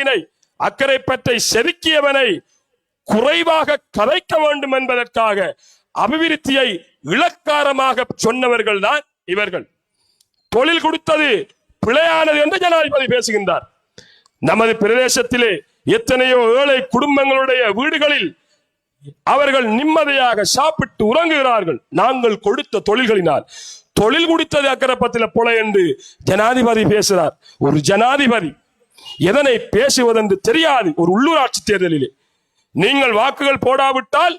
நாட்டினை அக்கரைப்பற்றை செதுக்கியவனை குறைவாக கதைக்க வேண்டும் என்பதற்காக அபிவிருத்தியை இலக்காரமாக சொன்னவர்கள் தான் இவர்கள். தொழில் கொடுத்தது பிழையானது என்று ஜனாதிபதி பேசுகின்றார். நமது பிரதேசத்திலே எத்தனையோ ஏழை குடும்பங்களுடைய வீடுகளில் அவர்கள் நிம்மதியாக சாப்பிட்டு உறங்குகிறார்கள். நாங்கள் கொடுத்த தொழில்களினால். தொழில் கொடுத்தது அக்கரப்பத்தில் போல என்று ஜனாதிபதி பேசுகிறார். ஒரு ஜனாதிபதி எதனை பேசுவதென்று தெரியாது. ஒரு உள்ளூராட்சி தேர்தலிலே நீங்கள் வாக்குகள் போடாவிட்டால்,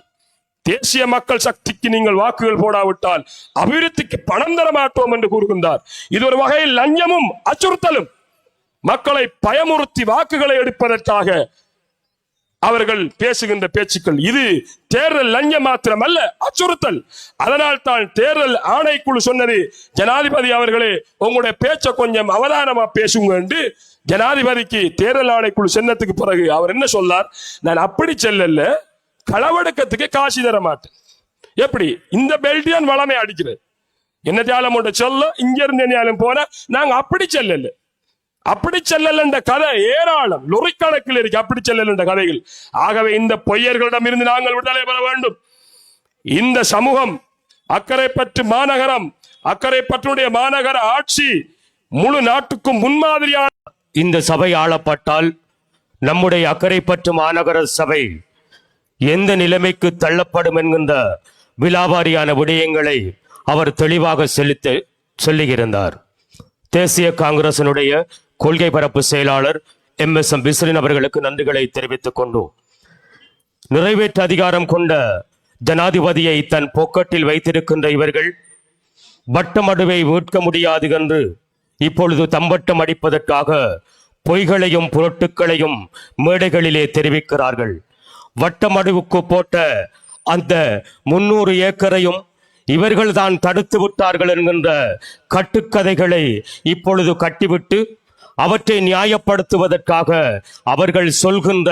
தேசிய மக்கள் சக்திக்கு நீங்கள் வாக்குகள் போடாவிட்டால் அபிவிருத்திக்கு பணம் தர மாட்டோம் என்று கூறுகின்றார். இது ஒரு வகையில் லஞ்சமும் அச்சுறுத்தலும். மக்களை பயமுறுத்தி வாக்குகளை எடுப்பதற்காக அவர்கள் பேசுகின்ற பேச்சுக்கள். இது தேர்தல் லஞ்சம் மாத்திரம் அல்ல, அச்சுறுத்தல். அதனால் தான் தேர்தல் ஆணைக்குழு சொன்னது, ஜனாதிபதி அவர்களே உங்களுடைய பேச்ச கொஞ்சம் அவதானமா பேசுங்க என்று ஜனாதிபதிக்கு தேர்தல் ஆணைக்குழு சென்னத்துக்கு பிறகு அவர் என்ன சொன்னார்? நான் அப்படி செல்லல, களவெடுக்கத்துக்கு காசு தர மாட்டேன். எப்படி இந்த பெல்டியான் வளமை அடிக்கிறது? என்ன தியாலம் சொல்ல இங்க இருந்து போன நாங்க அப்படி செல்லல, அப்படி செல்லல் என்ற கதை ஏராளம், லொறிக்கணக்கில் இருக்கு அப்படி செல்லல் என்ற கதைகள். ஆகவே இந்த பொய்யர்களிடம் இருந்து நாங்கள் விடுதலை பெற வேண்டும். இந்த சமூகம் அக்கரைப்பற்று மாநகரம், அக்கரைப்பற்றுடைய மாநகர ஆட்சி முழு நாட்டுக்கும் முன்மாதிரியான இந்த சபை ஆளப்பட்டால் நம்முடைய அக்கரைப்பற்று மாநகர சபை எந்த நிலைமைக்கு தள்ளப்படும் என்கின்ற விலாவாரியான விடயங்களை அவர் தெளிவாக சொல்லியிருந்தார். தேசிய காங்கிரசினுடைய கொள்கை பரப்பு செயலாளர் MSM பிஸ்ரின் அவர்களுக்கு நன்றிகளை தெரிவித்துக் கொண்டு, நிறைவேற்று அதிகாரம் கொண்ட ஜனாதிபதியை தன் பொக்கட்டில் வைத்திருக்கின்ற இவர்கள் வட்டமடுவை மீட்க முடியாது என்று இப்பொழுது தம்பட்டம் அடிப்பதற்காக பொய்களையும் புரட்டுக்களையும் மேடைகளிலே தெரிவிக்கிறார்கள். வட்டமடுவுக்கு போட்ட அந்த 300 ஏக்கரையும் இவர்கள்தான் தடுத்து விட்டார்கள் என்கின்ற கட்டுக்கதைகளை இப்பொழுது கட்டிவிட்டு அவற்றை நியாயப்படுத்துவதற்காக அவர்கள் சொல்கின்ற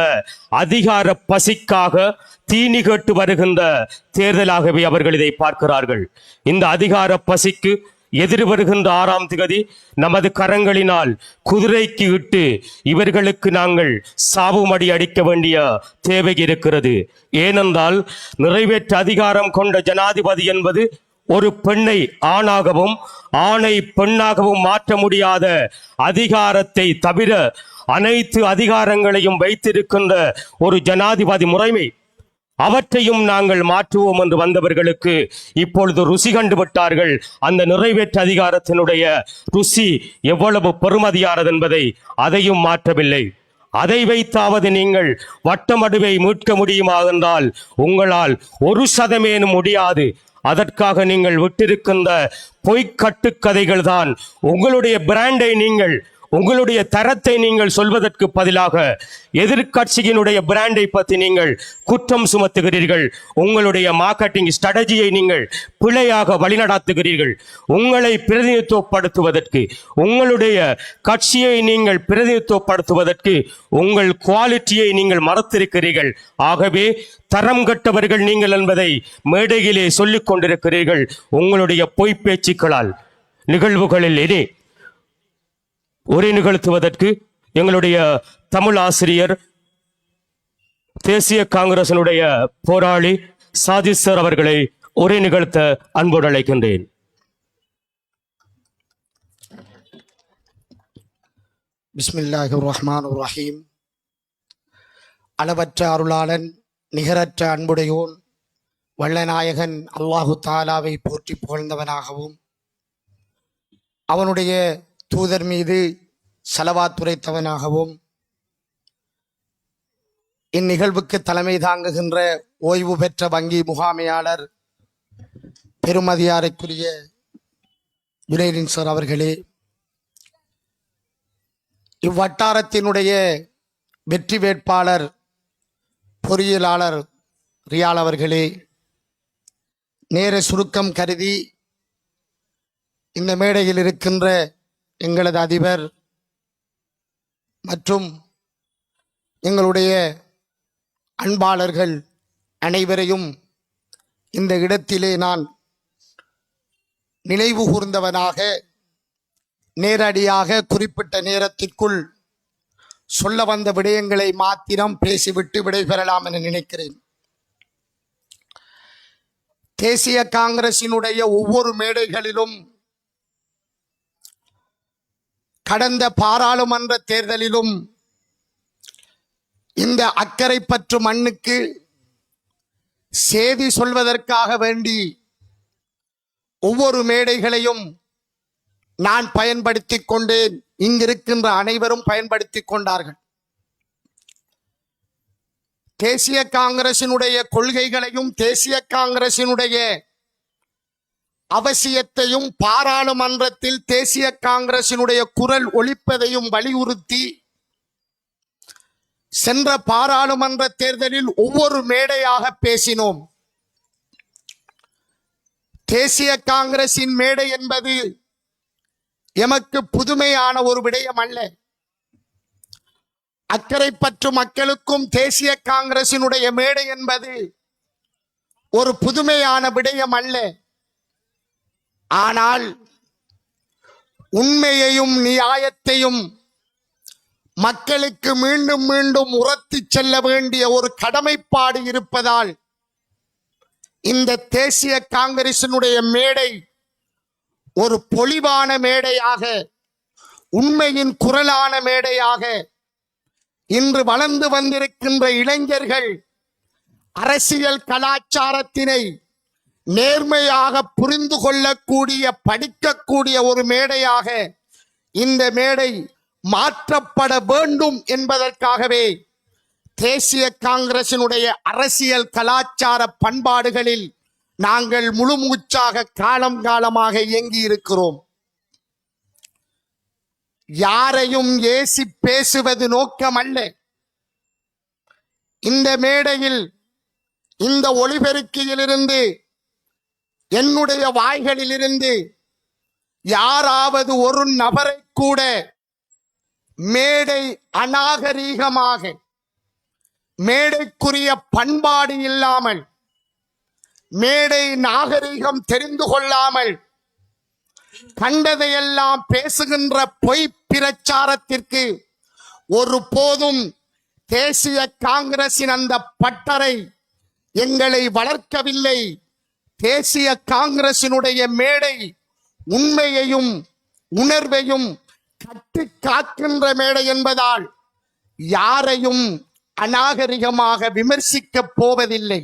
அதிகார பசிக்காக தீனி கேட்டு வருகின்ற தேர்தலாகவே அவர்கள் இதை பார்க்கிறார்கள். இந்த அதிகார பசிக்கு எதிர் வருகின்ற 6ஆம் திகதி நமது கரங்களினால் குதிரைக்கு இட்டு இவர்களுக்கு நாங்கள் சாவுமடி அடிக்க வேண்டிய தேவை இருக்கிறது. ஏனென்றால் நிறைவேற்று அதிகாரம் கொண்ட ஜனாதிபதி என்பது ஒரு பெண்ணை ஆணாகவும் ஆணை பெண்ணாகவும் மாற்ற முடியாத அதிகாரத்தை தவிர அனைத்து அதிகாரங்களையும் வைத்திருக்கின்ற ஒரு ஜனாதிபதி முறைமை. அவற்றையும் நாங்கள் மாற்றுவோம் என்று வந்தவர்களுக்கு இப்பொழுது ருசி கண்டுவிட்டார்கள். அந்த நிறைவேற்று அதிகாரத்தினுடைய ருசி எவ்வளவு பெறுமதியானது என்பதை அதையும் மாற்றவில்லை. அதை வைத்தாவது நீங்கள் வட்டமடுவை மீட்க முடியுமா என்றால் உங்களால் 1% முடியாது. அதற்காக நீங்கள் விட்டிருக்கின்ற பொய்க்கட்டுக்கதைகள் தான் உங்களுடைய பிராண்டை, நீங்கள் உங்களுடைய தரத்தை நீங்கள் சொல்வதற்கு பதிலாக எதிர்கட்சியினுடைய பிராண்டை பற்றி நீங்கள் குற்றம் சுமத்துகிறீர்கள். உங்களுடைய மார்க்கெட்டிங் ஸ்ட்ராட்டஜியை நீங்கள் பிழையாக வழிநடாத்துகிறீர்கள். உங்களை பிரதிநிதித்துவப்படுத்துவதற்கு, உங்களுடைய கட்சியை நீங்கள் பிரதிநிதித்துவப்படுத்துவதற்கு உங்கள் குவாலிட்டியை நீங்கள் மறத்திருக்கிறீர்கள். ஆகவே தரம் கட்டவர்கள் நீங்கள் என்பதை மேடையிலே சொல்லிக் கொண்டிருக்கிறீர்கள். உங்களுடைய பொய் பேச்சுக்களால் நிகழ்வுகளில் இனி உரை நிகழ்த்துவதற்கு எங்களுடைய தமிழ் ஆசிரியர், தேசிய காங்கிரசினுடைய போராளி சாதித் சார் அவர்களை உரை நிகழ்த்த அன்போடு அழைக்கின்றேன். பிஸ்மில்லாஹிர் ரஹ்மானிர் ரஹீம். அளவற்ற அருளாளன், நிகரற்ற அன்புடையோன், வல்லநாயகன் அல்லாஹு தாலாவை போற்றி புகழ்ந்தவனாகவும் அவனுடைய தூதர் மீது சலவாத்துரைத்தவனாகவும் இந்நிகழ்வுக்கு தலைமை தாங்குகின்ற ஓய்வு பெற்ற வங்கி முகாமையாளர் பெருமதியாரைக்குரிய ஜுனைடின் சார் அவர்களே, இவ்வட்டாரத்தினுடைய வெற்றி வேட்பாளர் பொறியியலாளர் ரியால் அவர்களே, நேர சுருக்கம் கருதி இந்த மேடையில் இருக்கின்ற எங்களது அதிபர் மற்றும் எங்களுடைய அன்பாளர்கள் அனைவரையும் இந்த இடத்திலே நான் நினைவு கூர்ந்தவனாக நேரடியாக குறிப்பிட்ட நேரத்திற்குள் சொல்ல வந்த விடயங்களை மாத்திரம் பேசிவிட்டு விடைபெறலாம் என நினைக்கிறேன். தேசிய காங்கிரசினுடைய ஒவ்வொரு மேடைகளிலும் கடந்த பாராளுமன்ற தேர்தலிலும் இந்த அக்கரைப்பற்று மண்ணுக்கு செய்தி சொல்வதற்காக வேண்டி ஒவ்வொரு மேடைகளையும் நான் பயன்படுத்திக் கொண்டேன். இங்கிருக்கின்ற அனைவரும் பயன்படுத்திக் கொண்டார்கள். தேசிய காங்கிரசினுடைய கொள்கைகளையும் தேசிய காங்கிரசினுடைய அவசியத்தையும் பாராளுமன்றத்தில் தேசிய காங்கிரசினுடைய குரல் ஒலிப்பதையும் வலியுறுத்தி சென்ற பாராளுமன்ற தேர்தலில் ஒவ்வொரு மேடையாக பேசினோம். தேசிய காங்கிரசின் மேடை என்பது எமக்கு புதுமையான ஒரு விடயம் அல்ல. அக்கரைப்பற்று மக்களுக்கும் தேசிய காங்கிரசினுடைய மேடை என்பது ஒரு புதுமையான விடயம் அல்ல. ஆனால் உண்மையையும் நியாயத்தையும் மக்களுக்கு மீண்டும் மீண்டும் உரத்தி செல்ல வேண்டிய ஒரு கடமைப்பாடு இருப்பதால் இந்த தேசிய காங்கிரசினுடைய மேடை ஒரு பொலிவான மேடையாக, உண்மையின் குரலான மேடையாக, இன்று வளர்ந்து வந்திருக்கின்ற இளைஞர்கள் அரசியல் கலாச்சாரத்தினை நேர்மையாக புரிந்து கொள்ளக்கூடிய, படிக்கக்கூடிய ஒரு மேடையாக இந்த மேடை மாற்றப்பட வேண்டும் என்பதற்காகவே தேசிய காங்கிரசினுடைய அரசியல் கலாச்சார பண்பாடுகளில் நாங்கள் முழுமூச்சாக காலம் காலமாக இயங்கி இருக்கிறோம். யாரையும் ஏசி பேசுவது நோக்கமல்ல. இந்த மேடையில், இந்த ஒளிபெருக்கியிலிருந்து, என்னுடைய வாய்களிலிருந்து யாராவது ஒரு நபரை கூட மேடை அநாகரீகமாக, மேடைக்குரிய பண்பாடு இல்லாமல், மேடை நாகரீகம் தெரிந்து கொள்ளாமல் கண்டதையெல்லாம் பேசுகின்ற பொய் பிரச்சாரத்திற்கு ஒரு போதும் தேசிய காங்கிரசின் அந்த பட்டறை எங்களை வளர்க்கவில்லை. தேசிய காங்கிரசினுடைய மேடை உண்மையையும் உணர்வையும் கட்டி காக்கின்ற மேடை என்பதால் யாரையும் அநாகரிகமாக விமர்சிக்க போவதில்லை.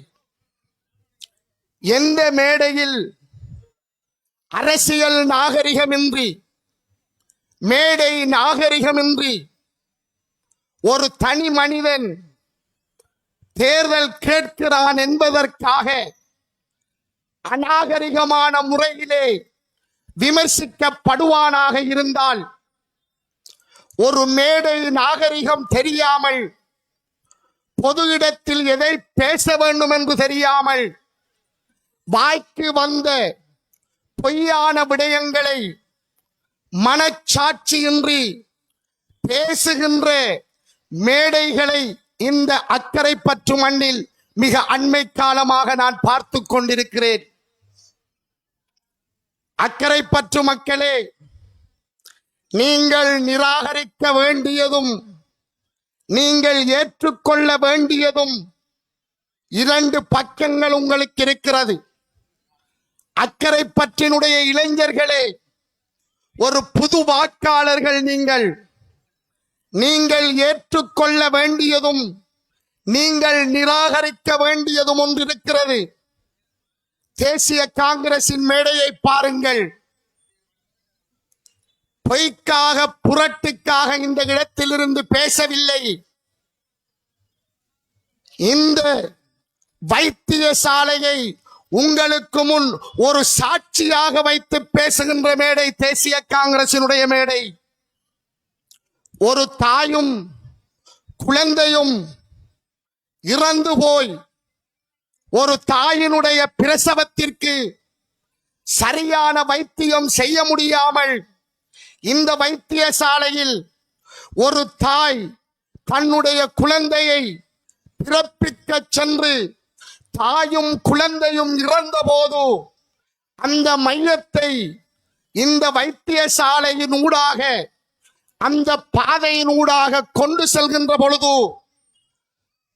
எந்த மேடையில் அரசியல் நாகரிகமின்றி, மேடை நாகரிகமின்றி ஒரு தனி மனிதன் தேர்தல் கேட்கிறான் என்பதற்காக அநாகரிகமான முறையிலே விமர்சிக்கப்படுவானாக இருந்தால், ஒரு மேடை நாகரிகம் தெரியாமல், பொது இடத்தில் எதை பேச வேண்டும் என்று தெரியாமல், வாய்க்கு வந்த பொய்யான விடயங்களை மனச்சாட்சியின்றி பேசுகின்ற மேடைகளை இந்த அக்கரைப்பற்று மண்ணில் மிக அண்மை காலமாக நான் பார்த்து கொண்டிருக்கிறேன். அக்கரைப்பற்று மக்களே, நீங்கள் நிராகரிக்க வேண்டியதும் நீங்கள் ஏற்றுக்கொள்ள வேண்டியதும் இரண்டு பக்கங்கள் உங்களுக்கு இருக்கிறது. அக்கரைப்பற்றினுடைய இளைஞர்களே, ஒரு புது வாக்காளர்கள் நீங்கள் ஏற்றுக்கொள்ள வேண்டியதும் நீங்கள் நிராகரிக்க வேண்டியதும் ஒன்று இருக்கிறது. தேசிய காங்கிரசின் மேடையை பாருங்கள். பொய்க்காக, புரட்டுக்காக இந்த இடத்திலிருந்து பேசவில்லை. இந்த வைத்தியசாலையை உங்களுக்கு முன் ஒரு சாட்சியாக வைத்து பேசுகின்ற மேடை தேசிய காங்கிரசினுடைய மேடை. ஒரு தாயும் குழந்தையும் இறந்து போய் ஒரு தாயினுடைய பிரசவத்திற்கு சரியான வைத்தியம் செய்ய முடியாமல் இந்த வைத்தியசாலையில் ஒரு தாய் தன்னுடைய குழந்தையை பிறப்பிக்க சென்று தாயும் குழந்தையும் இறந்த போது அந்த மையத்தை இந்த வைத்தியசாலையின் ஊடாக அந்த பாதையினூடாக கொண்டு செல்கின்ற பொழுது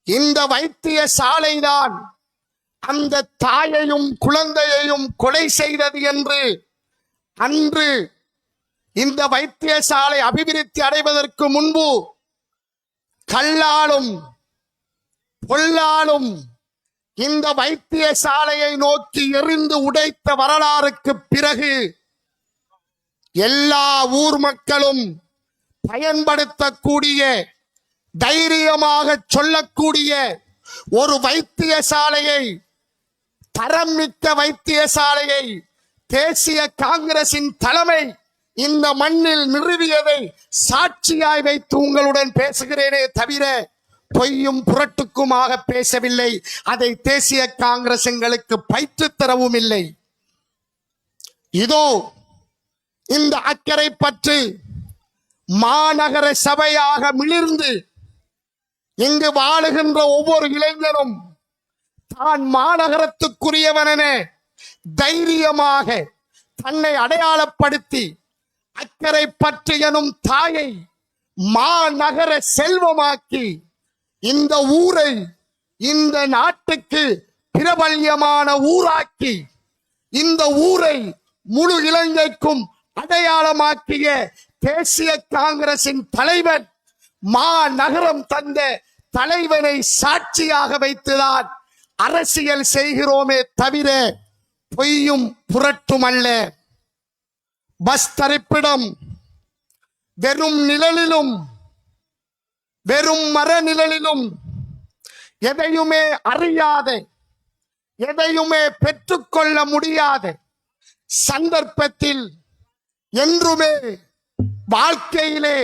இந்த வைத்தியசாலைதான் அந்த தாயையும் குழந்தையையும் கொலை செய்தது என்று அன்று இந்த வைத்தியசாலை அபிவிருத்தி அடைவதற்கு முன்பு கல்லாலும் பொல்லாலும் இந்த வைத்தியசாலையை நோக்கி எறிந்து உடைத்த வரலாறுக்கு பிறகு எல்லா ஊர் மக்களும் பயன்படுத்தக்கூடிய தைரியமாக சொல்லக்கூடிய ஒரு வைத்தியசாலையை, தரம் மிக்க வைத்தியசாலையை தேசிய காங்கிரசின் தலைமை இந்த மண்ணில் நிறுவியதை சாட்சியாய் வைத்து உங்களுடன் பேசுகிறேனே தவிர பொய்யும் புரட்டுக்குமாக பேசவில்லை. அதை தேசிய காங்கிரஸ் எங்களுக்கு பயிற்றுத் தரவும் இல்லை. இதோ இந்த அக்கறை பற்றி மாநகர சபையாக மிளிர்ந்து இங்கு வாழுகின்ற ஒவ்வொரு இளைஞரும் தான் மாநகரத்துக்குரியவன் என தைரியமாக தன்னை அடையாளப்படுத்தி அக்கறை பற்றி எனும் தாயை மாநகர செல்வமாக்கி இந்த ஊரை இந்த நாட்டுக்கு பிரபல்யமான ஊராக்கி இந்த ஊரை முழு இலங்கைக்கும் அடையாளமாக்கிய தேசிய காங்கிரசின் தலைவன் மாநகரம் தந்த தலைவனை சாட்சியாக வைத்துதான் அரசியல் செய்கிறோமே தவிர பொய்யும் புரட்டும் அல்ல. பஸ் தரிப்பிடம் வெறும் நிழலிலும் வெறும் மர நிழலிலும் எதையுமே அறியாத, எதையுமே பெற்றுக்கொள்ள முடியாத சந்தர்ப்பத்தில் என்றுமே வாழ்க்கையிலே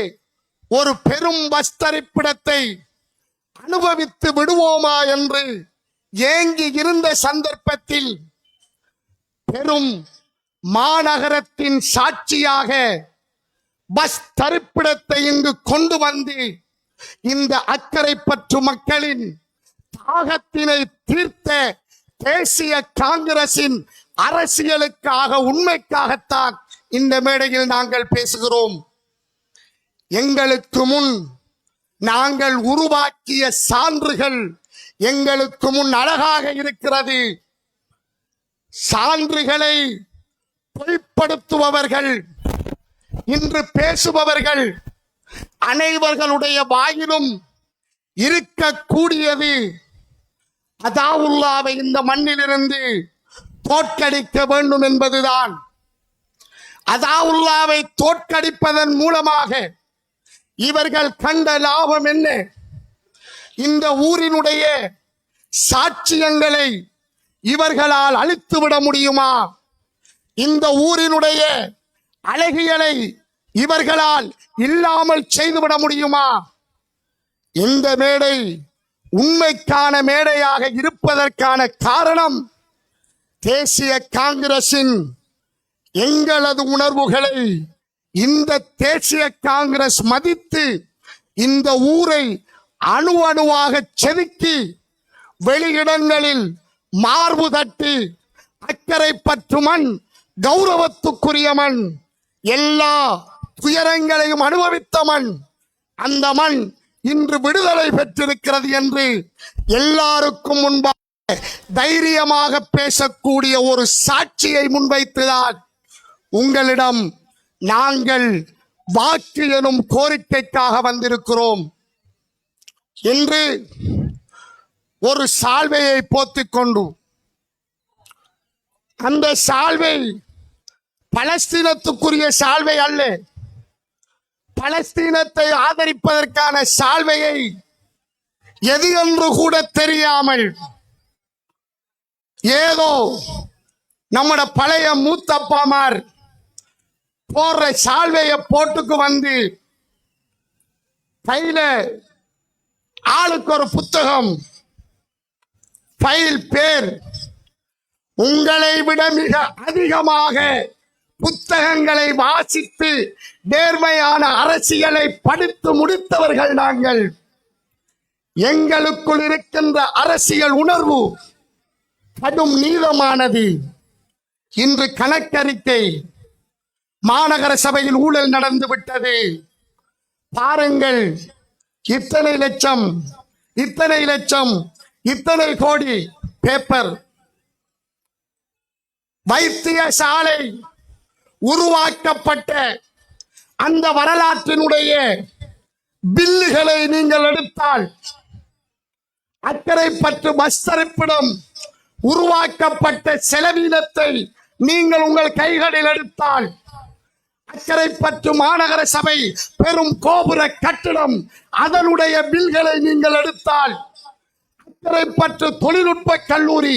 ஒரு பெரும் பஸ் தரிப்பிடத்தை அனுபவித்து விடுவோமா என்று ஏங்கி இருந்த சந்தர்ப்பத்தில் பெரும் மாநகரத்தின் சாட்சியாக பஸ் தரிப்பிடத்தை இங்கு கொண்டு வந்து இந்த அக்கறை பற்று மக்களின் தாகத்தினை தீர்த்த தேசிய காங்கிரசின் அரசியலுக்காக, உண்மைக்காகத்தான் இந்த மேடையில் நாங்கள் பேசுகிறோம். எங்களுக்கு முன் நாங்கள் உருவாக்கிய சான்றுகள் எங்களுக்கு முன் அழகாக இருக்கிறது. சான்றுகளை பொய்ப்படுத்துபவர்கள், இன்று பேசுபவர்கள் அனைவர்களுடைய வாயிலும் இருக்கக்கூடியது அதாவுல்லாவை இந்த மண்ணிலிருந்து தோற்கடிக்க வேண்டும் என்பதுதான். அதாவுல்லாவை தோற்கடிப்பதன் மூலமாக இவர்கள் கண்ட லாபம் என்ன? இந்த ஊரினுடைய சாட்சியங்களை இவர்களால் அழித்துவிட முடியுமா? இந்த ஊரினுடைய அழகியலை இவர்களால் இல்லாமல் செய்துவிட முடியுமா? இந்த மேடை உண்மைக்கான மேடையாக இருப்பதற்கான காரணம் தேசிய காங்கிரசின் எங்களது உணர்வுகளை இந்த தேசிய காங்கிரஸ் மதித்து இந்த ஊரை அணு அணுவாக செதுக்கி வெளியிடங்களில் மார்பு தட்டி அக்கறை பற்று மண் கௌரவத்துக்குரிய மண், எல்லா துயரங்களையும் அனுபவித்த மண், அந்த மண் இன்று விடுதலை பெற்றிருக்கிறது என்று எல்லாருக்கும் முன்பாக தைரியமாக பேசக்கூடிய ஒரு சாட்சியை முன்வைத்துதான் உங்களிடம் நாங்கள் வாக்கு எனும் கோரிக்கைக்காக வந்திருக்கிறோம். இன்று ஒரு சால்வையை போத்திக் கொண்டு, அந்த சால்வை பலஸ்தீனத்துக்குரிய சால்வை அல்ல, பலஸ்தீனத்தை ஆதரிப்பதற்கான சால்வையை எது என்று கூட தெரியாமல் ஏதோ நம்மட பழைய மூத்தப்பாமார் போடுற சால்வையை போட்டுக்கு வந்து கையில ஆளுக்கு ஒரு புத்தகம், ஃபைல் பேர், உங்களை விட மிக அதிகமாக புத்தகங்களை வாசித்து நேர்மையான அரசியலை படித்து முடித்தவர்கள் நாங்கள். எங்களுக்குள் இருக்கின்ற அரசியல் உணர்வு கடும் நீளமானது. இன்று கணக்கறிக்கை, மாநகர சபையில் ஊழல் நடந்து விட்டது, பாருங்கள், இத்தனை லட்சம், இத்தனை லட்சம், இத்தனை கோடி பேப்பர். வைத்தியசாலை உருவாக்கப்பட்ட அந்த வரலாற்றினுடைய பில்லுகளை நீங்கள் எடுத்தால், அக்கரைப்பற்று பஸ் தரிப்பிடம் உருவாக்கப்பட்ட செலவினத்தை நீங்கள் உங்கள் கைகளில் எடுத்தால், அக்கரைப்பற்று மாநகர சபை பெரும் கோபுர கட்டிடம் அதனுடைய பில்களை நீங்கள் எடுத்தால், அக்கரைப்பற்று தொழில்நுட்ப கல்லூரி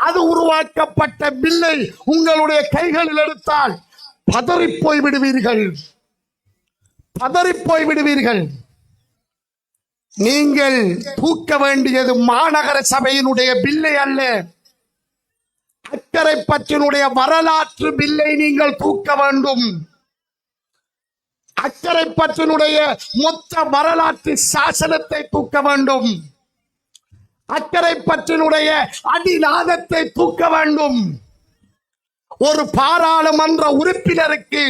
அது உருவாக்கப்பட்ட பில்லை உங்களுடைய கைகளில் எடுத்தால் பதறிப்போய் விடுவீர்கள், பதறிப்போய் விடுவீர்கள். நீங்கள் தூக்க வேண்டியது மாநகர சபையினுடைய பில்லை அல்ல, அக்கரைப்பற்றினுடைய வரலாற்று பில்லை நீங்கள் தூக்க வேண்டும். அக்கரைப்பற்றினுடைய மொத்த வரலாற்று சாசனத்தை தூக்க வேண்டும். அக்கரைப்பற்றினுடைய அடிநாதத்தை தூக்க வேண்டும். ஒரு பாராளுமன்ற உறுப்பினருக்கு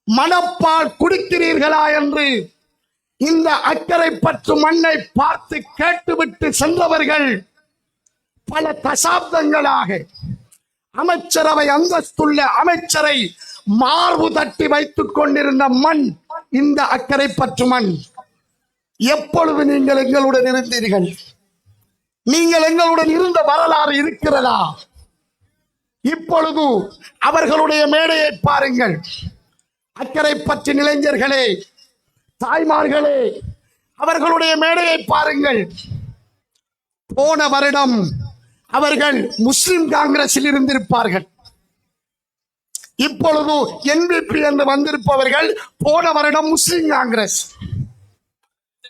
மனப்பால் குடிக்கிறீர்களா என்று இந்த அக்கரைப்பற்று மண்ணை பார்த்து கேட்டுவிட்டு சென்றவர்கள் பல தசாப்தங்களாக அமைச்சரவை அந்தஸ்துள்ள அமைச்சரை மார்பு தட்டி வைத்துக் கொண்டிருந்த மண் இந்த அக்கரைப்பற்று மண். எப்பொழுது நீங்கள் எங்களுடன் இருந்தீர்கள்? நீங்கள் எங்களுடன் இருந்த வரலாறு இருக்கிறதா? இப்பொழுது அவர்களுடைய மேடையை பாருங்கள். அக்கரைப்பற்று இளைஞர்களே, தாய்மார்களே, அவர்களுடைய மேடையை பாருங்கள். போன வருடம் அவர்கள் முஸ்லிம் காங்கிரஸில் இருந்திருப்பார்கள். இப்பொழுது என்பிபி என்று வந்திருப்பவர்கள் போன வருடம் முஸ்லிம் காங்கிரஸ்.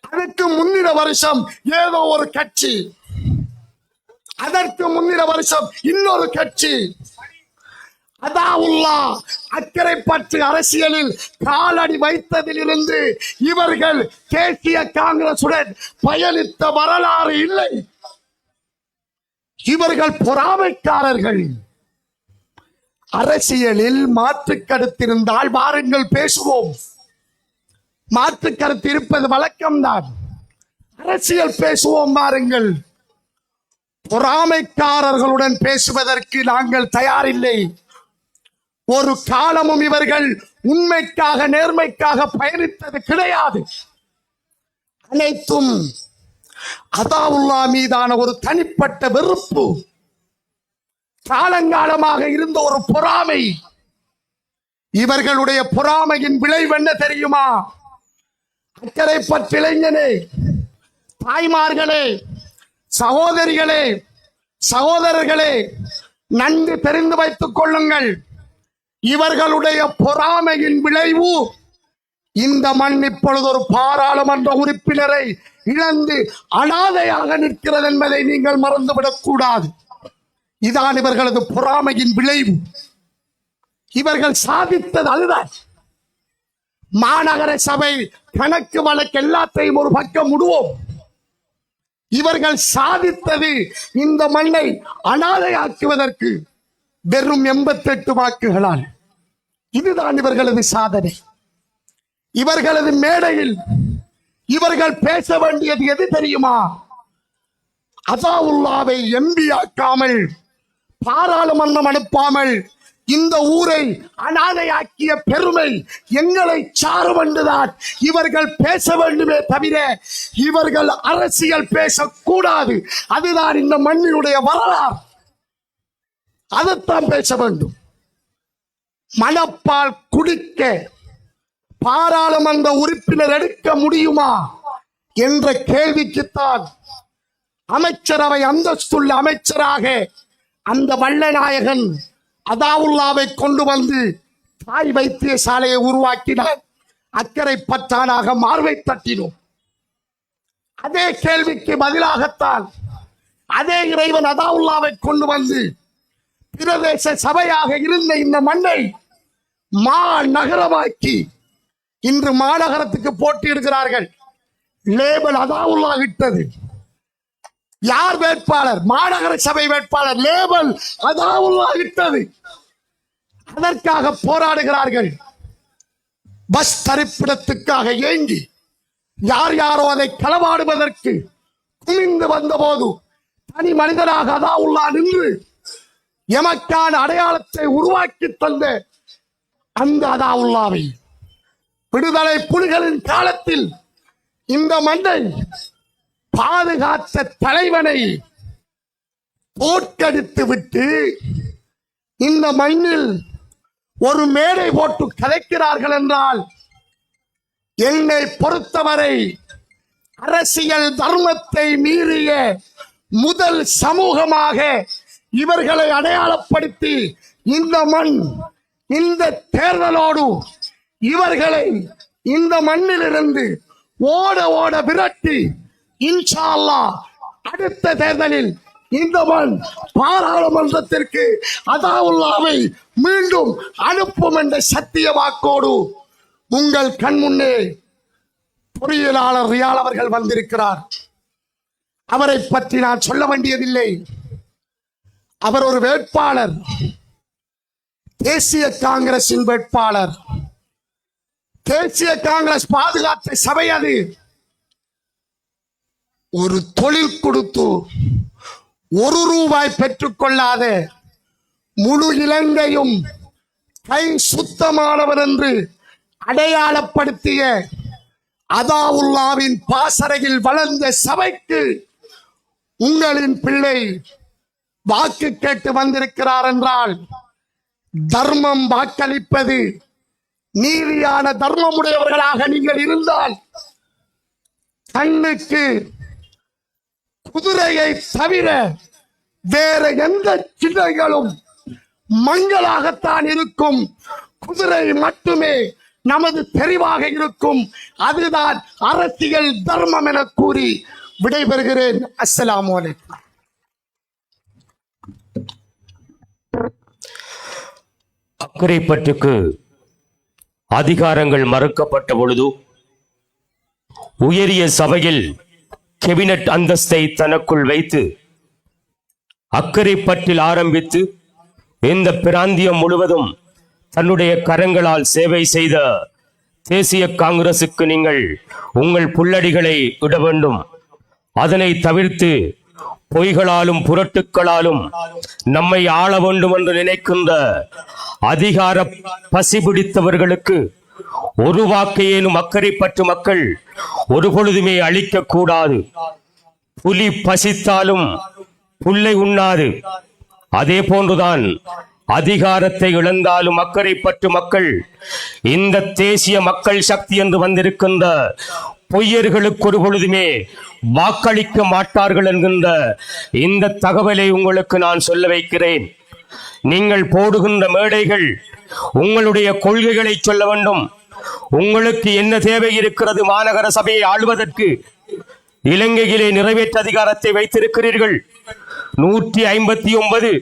அதற்கு முன்னிட வருஷம் ஏதோ ஒரு கட்சி, அதற்கு முன்னிட வருஷம் இன்னொரு கட்சி. அதாவுல்லா அக்கரைப்பற்று அரசியலில் காலடி வைத்ததிலிருந்து இவர்கள் தேசிய காங்கிரசுடன் பயணித்த வரலாறு இல்லை. இவர்கள் பொறாமைக்காரர்கள். அரசியலில் மாற்று கருத்திருந்தால் வாருங்கள் பேசுவோம். மாற்று கருத்து இருப்பது வழக்கம்தான். அரசியல் பேசுவோம் வாருங்கள். பொறாமைக்காரர்களுடன் பேசுவதற்கு நாங்கள் தயாரில்லை. ஒரு காலமும் இவர்கள் உண்மைக்காக நேர்மைக்காக பயணித்தது கிடையாது. அனைத்தும் அதாவுல்லா மீதான ஒரு தனிப்பட்ட வெறுப்பு, காலங்காலமாக இருந்த ஒரு பொறாமை. இவர்களுடைய பொறாமையின் விளைவு என்ன தெரியுமா? அக்கரைப்பற்று இளைஞனே, தாய்மார்களே, சகோதரிகளே, சகோதரர்களே, நன்கு தெரிந்து வைத்துக் கொள்ளுங்கள். இவர்களுடைய பொறாமையின் விளைவு இந்த மண் இப்பொழுது ஒரு பாராளுமன்ற உறுப்பினரை இழந்து அனாதையாக நிற்கிறது என்பதை நீங்கள் மறந்துவிடக் கூடாது. இதான் இவர்களது பொறாமையின் விளைவு. இவர்கள் சாதித்தது அதுதான். மாநகர சபை கணக்கு வழக்கு எல்லாத்தையும் ஒரு பக்கம் விடுவோம். இவர்கள் சாதித்தது இந்த மண்ணை அனாதையாக்குவதற்கு வெறும் 88 வாக்குகளால். இதுதான் இவர்களது சாதனை. இவர்களது மேடையில் இவர்கள் பேச வேண்டியது எது தெரியுமா? அதாவுல்லாவை எம்பி ஆக்காமல், பாராளுமன்றம் அனுப்பாமல் இந்த ஊரை அனாதையாக்கிய பெருமை எங்களை சாரும் என்றுதான் இவர்கள் பேச வேண்டுமே தவிர இவர்கள் அரசியல் பேசக்கூடாது. அதுதான் இந்த மண்ணினுடைய வரலாறு. அதைத்தான் பேச வேண்டும். மனப்பால் குடிக்க பாராளுமன்ற உறுப்பினர் எடுக்க முடியுமா என்ற கேள்விக்குத்தான் அமைச்சரவை அந்தஸ்துள்ள அமைச்சராக அந்த வல்லநாயகன் அதாவுல்லாவை கொண்டு வந்து தாய் வைத்தியசாலையை உருவாக்கினார். அக்கரைப்பற்றானாக மார்பை தட்டினோம். அதே கேள்விக்கு பதிலாகத்தான் அதே இறைவன் அதாவுல்லாவை கொண்டு வந்து பிரதேச சபையாக இருந்த இந்த மண்ணை மாநகரமாக்கி இன்று மாநகரத்துக்கு போட்டியிடுகிறார்கள். லேபல் அதாவுல்லா இட்டது. யார் வேட்பாளர்? மாநகர சபை வேட்பாளர். லேபல் அதாவுல்லா இட்டது. அதற்காக போராடுகிறார்கள். பஸ் தரிப்பிடத்துக்காக ஏங்கி யார் யாரோ அதை களவாடுவதற்கு குமிந்து வந்தபோது தனி மனிதனாக அதாவுல்லா நின்று எமக்கான அடையாளத்தை உருவாக்கி தந்த அந்த அதாவுல்லாவை விடுதலை புலிகளின் காலத்தில் இந்த மண்ணை பாதுகாத்த தலைவனை தோற்கடித்து விட்டு இந்த மண்ணில் ஒரு மேடை போட்டு கலைக்கிறார்கள் என்றால் என்னை பொறுத்தவரை அரசியல் தர்மத்தை மீறிய முதல் சமூகமாக இவர்களை அடையாளப்படுத்தி இந்த மண் இந்த தேர்தலோடு இவர்களை இந்த மண்ணிலிருந்து ஓட ஓட விரட்டி இன்ஷா அல்லாஹ் அடுத்த தேர்தலில் இந்த மண் பாராளுமன்றத்திற்கு அதாவுல்லாவை மீண்டும் அனுப்பும் என்ற சத்திய வாக்கோடு உங்கள் கண் முன்னே பொறியியலாளர் ரியால் அவர்கள் வந்திருக்கிறார். அவரை பற்றி நான் சொல்ல வேண்டியதில்லை. அவர் ஒரு வேட்பாளர், தேசிய காங்கிரசின் வேட்பாளர். தேசிய காங்கிரஸ் பாதுகாத்த சபை அது. ஒரு தொழில் கொடுத்து ₹1 பெற்றுக் கொள்ளாத முழு இலங்கையும் கை சுத்தமானவர் என்று அடையாளப்படுத்திய அதாவுல்லாவின் பாசறையில் வளர்ந்த சபைக்கு உங்களின் பிள்ளை வாக்கு கேட்டு வந்திருக்கிறார் என்றால் தர்மம் வாக்களிப்பது நீதியான தர்மமுடையவர்களாக நீங்கள் இருந்தால் கண்ணுக்கு குதிரையை தவிர வேற எந்த சிலைகளும் மங்களாகத்தான் இருக்கும். குதிரை மட்டுமே நமது தெரிவாக இருக்கும். அதுதான் அரசியல் தர்மம் என கூறி விடைபெறுகிறேன். அஸ்ஸலாமு அலைக்கும். அக்கரைப்பற்றுக்கு அதிகாரங்கள் மறுக்கப்பட்ட பொழுது உயரிய சபையில் கேபினட் அந்தஸ்தை தனக்குள் வைத்து அக்கரைப்பற்றில் ஆரம்பித்து இந்த பிராந்தியம் முழுவதும் தன்னுடைய கரங்களால் சேவை செய்த தேசிய காங்கிரசுக்கு நீங்கள் உங்கள் புல்லடிகளை இட வேண்டும். அதனை தவிர்த்து பொய்களாலும் புரட்டுக்களாலும் நம்மை ஆள வேண்டும் என்று நினைக்கின்ற அதிகார பசி பிடித்தவர்களுக்கு ஒரு வாக்கையேனும் அக்கரைப்பற்று மக்கள் ஒரு பொழுதுமே அளிக்க கூடாது. புலி பசித்தாலும் புல்லை உண்ணாது. அதே போன்றுதான் அதிகாரத்தை இழந்தாலும் அக்கரைப்பற்று மக்கள் இந்த தேசிய மக்கள் சக்தி என்று வந்திருக்கின்ற பொய்யர்களுக்கு ஒரு பொழுதுமே வாக்களிக்க மாட்டார்கள் என்கின்ற இந்த தகவலை உங்களுக்கு நான் சொல்ல வைக்கிறேன். நீங்கள் போடுகின்ற மேடைகள் உங்களுடைய கொள்கைகளை சொல்ல வேண்டும். உங்களுக்கு என்ன தேவை இருக்கிறது? மாநகர சபையை ஆளுவதற்கு இலங்கையிலே நிறைவேற்ற அதிகாரத்தை வைத்திருக்கிறீர்கள். 159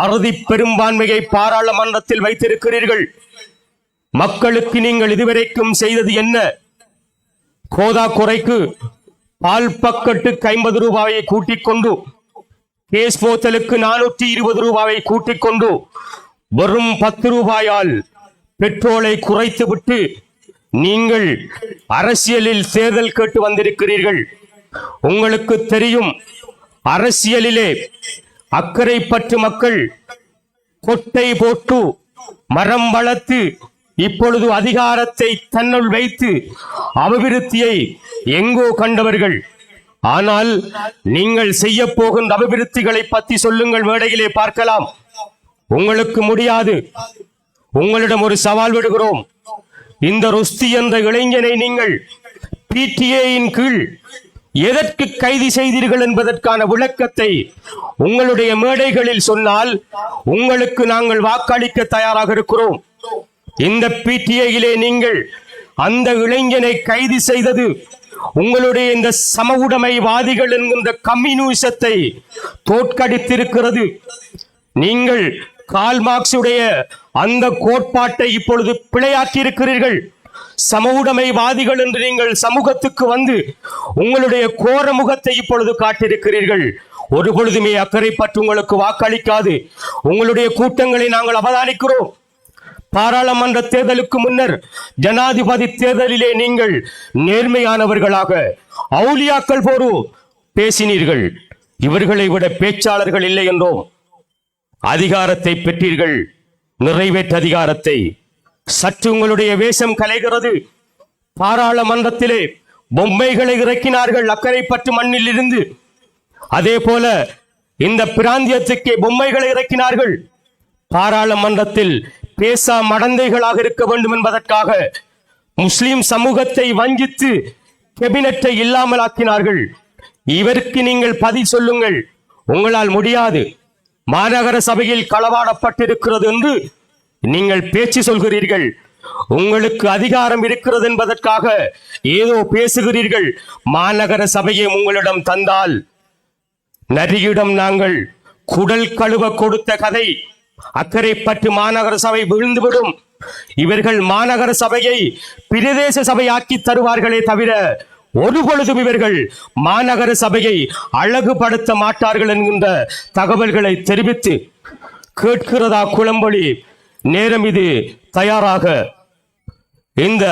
அறுதி பெரும்பான்மையை பாராளுமன்றத்தில் வைத்திருக்கிறீர்கள். மக்களுக்கு நீங்கள் இதுவரைக்கும் செய்தது என்ன? கோதா குறைக்கு பால் பக்கெட்டுக்கு ₹50 கூட்டிக் கொண்டு, கேஸ் போத்தலுக்கு ₹420 கூட்டிக் கொண்டு வெறும் ₹10 பெட்ரோலை குறைத்துவிட்டு நீங்கள் அரசியலில் தேர்தல் கேட்டு வந்திருக்கிறீர்கள். உங்களுக்கு தெரியும், அரசியலிலே அக்கரைப்பற்று மக்கள் கொட்டை போட்டு மரம் வளர்த்து இப்பொழுது அதிகாரத்தை தன்னுள் வைத்து அபிவிருத்தியை எங்கோ கண்டவர்கள். ஆனால் நீங்கள் செய்ய போகின்ற அபிவிருத்திகளை பற்றி சொல்லுங்கள், மேடையிலே பார்க்கலாம். உங்களுக்கு முடியாது. உங்களிடம் ஒரு சவால் விடுகிறோம். இந்த ருஸ்தி என்ற இளைஞனை நீங்கள் பிடிஏயின் கீழ் எதற்கு கைது செய்தீர்கள் என்பதற்கான விளக்கத்தை உங்களுடைய மேடைகளில் சொன்னால் உங்களுக்கு நாங்கள் வாக்களிக்க தயாராக இருக்கிறோம். இந்த பிடிஏயிலே நீங்கள் அந்த இளைஞனை கைது செய்தது உங்களுடைய இந்த சம உடைமைவாதிகள் என்கின்ற கம்யூனிசத்தை தோற்கடித்திருக்கிறது. நீங்கள் கால் மார்க்சுடைய அந்த கோட்பாட்டை இப்பொழுது பிழையாக்கி இருக்கிறீர்கள். சம உடைமைவாதிகள் என்று நீங்கள் சமூகத்துக்கு வந்து உங்களுடைய கோர முகத்தை இப்பொழுது காட்டியிருக்கிறீர்கள். ஒரு பொழுதுமே அக்கரைப்பற்று உங்களுக்கு வாக்களிக்காது. உங்களுடைய கூட்டங்களை நாங்கள் அவதானிக்கிறோம். பாராளுமன்ற தேர்தலுக்கு முன்னர் ஜனாதிபதி தேர்தலிலே நீங்கள் நேர்மையானவர்களாக அவுலியாக்கள் போரு பேசினீர்கள். இவர்களை விட பேச்சாளர்கள் இல்லை என்றோம். அதிகாரத்தை பெற்றீர்கள், நிறைவேற்ற அதிகாரத்தை. சற்று உங்களுடைய வேஷம் கலைகிறது. பாராளுமன்றத்திலே பொம்மைகளை இறக்கினார்கள் அக்கரைப்பற்று மண்ணில் இருந்து. அதே போல இந்த பிராந்தியத்துக்கு பொம்மைகளை இறக்கினார்கள். பாராளுமன்றத்தில் பேசா மடந்தைகளாக இருக்க வேண்டும் என்பதற்காக முஸ்லிம் சமூகத்தை வஞ்சித்து கேபினட்டை இல்லாமல் ஆக்கினார்கள். இவருக்கு நீங்கள் பதில் சொல்லுங்கள். உங்களால் முடியாது. மாநகர சபையில் களவாடப்பட்டிருக்கிறது என்று நீங்கள் பேச்சு சொல்கிறீர்கள். உங்களுக்கு அதிகாரம் இருக்கிறது என்பதற்காக ஏதோ பேசுகிறீர்கள். மாநகர சபையை உங்களிடம் தந்தால் நரியிடம் நாங்கள் குடல் கழுவ கொடுத்த கதை அக்கரைப்பற்று மாநகர சபை விழுந்துவிடும். இவர்கள் மாநகர சபையை பிரதேச சபையாக்கி தருவார்களே தவிர ஒரு பொழுதும் இவர்கள் மாநகர சபையை அழகுபடுத்த மாட்டார்கள் என்கின்ற தகவல்களை தெரிவித்து கேட்கிறதா குளம்பொழி? நேரம் இது தயாராக இந்த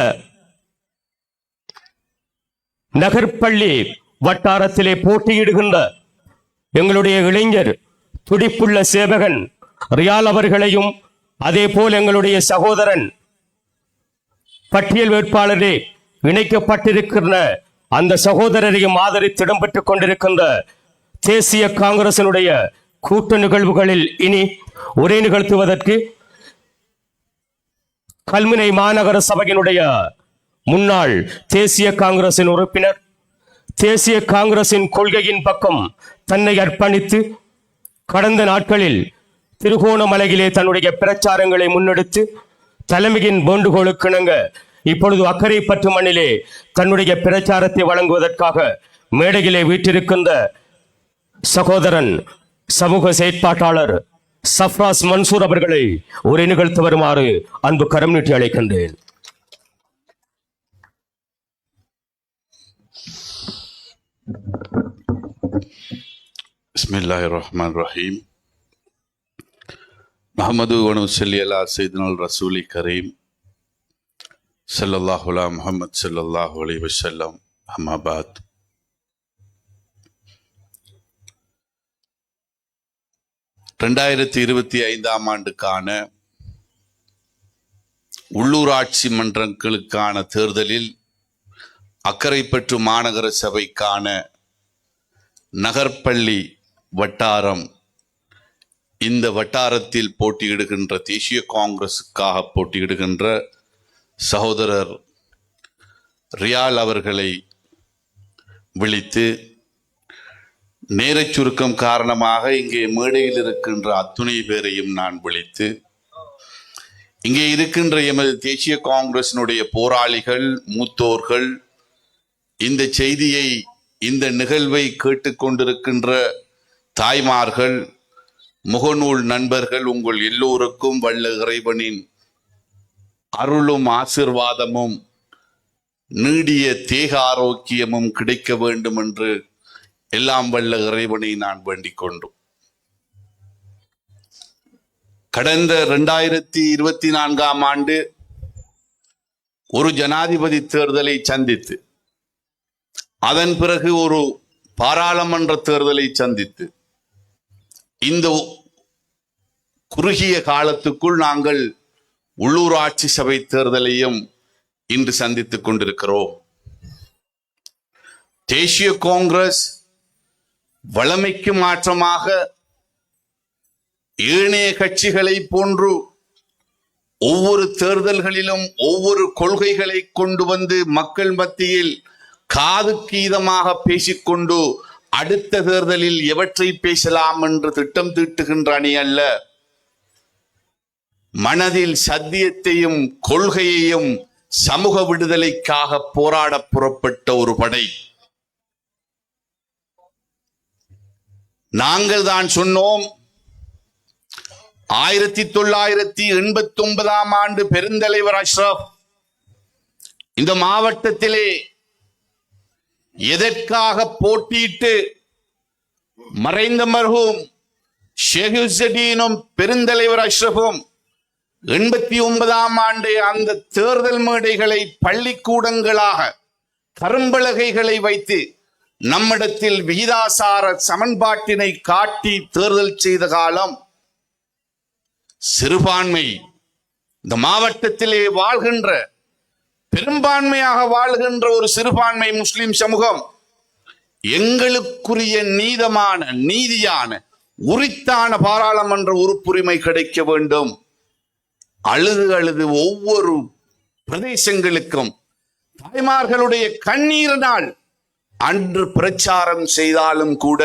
நகர்பள்ளி வட்டாரத்திலே போட்டியிடுகின்ற எங்களுடைய இளைஞர் துடிப்புள்ள சேவகன் ரியால் அவர்களையும் அதே போல் எங்களுடைய சகோதரன் பட்டியல் வேட்பாளரே இணைக்கப்பட்டிருக்கின்ற அந்த சகோதரரையும் ஆதரித்து இடம்பெற்றுக் கொண்டிருக்கின்ற தேசிய காங்கிரசினுடைய கூட்டு நிகழ்வுகளில் இனி உரை நிகழ்த்துவதற்கு கல்முனை மாநகர சபையினுடைய முன்னாள் தேசிய காங்கிரசின் உறுப்பினர், தேசிய காங்கிரசின் கொள்கையின் பக்கம் தன்னை அர்ப்பணித்து கடந்த நாட்களில் திருகோணமலையிலே தன்னுடைய பிரச்சாரங்களை முன்னெடுத்து தலைமையின் வேண்டுகோளுக்கு இணங்க இப்பொழுது அக்கரைப்பற்று மண்ணிலே தன்னுடைய பிரச்சாரத்தை வழங்குவதற்காக மேடையிலே வீற்றிருக்கின்ற சகோதரன் சமூக செயற்பாட்டாளர் சஃப்ராஸ் மன்சூர் அவர்களை உரை நிகழ்த்து வருமாறு அன்பு கரம் நீட்டி அழைக்கின்றேன். பிஸ்மில்லாஹிர் ரஹ்மானிர் ரஹீம். முஹம்மது வ நுஸல்லி அலா சய்யிதினல் ரசூலி கரீம் ஸல்லல்லாஹு அலா முஹம்மத் ஸல்லல்லாஹு அலைஹி வஸல்லம். அம்மா பாத். ஆண்டுக்கான உள்ளூராட்சி மன்றங்களுக்கான தேர்தலில் அக்கரைப்பற்று மாநகர சபைக்கான நகர்பள்ளி வட்டாரம், இந்த வட்டாரத்தில் போட்டியிடுகின்ற தேசிய காங்கிரசுக்காக போட்டியிடுகின்ற சகோதரர் ரியால் அவர்களை விழித்து நேரச் சுருக்கம் காரணமாக இங்கே மேடையில் இருக்கின்ற அத்துணை பேரையும் நான் விழித்து இங்கே இருக்கின்ற எமது தேசிய காங்கிரசினுடைய போராளிகள், மூத்தோர்கள், இந்த செய்தியை, இந்த நிகழ்வை கேட்டுக்கொண்டிருக்கின்ற தாய்மார்கள், முகநூல் நண்பர்கள், உங்கள் எல்லோருக்கும் வல்ல இறைவனின் அருளும் ஆசீர்வாதமும் நீடிய தேக ஆரோக்கியமும் கிடைக்க வேண்டும் என்று எல்லாம் வல்ல இறைவனை நான் வேண்டிக் கொண்டோம். கடந்த 2024 ஆண்டு ஒரு ஜனாதிபதி தேர்தலை சந்தித்து, அதன் பிறகு ஒரு பாராளுமன்ற தேர்தலை சந்தித்து, இந்த குறுகிய காலத்துக்குள் நாங்கள் உள்ளூராட்சி சபை தேர்தலையும் இன்று சந்தித்துக் கொண்டிருக்கிறோம். தேசிய காங்கிரஸ் வளமைக்கு மாற்றமாக ஏனைய கட்சிகளை போன்று ஒவ்வொரு தேர்தல்களிலும் ஒவ்வொரு கொள்கைகளை கொண்டு வந்து மக்கள் மத்தியில் காதுக்கு இதமாக பேசிக்கொண்டு அடுத்த தேர்தலில் எவற்றை பேசலாம் என்று திட்டம் தீட்டுகின்ற அணி அல்ல. மனதில் சத்தியத்தையும் கொள்கையையும் சமூக விடுதலைக்காக போராட புறப்பட்ட ஒரு படை. நாங்கள் தான் சொன்னோம், 1989 ஆண்டு பெருந்தலைவர் அஷ்ரப் இந்த மாவட்டத்திலே எதற்காக போட்டியிட்டு மறைந்த மர்ஹூம் ஷேக் ஹுசைனும் பெருந்தலைவர் அஷ்ரஃபும் 89ஆம் ஆண்டு அந்த தேர்தல் மேடைகளை பள்ளிக்கூடங்களாக கரும்பலகைகளை வைத்து நம்மிடத்தில் விகிதாசார சமன்பாட்டினை காட்டி தேர்தல் செய்த காலம். சிறுபான்மை இந்த மாவட்டத்திலே வாழ்கின்ற பெரும்பான்மையாக வாழ்கின்ற ஒரு சிறுபான்மை முஸ்லிம் சமூகம் எங்களுக்குரிய நீதியான உரித்தான பாராளுமன்ற உறுப்புரிமை கிடைக்க வேண்டும். அழுது ஒவ்வொரு பிரதேசங்களுக்கும் தாய்மார்களுடைய கண்ணீரினால் அன்று பிரச்சாரம் செய்தாலும் கூட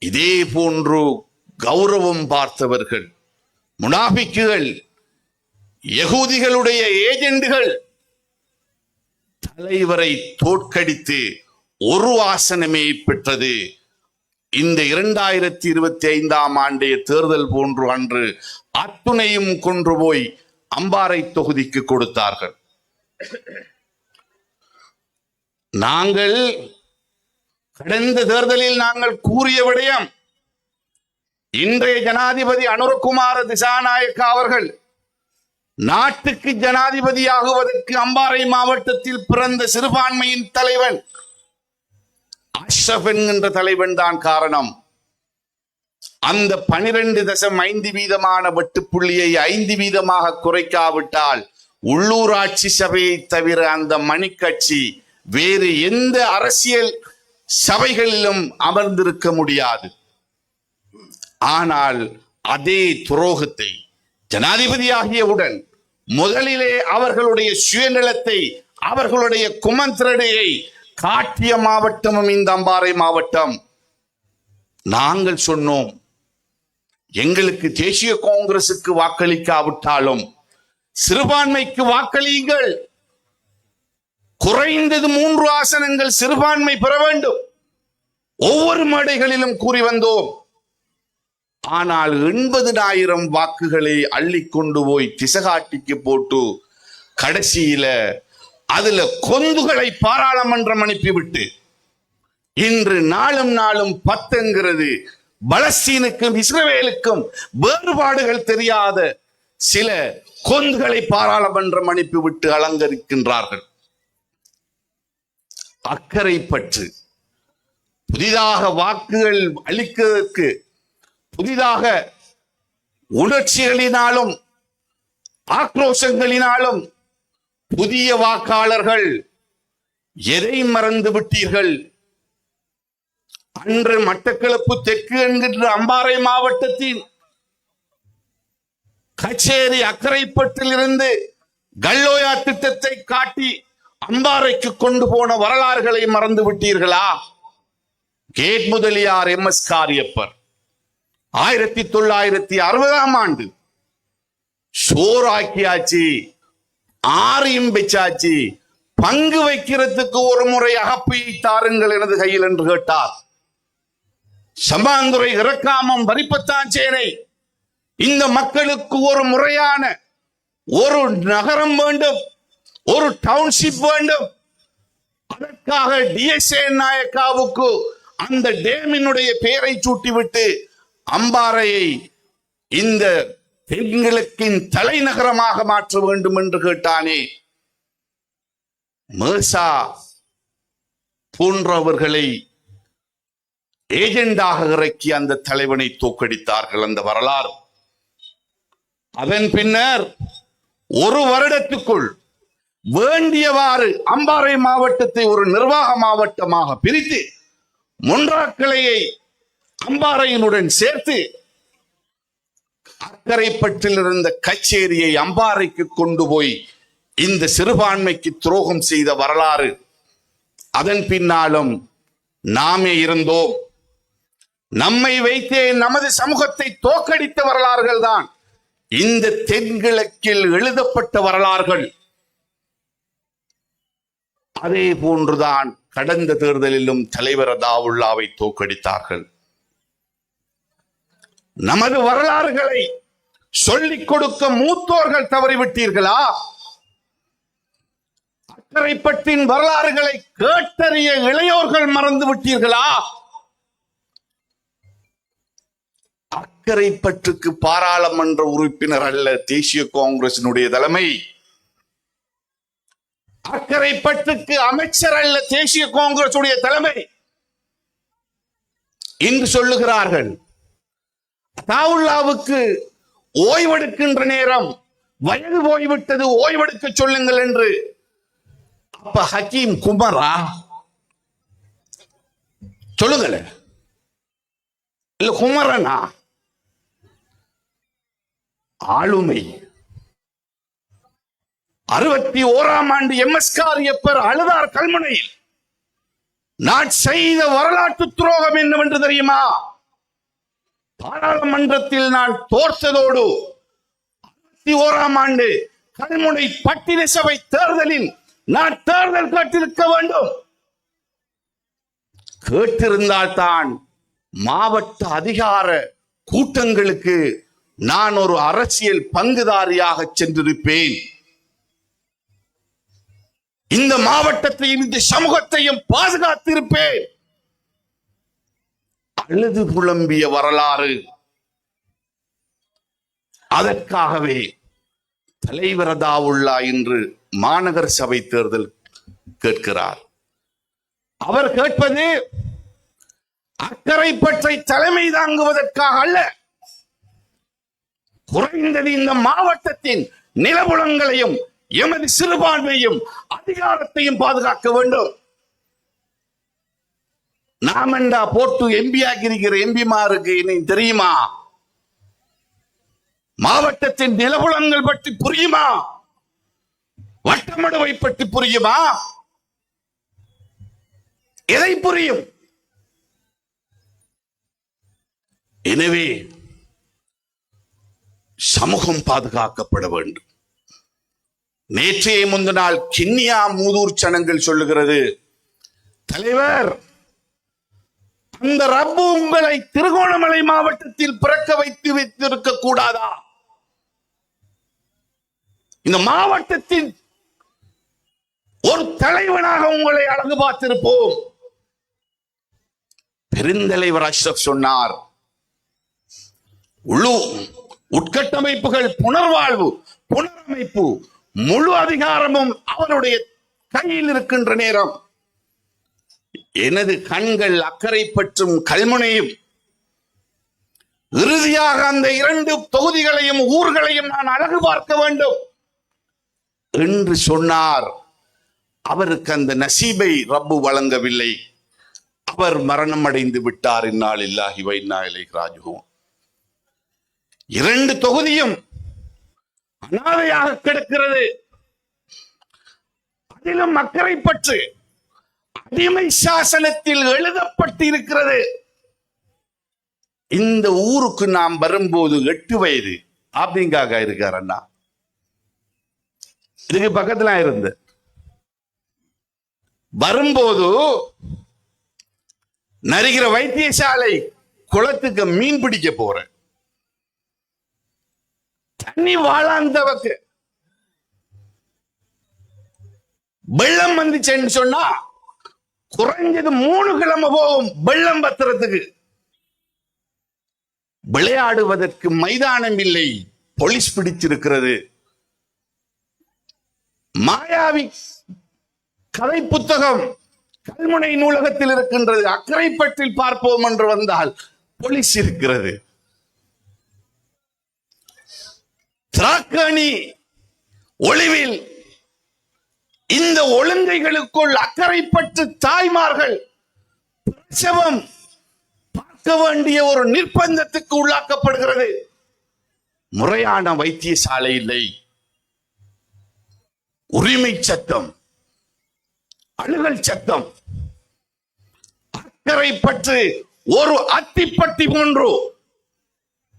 இதே போன்று கௌரவம் பார்த்தவர்கள், முனாபிக்குகள், யகூதிகளுடைய ஏஜெண்டுகள் தலைவரை தோற்கடித்து ஒரு ஆசனமே பெற்றது. இந்த 2025ஆம் ஆண்டைய தேர்தல் போன்று அன்று அத்துணையும் கொன்று போய் அம்பாறை தொகுதிக்கு கொடுத்தார்கள். நாங்கள் கடந்த தேர்தலில் நாங்கள் கூறிய விடயம், இன்றைய ஜனாதிபதி அனுரகுமார திசாநாயக்கா அவர்கள் நாட்டுக்கு ஜனாதிபதியாகுவதற்கு அம்பாறை மாவட்டத்தில் பிறந்த சிறுபான்மையின் தலைவன் அஷ்ரப் என்கின்ற தலைவன் தான் காரணம். அந்த 12.5% வெட்டுப்புள்ளியை 5% குறைக்காவிட்டால் உள்ளூராட்சி சபையை தவிர அந்த மணிக்கட்சி வேறு எந்த அரசியல் சபைகளிலும் அமர்ந்திருக்க முடியாது. ஆனால் அதே துரோகத்தை ஜனாதிபதியாகியவுடன் முதலிலே அவர்களுடைய சுயநலத்தை, அவர்களுடைய குமந்திரடையை காட்டிய மாவட்டமும் இந்த அம்பாறை மாவட்டம். நாங்கள் சொன்னோம், எங்களுக்கு தேசிய காங்கிரசுக்கு வாக்களிக்காவிட்டாலும் சிறுபான்மைக்கு வாக்களியுங்கள், குறைந்தது 3 ஆசனங்கள் சிறுபான்மை பெற வேண்டும், ஒவ்வொரு மேடைகளிலும் கூறி வந்தோம். ஆனால் 80,000 வாக்குகளை அள்ளி கொண்டு போய் திசகாட்டிக்கு போட்டு கடைசியில அதுல கொந்துகளை பாராளுமன்றம் அனுப்பிவிட்டு இன்று நாளும் 10 பலஸ்தீனுக்கும் இஸ்ரவேலுக்கும் வேறுபாடுகள் தெரியாத சில கொந்துகளை பாராளுமன்றம் அனுப்பிவிட்டு அலங்கரிக்கின்றார்கள். அக்கறை பற்று புதிதாக வாக்குகள் அளிக்கிறதற்கு புதிதாக உணர்ச்சிகளினாலும் ஆக்ரோஷங்களினாலும் புதிய வாக்காளர்கள் எதை மறந்து விட்டீர்கள்? அன்று மட்டக்களப்பு தெற்கு என்கின்ற அம்பாறை மாவட்டத்தின் கச்சேரி அக்கரைப்பட்டில் இருந்து கல்லோயா திட்டத்தை காட்டி அம்பாறைக்கு கொண்டு போன வரலாறுகளை மறந்து விட்டீர்களா? கேட் முதலியார் MS காரியப்பர் 1960ஆம் ஆண்டு சோறாக்கியாச்சு, ஆரியும் வச்சாச்சு, பங்கு வைக்கிறதுக்கு ஒரு முறை அகப்பையை தாருங்கள் எனது கையில் என்று கேட்டார். சம்பாந்துறை, இறக்காமம், வரிப்பத்தாஞ்சேனை இந்த மக்களுக்கு ஒரு முறையான ஒரு நகரம் வேண்டும், ஒரு டவுன்ஷிப் வேண்டும். அதற்காக DSA நாயக்காவுக்கு அந்த டேமினுடைய பெயரை சூட்டிவிட்டு அம்பாறையை இந்த தென்கிழக்கின் தலைநகரமாக மாற்ற வேண்டும் என்று கேட்டானே. மேசா போன்றவர்களை ஏஜெண்டாக இறக்கி அந்த தலைவனை தோற்கடித்தார்கள். அந்த வரலாறு. அதன் பின்னர் ஒரு வருடத்துக்குள் வேண்டியவாறு அம்பாறை மாவட்டத்தை ஒரு நிர்வாக மாவட்டமாக பிரித்து மொன்றாக்கிளையை அம்பாறையினுடன் சேர்த்து அக்கரைப்பட்டில் இருந்த கச்சேரியை அம்பாறைக்கு கொண்டு போய் இந்த சிறுபான்மைக்கு துரோகம் செய்த வரலாறு. அதன் பின்னாலும் நாமே இருந்தோம். நம்மை வைத்தே நமது சமூகத்தை தோற்கடித்த வரலாறுகள் தான் இந்த தென்கிழக்கில் எழுதப்பட்ட வரலாறுகள். அதே போன்றுதான் கடந்த தேர்தலிலும் தலைவர் அதாவுல்லாவை தோற்கடித்தார்கள். நமது வரலாறுகளை சொல்லிக் கொடுக்க மூத்தோர்கள் தவறிவிட்டீர்களா? அக்கரைப்பட்டின் வரலாறுகளை கேட்டறிய இளையோர்கள் மறந்து விட்டீர்களா? அக்கரைப்பற்றுக்கு பாராளுமன்ற உறுப்பினர் அல்ல தேசிய காங்கிரசினுடைய தலைமை. அக்கரைப்பற்றுக்கு அமைச்சர் அல்ல தேசிய காங்கிரசுடைய தலைமை. இன்று சொல்லுகிறார்கள் தாவுல்லாவுக்கு ஓய்வெடுக்கின்ற நேரம், வயது போய்விட்டது, ஓய்வெடுக்க சொல்லுங்கள் என்று. அப்ப ஹக்கீம் குமரா சொல்லுங்கள, இல்ல குமரனா? ஆளுமை. 61ஆம் ஆண்டு எம்எஸ்காரியப்பர் அழுதார் கல்முனையில். நான் செய்த வரலாற்று துரோகம் என்னவென்று தெரியுமா? பாராளுமன்றத்தில் நான் தோற்றதோடு 61ஆம் ஆண்டு கல்முனை பட்டின சபை தேர்தலில் நான் தேர்தல் கேட்டிருக்க வேண்டும். கேட்டிருந்தால் தான் மாவட்ட அதிகார கூட்டங்களுக்கு நான் ஒரு அரசியல் பங்குதாரியாக சென்றிருப்பேன். இந்த மாவட்டத்தையும் இந்த சமூகத்தையும் பாதுகாத்திருப்பேன். அழுது புலம்பிய வரலாறு. அதற்காகவே தலைவர் தாவுல்லா இன்று மாநகர சபை தேர்தல் கேட்கிறார். அவர் கேட்பது அக்கரைப்பற்றை தலைமை தாங்குவதற்காக அல்ல, குறைந்தது இந்த மாவட்டத்தின் நிலபுலங்களையும் எமது சிறுபான்மையும் அதிகாரத்தையும் பாதுகாக்க வேண்டும். நாம் என்றா போட்டு எம்பி ஆகியிருக்கிற எம்பிமாருக்கு இனி தெரியுமா? மாவட்டத்தின் நிலபுலங்கள் பற்றி புரியுமா? வட்டமடுவை பற்றி புரியுமா? எதை புரியும்? எனவே சமூகம் பாதுகாக்கப்பட வேண்டும். நேற்றைய முந்தினால் கிண்ணியா மூதூர் சனங்கள் சொல்லுகிறது, தலைவர், அந்த ரப்பு உங்களை திருகோணமலை மாவட்டத்தில் பிறக்க வைத்திருக்க கூடாதா? இந்த மாவட்டத்தின் ஒரு தலைவனாக உங்களை அழகு பார்த்திருப்போம். பெருந்தலைவர் அஷ்ரப் சொன்னார், உட்கட்டமைப்புகள் புனர்வாழ்வு, புனரமைப்பு, முழு அதிகாரமும் அவருடைய கையில் இருக்கின்ற நேரம் எனது கண்கள் அக்கரைப்பற்றும் கல்முனையும், இறுதியாக அந்த 2 தொகுதிகளையும் ஊர்களையும் நான் அழகு பார்க்க வேண்டும் என்று சொன்னார். அவருக்கு அந்த நசீபை ரப்பு வழங்கவில்லை. அவர் மரணம் அடைந்து விட்டார். இன்னாலில்லாஹி வ இன்னா இலைஹி ராஜிஊன். 2 தொகுதியும் அனாதையாக கிடக்கிறது. அதிலும் அக்கரைப்பற்று அடிமை சாசனத்தில் எழுதப்பட்டு இருக்கிறது. இந்த ஊருக்கு நாம் வரும்போது 8 வயது அப்படிங்காக இருக்கார் அண்ணா. இதுக்கு பக்கத்துல இருந்து வரும்போது நரிகிற வைத்தியசாலை குளத்துக்கு மீன் பிடிக்க போறேன். தண்ணி வாழாந்தவக்கு வெள்ளம் வந்துச்சுன்னு சொன்னா குறைஞ்சது 3 கிழமை போகும் வெள்ளம் பத்திரத்துக்கு. விளையாடுவதற்கு மைதானம் இல்லை, போலீஸ் பிடிச்சிருக்கிறது. மாயாவி கதை புத்தகம் கல்முனை நூலகத்தில் இருக்கின்றது. அக்கரைப்பற்றில் பார்ப்போம் என்று வந்தால் போலீஸ் இருக்கிறது. திராக்கணி ஒளிவில் இந்த ஒழுங்கைகளுக்குள் அக்கரைப்பற்று தாய்மார்கள் பிரசவம் பார்க்க வேண்டிய ஒரு நிர்பந்தத்துக்கு உள்ளாக்கப்படுகிறது. முறையான வைத்தியசாலை இல்லை, உரிமை சட்டம், அழுகல் சட்டம். அக்கரைப்பற்று ஒரு அத்திப்பட்டி போன்று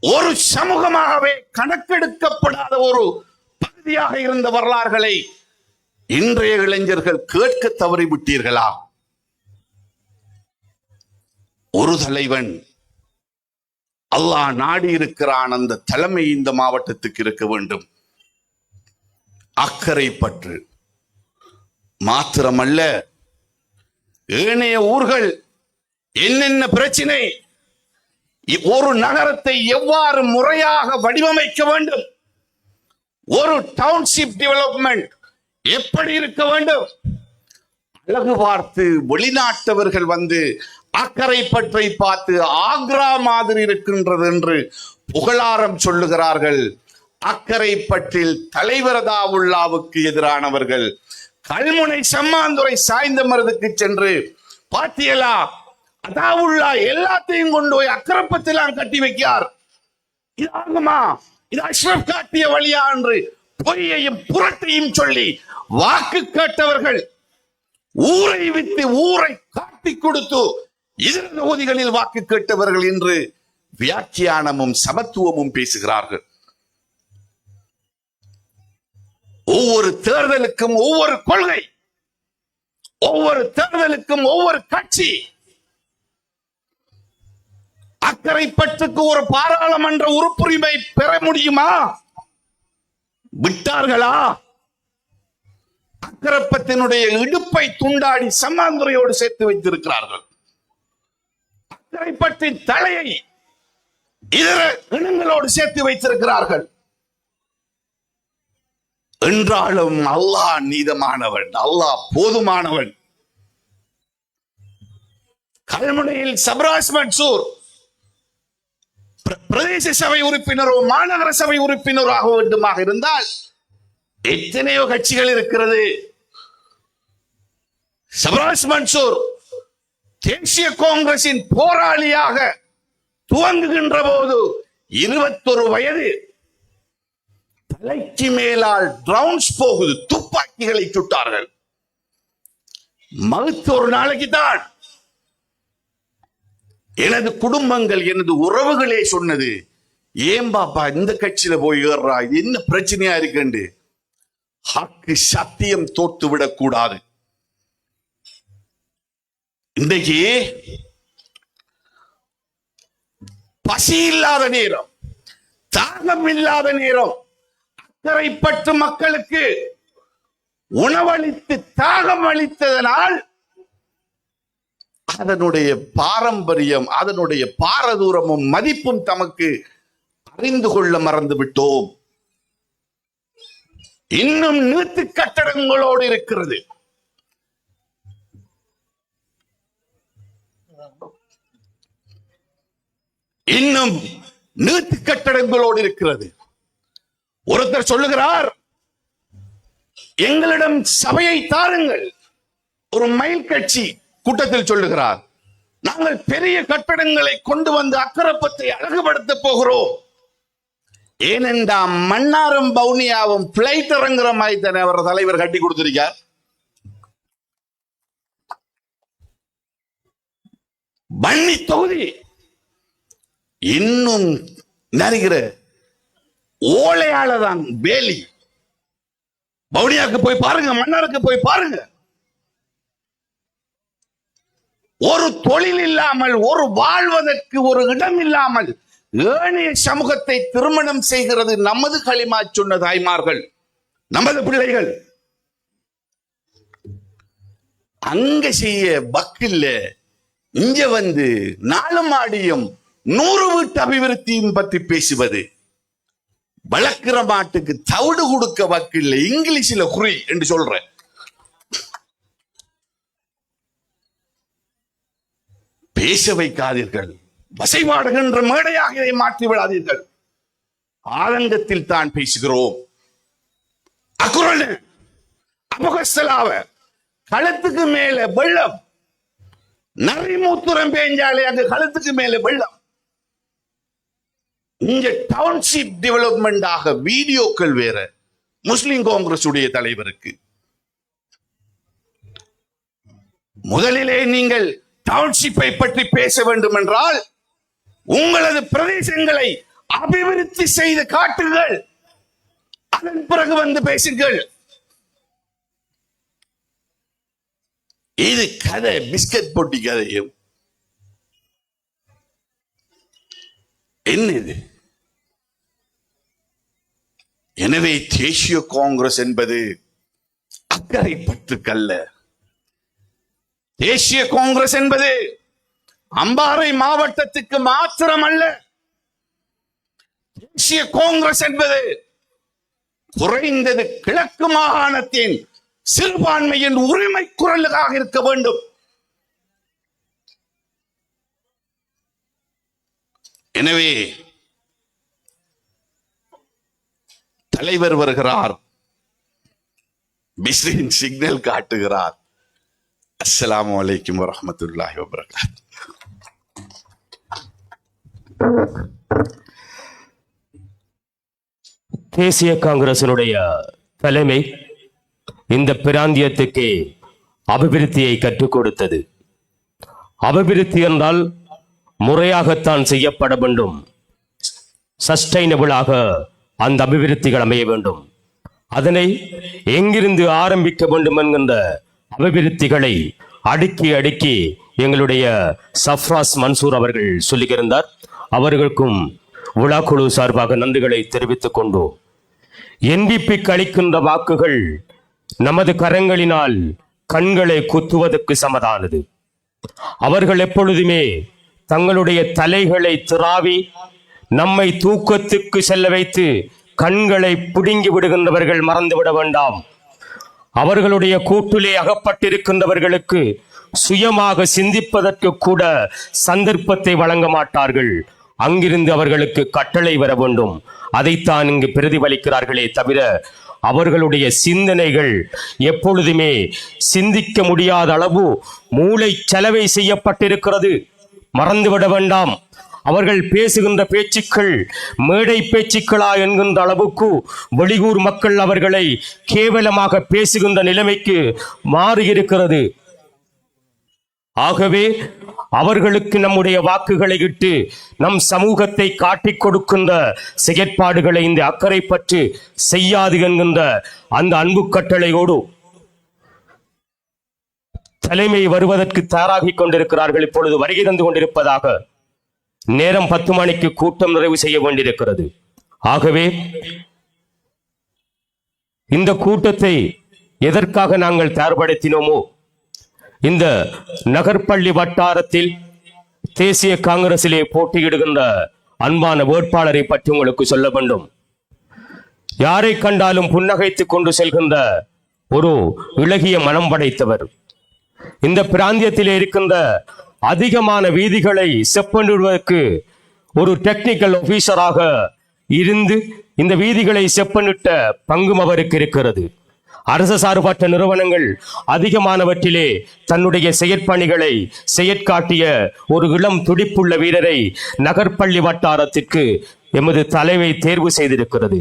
ஒரு சமூகமாகவே கணக்கெடுக்கப்படாத ஒரு பகுதியாக இருந்த வரலாறுகளை இன்றைய இளைஞர்கள் கேட்க தவறிவிட்டீர்களா? ஒரு தலைவன் அல்லாஹ் நாடி இருக்கிறான், அந்த தலைமை இந்த மாவட்டத்துக்கு இருக்க வேண்டும். அக்கரைப்பற்று மாத்திரமல்ல, ஏனைய ஊர்கள் என்னென்ன பிரச்சனை, ஒரு நகரத்தை எவ்வாறு முறையாக வடிவமைக்க வேண்டும், ஒரு டவுன்ஷிப் டெவலப்மெண்ட் எப்படி இருக்க வேண்டும், அழகு பார்த்து வெளிநாட்டவர்கள் வந்து அக்கரைப்பற்றை பார்த்து ஆக்ரா மாதிரி இருக்கின்றது என்று புகழாரம் சொல்லுகிறார்கள். அக்கரைப்பற்றில் தலைவர் அதாவுல்லாவுக்கு எதிரானவர்கள் கல்முனை சம்மாந்துறை சாய்ந்த மருதுக்கு சென்று பாத்தியலா அதாவுல்லா எல்லாத்தையும் கொண்டு போய் அக்கரைப்பத்திலாம் கட்டி வைக்கார், இது ஆகுமா, இது அஷ்ரப் காட்டிய வழியா என்று பொய்யையும் புரட்டையும் சொல்லி வாக்கு கேட்டவர்கள், ஊரை விட்டு ஊரை காட்டி கொடுத்து இதர தொகுதிகளில் வாக்கு கேட்டவர்கள் என்று வியாக்கியானமும் சமத்துவமும் பேசுகிறார்கள். ஒவ்வொரு தேர்தலுக்கும் ஒவ்வொரு கொள்கை, ஒவ்வொரு தேர்தலுக்கும் ஒவ்வொரு கட்சி. அக்கரைப்பற்றுக்கு ஒரு பாராளுமன்ற உறுப்புரிமை பெற முடியுமா? விட்டார்களா? அக்கரைப்பத்தினுடைய இடுப்பை துண்டாடி சம்மாந்துறையோடு சேர்த்து வைத்திருக்கிறார்கள். அக்கரைப்பற்றின் தலையை இதர இனங்களோடு சேர்த்து வைத்திருக்கிறார்கள். என்றாலும் அல்லாஹ் நீதமானவன், அல்லாஹ் போதுமானவன். கல்முனையில் சப்ராஸ் மன்சூர் பிரதேச சபை உறுப்பினரோ மாநகர சபை உறுப்பினரோ ஆக வேண்டுமாக இருந்தால் எத்தனையோ கட்சிகள் இருக்கிறது. சப்ராஸ் மன்சூர் தேசிய காங்கிரசின் போராளியாக துவங்குகின்ற போது 21 வயது. தலைக்கு மேலால் ரவுண்ட்ஸ் போகுது, துப்பாக்கிகளை சுட்டார்கள். மகுத்து ஒரு நாளைக்கு தான் எனது குடும்பங்கள், எனது உறவுகளே சொன்னது, ஏன் பாப்பா இந்த கட்சியில போய் ஏறா, என்ன பிரச்சனையா இருக்குண்டு. ஹக்கு சத்தியம் தோத்து விடக் கூடாது. இன்றைக்கு பசி இல்லாத நேரம், தாகம் இல்லாத நேரம், அக்கரைப்பற்று மக்களுக்கு உணவளித்து தாகம் அளித்ததனால் அதனுடைய பாரம்பரியம், அதனுடைய பாரதூரமும் மதிப்பும் தமக்கு அறிந்து கொள்ள மறந்து விட்டோம். இன்னும் நீத்து கட்டடங்களோடு இருக்கிறது. இன்னும் நீத்து கட்டடங்களோடு இருக்கிறது. ஒருத்தர் சொல்லுகிறார், எங்களிடம் சபையை தாருங்கள். ஒரு மயில் கட்சி கூட்டத்தில் சொல்லுகிறார், நாங்கள் பெரிய கட்டடங்களை கொண்டு வந்து அக்கரைப்பத்தை அழகுபடுத்த போகிறோம். ஏனென்றா மன்னாரும் பவுனியாவும் பிளைட் இறங்குற மாதிரி தானே அவர் தலைவர் கட்டி கொடுத்திருக்கார். வன்னி தொகுதி இன்னும் நிறைகிற ஓலையாளதான் வேலி. பவுனியாவுக்கு போய் பாருங்க, மன்னாருக்கு போய் பாருங்க. ஒரு தொழில் இல்லாமல், ஒரு வாழ்வதற்கு ஒரு இடம் இல்லாமல் ஏனைய சமூகத்தை திருமணம் செய்கிறது நமது களிமா சொன்ன தாய்மார்கள், நமது பிள்ளைகள். அங்க செய்ய வக்கில்ல, இங்க வந்து 4 மாடியும் 100 வீட்டு அபிவிருத்தியும் பற்றி பேசுவது. வளர்க்கிற மாட்டுக்கு தவிடு கொடுக்க வக்கில்லை, இங்கிலீஷ்ல குறி என்று சொல்றேன். பேச வைக்காதீர்கள், வசைபாடுகின்ற மேடையாக இதை மாற்றி விடாதீர்கள். ஆதங்கத்தில் தான் பேசுகிறோம். அக்குரல் அபகஸ்தலாவ களத்துக்கு மேல வெள்ளம், நரிமூத்திரம் பேஞ்சாலே அங்கு களத்துக்கு மேல வெள்ளம். இங்க டவுன்ஷிப் டெவலப்மெண்ட் ஆக வீடியோக்கள் வேற. முஸ்லிம் காங்கிரஸ் உடைய தலைவருக்கு முதலிலே நீங்கள் டவுன்ஷிப்பை பற்றி பேச வேண்டும் என்றால் உங்களது பிரதேசங்களை அபிவிருத்தி செய்து காட்டுங்கள், அதன் பிறகு வந்து பேசுங்கள். இது கதை, பிஸ்கட் போட்டி கதையும் என்னது? எனவே தேசிய காங்கிரஸ் என்பது அக்கரைப்பற்றுக்கல்ல. தேசிய காங்கிரஸ் என்பது அம்பாறை மாவட்டத்துக்கு மாத்திரமல்ல, தேசிய காங்கிரஸ் என்பது குறைந்தது கிழக்கு மாகாணத்தின் சிறுபான்மையின் உரிமை குரலுக்காக இருக்க வேண்டும். எனவே தலைவர் வருகிறார், பிஸ்ரின் சிக்னல் காட்டுகிறார். அஸ்ஸலாமு அலைக்கும் வரஹ்மத்துல்லாஹி வபரகாத்துஹு. தேசிய காங்கிரசினுடைய தலைமை இந்த பிராந்தியத்துக்கு அபிவிருத்தியை கற்றுக் கொடுத்தது. அபிவிருத்தி என்றால் முறையாகத்தான் செய்யப்பட வேண்டும், சஸ்டைனபிளாக அந்த அபிவிருத்திகள் அமைய வேண்டும். அதனை எங்கிருந்து ஆரம்பிக்க வேண்டும் என்கின்ற அபிவிருத்திகளை அடுக்கி அடுக்கி எங்களுடைய சஃப்ராஸ் மன்சூர் அவர்கள் சொல்லியிருந்தார். அவர்களுக்கும் விழாக்குழு சார்பாக நன்றிகளை தெரிவித்துக் கொண்டோம். NDPக்கு அளிக்கின்ற வாக்குகள் நமது கரங்களினால் கண்களை குத்துவதற்கு சமதானது. அவர்கள் எப்பொழுதுமே தங்களுடைய தலைகளை திராவி நம்மை தூக்கத்துக்கு செல்ல வைத்து கண்களை பிடுங்கி விடுகின்றவர்கள் மறந்துவிட வேண்டாம். அவர்களுடைய கூட்டிலே அகப்பட்டிருக்கின்றவர்களுக்கு சுயமாக சிந்திப்பதற்கு கூட சந்தர்ப்பத்தை வழங்க மாட்டார்கள். அங்கிருந்து அவர்களுக்கு கட்டளை வர வேண்டும். அதைத்தான் இங்கு பிரதிபலிக்கிறார்களே தவிர அவர்களுடைய சிந்தனைகள் எப்பொழுதுமே சிந்திக்க முடியாத அளவு மூளை செலவை செய்யப்பட்டிருக்கிறது. மறந்துவிட வேண்டாம். அவர்கள் பேசுகின்ற பேச்சுக்கள் மேடை பேச்சுக்களா என்கின்ற அளவுக்கு வெளியூர் மக்கள் அவர்களை கேவலமாக பேசுகின்ற நிலைமைக்கு மாறியிருக்கிறது. ஆகவே அவர்களுக்கு நம்முடைய வாக்குகளை இட்டு நம் சமூகத்தை காட்டிக் கொடுக்கின்ற செயற்பாடுகளை இந்த அக்கறை பற்றி செய்யாது என்கின்ற அந்த அன்பு கட்டளையோடு தலைமை வருவதற்கு தயாராகிக் கொண்டிருக்கிறார்கள். இப்பொழுது வருகை தந்து கொண்டிருப்பதாக நேரம் 10 மணிக்கு கூட்டம் நிறைவு செய்ய வேண்டியிருக்கிறது. ஆகவே இந்த கூட்டத்தை எதற்காக நாங்கள் தயார்படுத்தினோமோ, இந்த நகர்பள்ளி வட்டாரத்தில் தேசிய காங்கிரசிலே போட்டியிடுகின்ற அன்பான வேட்பாளரை பற்றி உங்களுக்கு சொல்ல வேண்டும். யாரை கண்டாலும் புன்னகைத்துக் கொண்டு செல்கின்ற ஒரு இளகிய மனம் படைத்தவர். இந்த பிராந்தியத்திலே இருக்கின்ற அதிகமான வீதிகளை செப்பனிடுவதற்கு ஒரு டெக்னிக்கல் ஆபீசராக இருந்து இந்த வீதிகளை செப்பனிட்ட பங்கும் அவருக்கு இருக்கிறது. அரசு சார்பற்ற நிறுவனங்கள் அதிகமானவற்றிலே தன்னுடைய செயற்பணிகளை செயற்காட்டிய ஒரு இளம் துடிப்புள்ள வீரரை நகர்பள்ளி வட்டாரத்திற்கு எமது தலைமை தேர்வு செய்திருக்கிறது.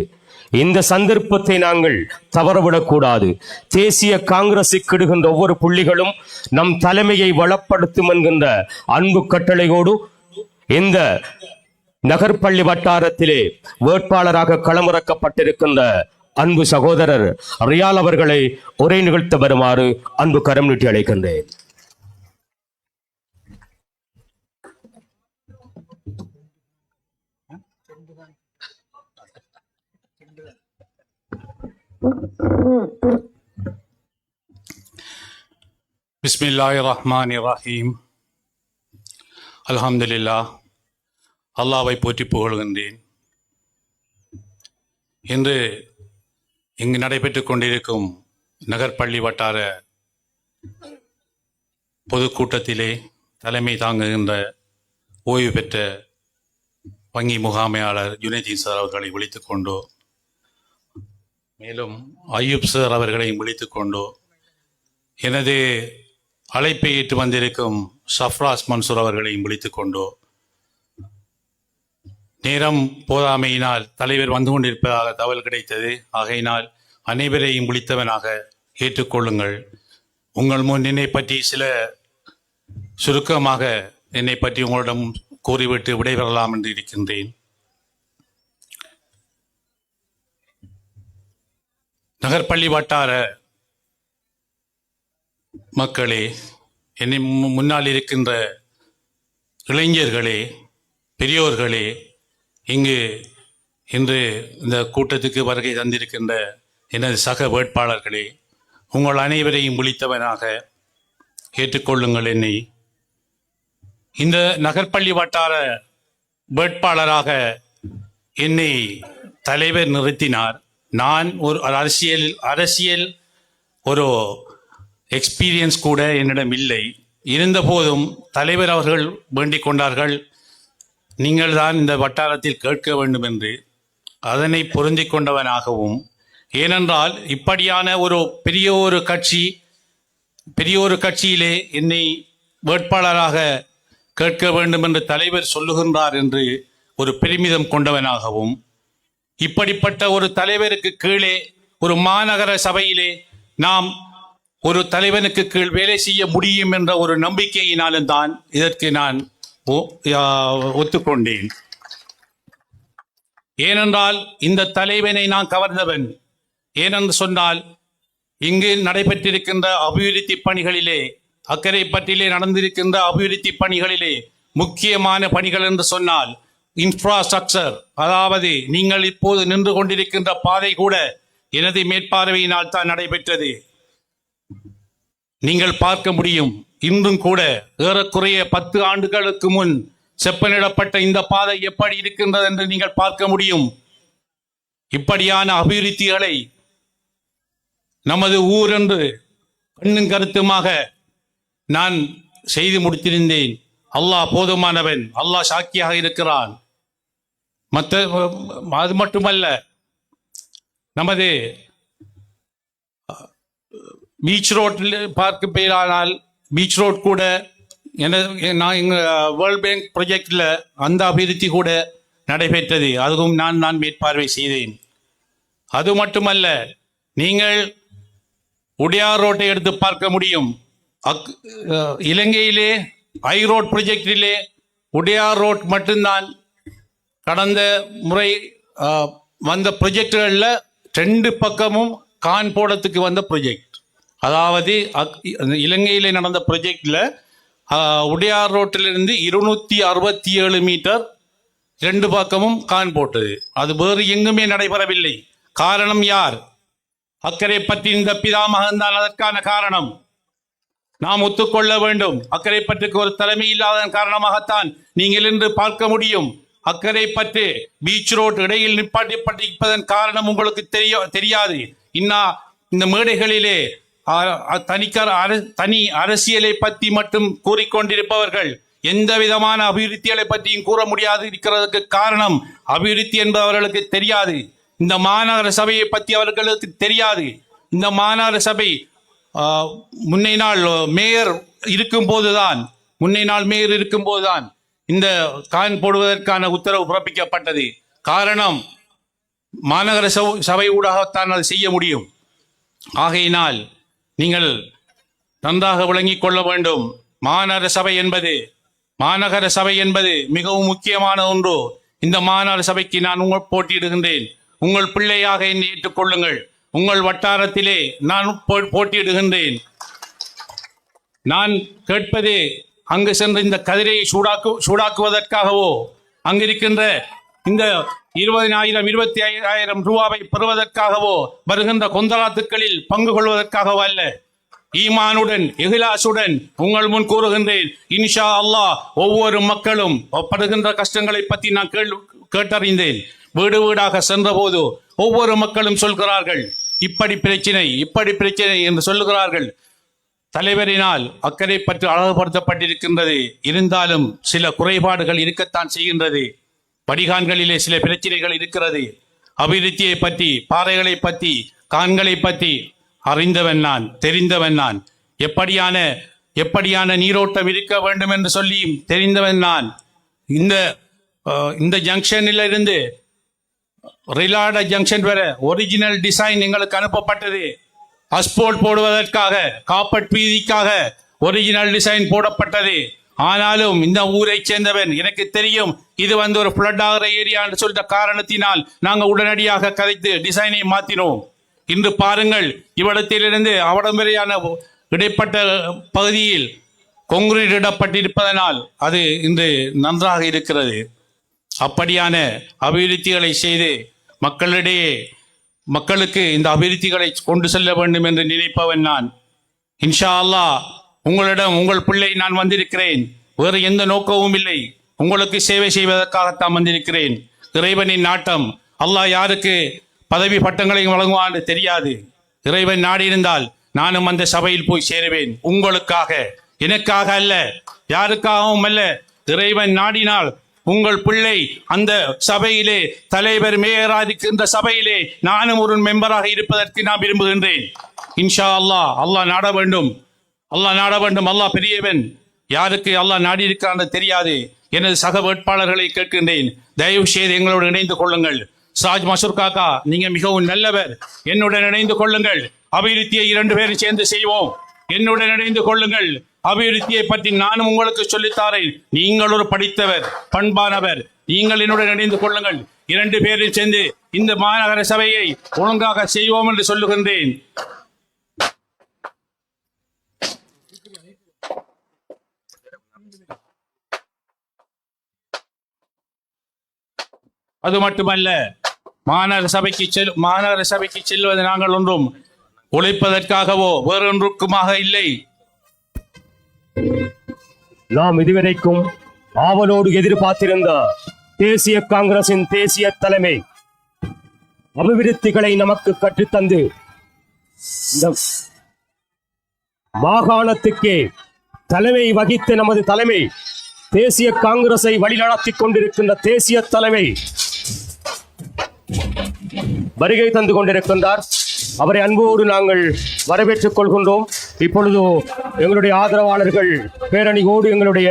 இந்த சந்தர்ப்பத்தை நாங்கள் தவறவிடக்கூடாது. தேசிய காங்கிரசுக்கு இடுகின்ற ஒவ்வொரு புள்ளிகளும் நம் தலைமையை வளப்படுத்தும் என்கின்ற அன்பு கட்டளையோடு இந்த நகர்பள்ளி வட்டாரத்திலே வேட்பாளராக களமிறக்கப்பட்டிருக்கின்ற அன்பு சகோதரர் ரியால் அவர்களை உரை நிகழ்த்த வருமாறு அன்பு கரம் நீட்டி அழைக்கின்றேன். பிஸ்மில்லாஹிர் ரஹ்மானிர் ரஹீம். அல்ஹம்துலில்லாஹ். அல்லாஹ்வை போற்றி புகழ்கின்றேன். இன்று இங்கு நடைபெற்றுக் கொண்டிருக்கும் நகர்பள்ளி வட்டார பொதுக்கூட்டத்திலே தலைமை தாங்குகின்ற ஓய்வு பெற்ற வங்கி முகாமையாளர் யுனைதீன் சார் அவர்களை விழித்துக் கொண்டோ, மேலும் அய்யூப் சார் அவர்களையும் விழித்துக் கொண்டோ, எனது அழைப்பை ஏற்று வந்திருக்கும் சஃப்ராஸ் மன்சூர் அவர்களையும் விழித்துக் கொண்டோ, நேரம் போதாமையினால் தலைவர் வந்து கொண்டிருப்பதாக தகவல் கிடைத்தது. ஆகையினால் அனைவரையும் விழித்தவனாக ஏற்றுக்கொள்ளுங்கள். உங்கள் முன் என்னை பற்றி சில சுருக்கமாக என்னை பற்றி உங்களிடம் கூறிவிட்டு விடைபெறலாம் என்று இருக்கின்றேன். நகர்பள்ளி வட்டார மக்களே, என்னை முன்னால் இருக்கின்ற இளைஞர்களே, பெரியோர்களே, இங்கு இன்று இந்த கூட்டத்துக்கு வருகை தந்திருக்கின்ற எனது சக வேட்பாளர்களே, உங்கள் அனைவரையும் விழித்தவனாக ஏற்றுக்கொள்ளுங்கள். என்னை இந்த நகர்ப்பள்ளி வட்டார வேட்பாளராக என்னை தலைவர் நிறுத்தினார். நான் ஒரு அரசியல் ஒரு எக்ஸ்பீரியன்ஸ் கூட என்னிடம் இல்லை. இருந்தபோதும் தலைவர் அவர்கள் வேண்டிக் கொண்டார்கள், நீங்கள் தான் இந்த வட்டாரத்தில் கேட்க வேண்டும் என்று. அதனை பொருந்திக் கொண்டவனாகவும், ஏனென்றால் இப்படியான ஒரு பெரிய ஒரு கட்சியிலே என்னை வேட்பாளராக கேட்க வேண்டும் என்று தலைவர் சொல்லுகின்றார் என்று ஒரு பெருமிதம் கொண்டவனாகவும், இப்படிப்பட்ட ஒரு தலைவருக்கு கீழே ஒரு மாநகர சபையிலே நாம் ஒரு தலைவனுக்கு கீழ் வேலை செய்ய முடியும் என்ற ஒரு நம்பிக்கையினாலும் தான் இதற்கு நான் ஒத்துக்கொண்டேன். ஏனென்றால் இந்த தலைவனை நான் கவர்ந்தவன். ஏனென்று சொன்னால், இங்கு நடைபெற்றிருக்கின்ற அபிவிருத்தி பணிகளிலே, அக்கரைப்பற்றிலே நடந்திருக்கின்ற அபிவிருத்தி பணிகளிலே முக்கியமான பணிகள் என்று சொன்னால் இன்ஃப்ராஸ்ட்ரக்சர், அதாவது நீங்கள் இப்போது நின்று கொண்டிருக்கின்ற பாதை கூட எனது மேற்பார்வையினால் தான் நடைபெற்றது. நீங்கள் பார்க்க முடியும், இன்றும் கூட ஏறக்குறைய 10 ஆண்டுகளுக்கு முன் செப்பனிடப்பட்ட இந்த பாதை எப்படி இருக்கின்றது என்று நீங்கள் பார்க்க முடியும். இப்படியான அபிவிருத்திகளை நமது ஊர் என்று கண்ணும் கருத்துமாக நான் செய்து முடித்திருந்தேன். அல்லாஹ் போதுமானவன், அல்லாஹ் சாக்கியாக இருக்கிறான். அது மட்டுமல்ல, நமது பீச் ரோட்டில் பார்க்க பெயரானால் பீச் ரோட் கூட நான் வேர்ல்ட் பேங்க் ப்ராஜெக்டில் அந்த அபிவிருத்தி கூட நடைபெற்றது. அதுவும் நான் மேற்பார்வை செய்தேன். அது மட்டுமல்ல, நீங்கள் உடையார் ரோட்டை எடுத்து பார்க்க முடியும். இலங்கையிலே ஐ ரோட் ப்ராஜெக்டிலே உடையார் ரோட் மட்டும்தான் கடந்த முறை வந்த ப்ராஜெக்டுகளில் 2 பக்கமும் கான் போடத்துக்கு வந்த ப்ராஜெக்ட். அதாவது இலங்கையிலே நடந்த ப்ராஜெக்டில் உடையார் ரோட்டிலிருந்து 267 மீட்டர் 2 பக்கமும் கான் போட்டது. அது வேறு எங்குமே நடைபெறவில்லை. காரணம் யார்? அக்கறை பற்றி இந்த பிதாமகன் தான் அதற்கான காரணம். நாம் ஒத்துக்கொள்ள வேண்டும். அக்கறை பற்றுக்கு ஒரு தலைமை இல்லாததன் காரணமாகத்தான் நீங்கள் இன்று பார்க்க முடியும். அக்கறை பற்று பீச் ரோட் இடையில் நிப்பாட்டிப்பட்டிருப்பதன் காரணம் உங்களுக்கு தெரியாது. இந்த மேடைகளிலே தனி அரசியலை பற்றி மட்டும் கூறிக்கொண்டிருப்பவர்கள் எந்த விதமான அபிவிருத்திகளை பற்றியும் கூற முடியாது இருக்கிறதுக்கு காரணம், அபிவிருத்தி என்பது அவர்களுக்கு தெரியாது. இந்த மாநகர சபையை பற்றி அவர்களுக்கு தெரியாது. இந்த மாநகர சபை முன்னை நாள் மேயர் இருக்கும் போதுதான் இந்த கான் போடுவதற்கான உத்தரவு பிறப்பிக்கப்பட்டது. காரணம், மாநகர சபை ஊடாகத்தான் அதை செய்ய முடியும். ஆகையினால் நீங்கள் நன்றாக விளங்கிக் கொள்ள வேண்டும். மாநகர சபை என்பது மிகவும் முக்கியமான ஒன்று. இந்த மாநகர சபைக்கு நான் போட்டியிடுகின்றேன். உங்கள் பிள்ளையாக என்னை ஏற்றுக்கொள்ளுங்கள். உங்கள் வட்டாரத்திலே நான் போட்டியிடுகின்றேன். நான் கேட்பது, அங்கு சென்று இந்த கதிரையை சூடாக்குவதற்காகவோ, அங்கிருக்கின்ற இந்த 20,000 25,000 ரூபாவை பெறுவதற்காகவோ, வருகின்ற கொந்தராத்துக்களில் பங்கு கொள்வதற்காகவோ அல்ல. ஈமானுடன் இஹ்லாசுடன் உங்கள் முன் கூறுகின்றேன், இன்ஷா அல்லாஹ் ஒவ்வொரு மக்களும் படுகின்ற கஷ்டங்களை பற்றி நான் கேட்டறிந்தேன். வீடு வீடாக சென்ற போது ஒவ்வொரு மக்களும் சொல்கிறார்கள், இப்படி பிரச்சனை என்று சொல்லுகிறார்கள். தலைவரினால் அக்கறை பற்றி அழகுபடுத்தப்பட்டிருக்கின்றது. இருந்தாலும் சில குறைபாடுகள் இருக்கத்தான் செய்கின்றது. வடிகான்களிலே சில பிரச்சனைகள் இருக்கிறது. அபிவிருத்தியை பற்றி, பாறைகளை பற்றி, கான்களை பற்றி அறிந்தவன் நான், தெரிந்தவன் நான். எப்படியான நீரோட்டம் இருக்க வேண்டும் என்று சொல்லியும் தெரிந்தவன் நான். இந்த ஜங்ஷனில் இருந்து ரிலாட ஜங்ஷன் வரை ஒரிஜினல் டிசைன் எங்களுக்கு அனுப்பப்பட்டது. அஸ்போல்ட் போடுவதற்காக, காப்பட் வீதிக்காக ஒரிஜினல் டிசைன் போடப்பட்டது. ஆனாலும் இந்த ஊரை சேர்ந்தவன், எனக்கு தெரியும் இது ஒரு ஃப்ளட் ஆகிற ஏரியா என்று சொல்ற காரணத்தினால் நாங்கள் உடனடியாக கதைத்து டிசைனை மாற்றினோம். இன்று பாருங்கள், இவ்விடத்திலிருந்து அவ்வளவு வரையான இடைப்பட்ட பகுதியில் கொங்கிரீட் இடப்பட்டிருப்பதனால் அது இன்று நன்றாக இருக்கிறது. அப்படியான அபிவிருத்திகளை செய்து மக்களுக்கு இந்த அபிவிருத்திகளை கொண்டு செல்ல வேண்டும் என்று நினைப்பவன் நான். இன்ஷா அல்லாஹ் உங்களிடம், உங்கள் பிள்ளை நான் வந்திருக்கிறேன். வேறு எந்த நோக்கமும் இல்லை. உங்களுக்கு சேவை செய்வதற்காகத்தான் வந்திருக்கிறேன். இறைவனின் நாட்டம். அல்லாஹ் யாருக்கு பதவி பட்டங்களையும் வழங்குவான்னு தெரியாது. இறைவன் நாடியிருந்தால் நானும் அந்த சபையில் போய் சேருவேன். உங்களுக்காக, எனக்காக அல்ல, யாருக்காகவும் அல்ல. இறைவன் நாடினால் உங்கள் பிள்ளை அந்த சபையிலே தலைவர் மேயராதிக்கின்ற சபையிலே நானும் ஒரு மெம்பராக இருப்பதற்கு நான் விரும்புகின்றேன். இன்ஷா அல்லாஹ். அல்லாஹ் நாட வேண்டும், அல்லாஹ் நாட வேண்டும். அல்லாஹ் பெரியவன். யாருக்கு அல்லாஹ் நாடி இருக்கிறான்னு தெரியாது. எனது சக வேட்பாளர்களை கேட்கின்றேன், தயவு செய்து எங்களோடு இணைந்து கொள்ளுங்கள். சாஜ் மசூர் காக்கா, நீங்க மிகவும் நல்லவர், என்னுடன் இணைந்து கொள்ளுங்கள். அபிவிருத்தியை 2 பேரும் சேர்ந்து செய்வோம். என்னுடன் இணைந்து கொள்ளுங்கள். அபிவிருத்தியை பற்றி நானும் உங்களுக்கு சொல்லித்தாரேன். நீங்கள் ஒரு படித்தவர், பண்பானவர். நீங்கள் என்னுடன் இணைந்து கொள்ளுங்கள். 2 பேரும் சேர்ந்து இந்த மாநகர சபையை ஒழுங்காக செய்வோம் என்று சொல்லுகின்றேன். அது மட்டுமல்ல, மாநகர சபைக்கு செல்வது நாங்கள் ஒன்றும் உழைப்பதற்காகவோ வேறொன்றுக்குமாக இல்லை. நாம் இதுவரைக்கும் ஆவலோடு எதிர்பார்த்திருந்த தேசிய காங்கிரசின் தேசிய தலைமை அபிவிருத்திகளை நமக்கு கற்றுத்தந்து இந்த மாகாணத்துக்கே தலைமை வகித்த நமது தலைமை, தேசிய காங்கிரஸை வழிநடத்திக் கொண்டிருக்கின்ற தேசிய தலைமை வருகை தந்து கொண்டிருக்கின்றார். அவரை அன்போடு நாங்கள் வரவேற்றுக் கொள்கின்றோம். இப்பொழுது எங்களுடைய ஆதரவாளர்கள் பேரணியோடு எங்களுடைய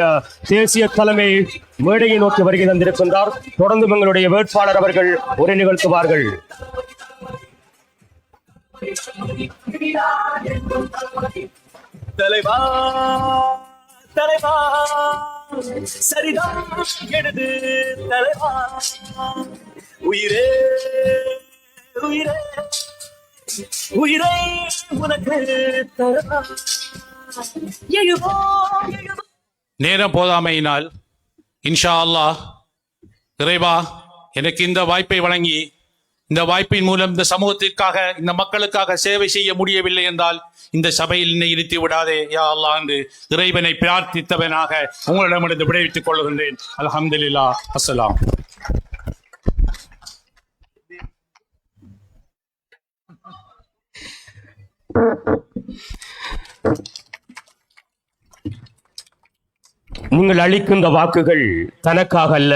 தேசிய தலைமை மேடையை நோக்கி வருகை தந்திருக்கின்றார். தொடர்ந்து எங்களுடைய வேட்பாளர் அவர்கள் உரை நிகழ்த்துவார்கள். தலைவா தலைவா சரிதான் எழுது தலைவா, உயிரே உயிரே உயிரை உனக்கு தரவா, எழுவோ எழுவோ. நேரம் போதாமையினால் இன்ஷா அல்லாஹ், இறைவா எனக்கு இந்த வாய்ப்பை வழங்கி, இந்த வாய்ப்பின் மூலம் இந்த சமூகத்திற்காக, இந்த மக்களுக்காக சேவை செய்ய முடியவில்லை என்றால் இந்த சபையில் என்னை இருத்தி விடாதே யா அல்லாஹ் என்று இறைவனை பிரார்த்தித்தவனாக உங்களிடமிருந்து விடைவித்துக் கொள்கின்றேன். அல்ஹம்துலில்லாஹ். அஸ்ஸலாம். நீங்கள் அளிக்கின்ற வாக்குகள் தனக்காக அல்ல,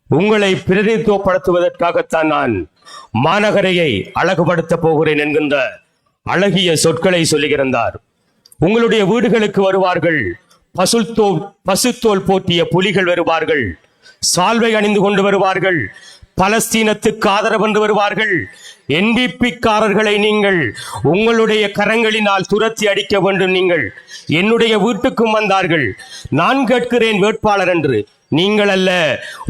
உங்களை பிரதிநிதித்துவப்படுத்துவதற்காகத்தான் நான் மாநகரையை அழகுபடுத்தப் போகிறேன் என்கின்ற அழகிய சொற்களை சொல்லுகிறார். உங்களுடைய வீடுகளுக்கு வருவார்கள், பசுத்தோல் போற்றிய புலிகள் வருவார்கள், சால்வை அணிந்து கொண்டு வருவார்கள், பலஸ்தீனத்துக்கு ஆதரவென்று வருவார்கள். என்பிபிக்காரர்களை நீங்கள் உங்களுடைய கரங்களினால் துரத்தி அடிக்க வேண்டும். நீங்கள் என்னுடைய வீட்டுக்கும் வந்தார்கள். நான் கேட்கிறேன் வேட்பாளர் என்று, நீங்கள் அல்ல,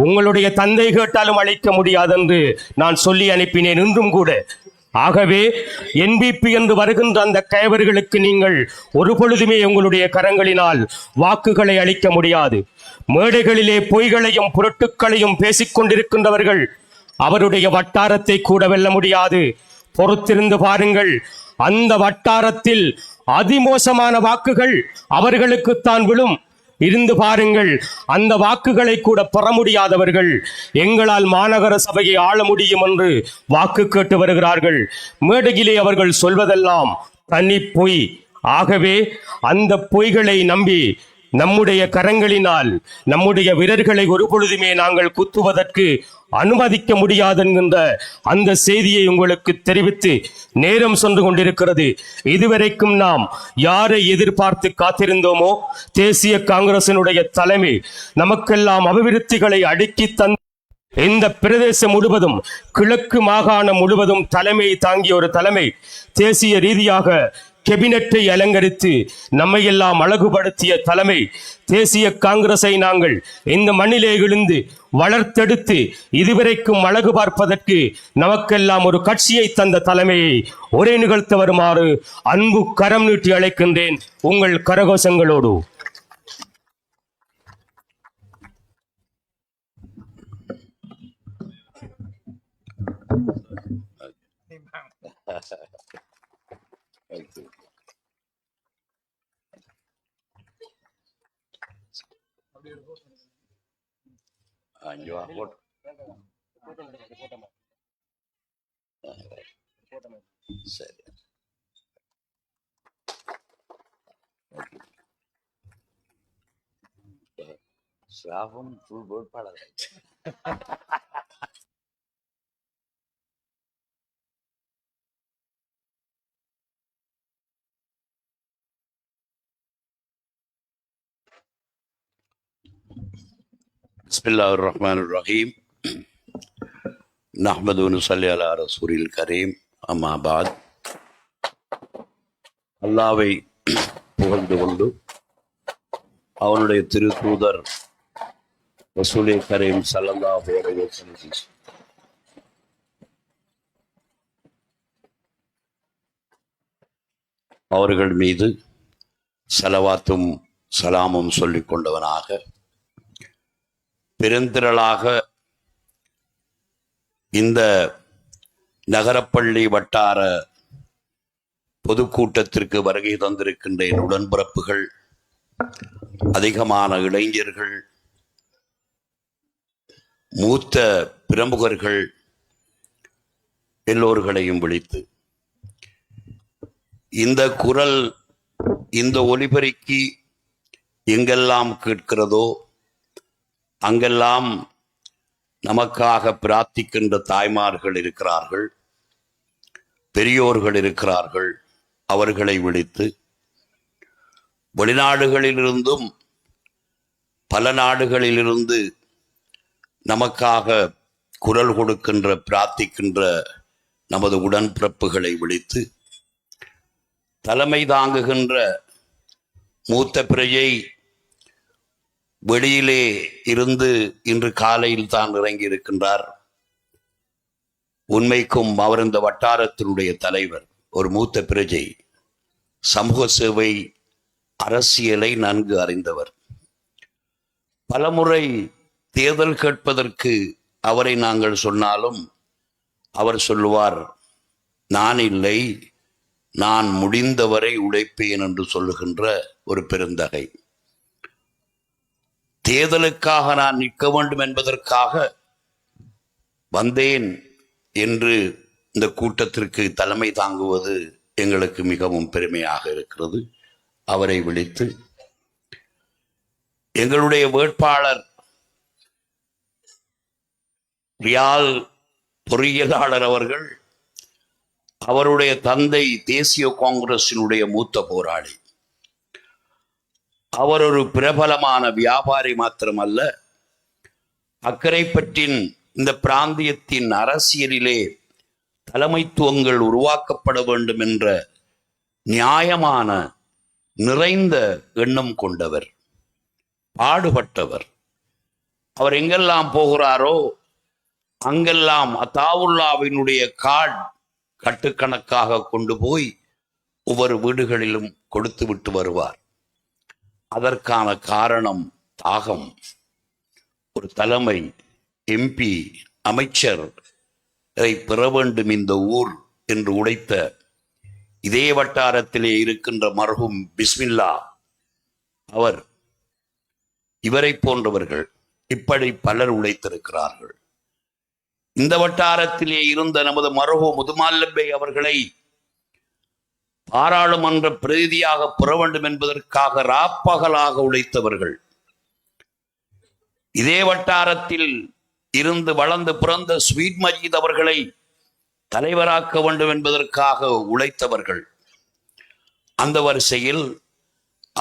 உங்களுடைய தந்தை கேட்டாலும் அளிக்க முடியாது என்று நான் சொல்லி அனுப்பினேன் இன்றும் கூட. ஆகவே என்பிபி என்று வருகின்ற அந்த கயவர்களுக்கு நீங்கள் ஒரு பொழுதுமே உங்களுடைய கரங்களினால் வாக்குகளை அளிக்க முடியாது. மேடைகளிலே பொய்களையும் புரட்டுக்களையும் பேசிக் கொண்டிருக்கின்றவர்கள் அவருடைய வட்டாரத்தை கூட வெல்ல முடியாது. பொறுத்திருந்து பாருங்கள். அந்த வட்டாரத்தில் அதிமோசமான வாக்குகள் அவர்களுக்குத்தான் விழும். இருந்து பாருங்கள். அந்த வாக்குகளை கூட பெற முடியாதவர்கள் எங்களால் மாநகர சபையை ஆள முடியும் என்று வாக்கு கேட்டு வருகிறார்கள். மேடையிலே அவர்கள் சொல்வதெல்லாம் தனி பொய். ஆகவே அந்த பொய்களை நம்பி நம்முடைய கரங்களினால் நம்முடைய வீரர்களை ஒரு பொழுதுமே நாங்கள் குத்துவதற்கு அனுமதிக்க முடியாது என்கின்ற அந்த செய்தியை உங்களுக்கு தெரிவித்து நேரம் சென்று கொண்டிருக்கிறது. இதுவரைக்கும் நாம் யாரை எதிர்பார்த்து காத்திருந்தோமோ, தேசிய காங்கிரசினுடைய தலைமை நமக்கெல்லாம் அபிவிருத்திகளை அடுக்கி தந்த இந்த பிரதேசம் முழுவதும், கிழக்கு மாகாணம் முழுவதும் தலைமை தாங்கிய ஒரு தலைமை, தேசிய ரீதியாக கேபினட்டை அலங்கரித்து நம்மையெல்லாம் அழகுபடுத்திய தலைமை, தேசிய காங்கிரஸை நாங்கள் இந்த மண்ணிலே இருந்து வளர்த்தெடுத்து இதுவரைக்கும் அழகு பார்ப்பதற்கு நமக்கெல்லாம் ஒரு கட்சியை தந்த தலைமையை ஒரே நிகழ்த்த வருமாறு அன்பு கரம் நீட்டி அழைக்கின்றேன் உங்கள் கரகோஷங்களோடு. அஞ்சு வா, போட்டு. சரி. ஸ்ராவம் ஃபுல் வேட்பாளர் ஆயிடுச்சு. பிஸ்மில்லாஹிர் ரஹ்மானிர் ரஹீம். நஹ்மது வ நுஸல்லி அலா ரசூலில் கரீம். அம்மா பாத். அல்லாஹ்வை புகழ்ந்து கொண்டு அவனுடைய திருத்தூதர் ரசூலே கரீம் ஸல்லல்லாஹு அலைஹி வஸல்லம் அவர்கள் மீது ஸலவாத்தும் சலாமும் சொல்லிக் கொண்டவனாக பெருந்திரளாக இந்த நகரப்பள்ளி வட்டார பொதுக்கூட்டத்திற்கு வருகை தந்திருக்கின்ற என் உடன்பிறப்புகள், அதிகமான இளைஞர்கள், மூத்த பிரமுகர்கள் எல்லோர்களையும் விழித்து இந்த குரல், இந்த ஒலிபெருக்கி எங்கெல்லாம் கேட்கிறதோ அங்கெல்லாம் நமக்காக பிரார்த்திக்கின்ற தாய்மார்கள் இருக்கிறார்கள், பெரியோர்கள் இருக்கிறார்கள். அவர்களை விழித்து வெளிநாடுகளிலிருந்தும் பல நாடுகளிலிருந்து நமக்காக குரல் கொடுக்கின்ற பிரார்த்திக்கின்ற நமது உடன்பிறப்புகளை விழித்து தலைமை தாங்குகின்ற மூத்த பிறையை வெளியிலே இருந்து இன்று காலையில் தான் இறங்கி இருக்கின்றார். உண்மைக்கும் அவர் இந்த வட்டாரத்தினுடைய தலைவர், ஒரு மூத்த பிரஜை, சமூக சேவை, அரசியலை நன்கு அறிந்தவர். பலமுறை தேர்தல் கேட்பதற்கு அவரை நாங்கள் சொன்னாலும் அவர் சொல்லுவார், நான் இல்லை, நான் முடிந்தவரை உழைப்பேன் என்று சொல்லுகின்ற ஒரு பெருந்தகை. தேர்தலுக்காக நான் நிற்க வேண்டும் என்பதற்காக வந்தேன் என்று இந்த கூட்டத்திற்கு தலைமை தாங்குவது எங்களுக்கு மிகவும் பெருமையாக இருக்கிறது. அவரை விழித்து எங்களுடைய வேட்பாளர் ரியால் பொறியியலாளர் அவர்கள், அவருடைய தந்தை தேசிய காங்கிரசினுடைய மூத்த போராளி. அவர் ஒரு பிரபலமான வியாபாரி மாத்திரமல்ல, அக்கரைப்பற்றின் இந்த பிராந்தியத்தின் அரசியலிலே தலைமைத்துவங்கள் உருவாக்கப்பட வேண்டும் என்ற நியாயமான நிறைந்த எண்ணம் கொண்டவர், பாடுபட்டவர். அவர் எங்கெல்லாம் போகிறாரோ அங்கெல்லாம் அத்தாவுல்லாவினுடைய கார்டு கட்டுக்கணக்காக கொண்டு போய் ஒவ்வொரு வீடுகளிலும் கொடுத்து விட்டு வருவார். அதற்கான காரணம் தாகம். ஒரு தலைமை, எம்பி, அமைச்சர் பெற வேண்டும் இந்த ஊர் என்று உழைத்த இதே வட்டாரத்திலே இருக்கின்ற மர்ஹூம் பிஸ்மில்லா அவர், இவரை போன்றவர்கள் இப்படி பலர் உழைத்திருக்கிறார்கள். இந்த வட்டாரத்திலே இருந்த நமது மர்ஹூம் முதுமால்லபை அவர்களை பாராளுமன்ற பிரதிநிதியாக பெற வேண்டும் என்பதற்காக ராப்பகலாக உழைத்தவர்கள். இதே வட்டாரத்தில் இருந்து வளர்ந்து பிறந்த ஸ்வீட் மஜீத் அவர்களை தலைவராக்க வேண்டும் என்பதற்காக உழைத்தவர்கள். அந்த வரிசையில்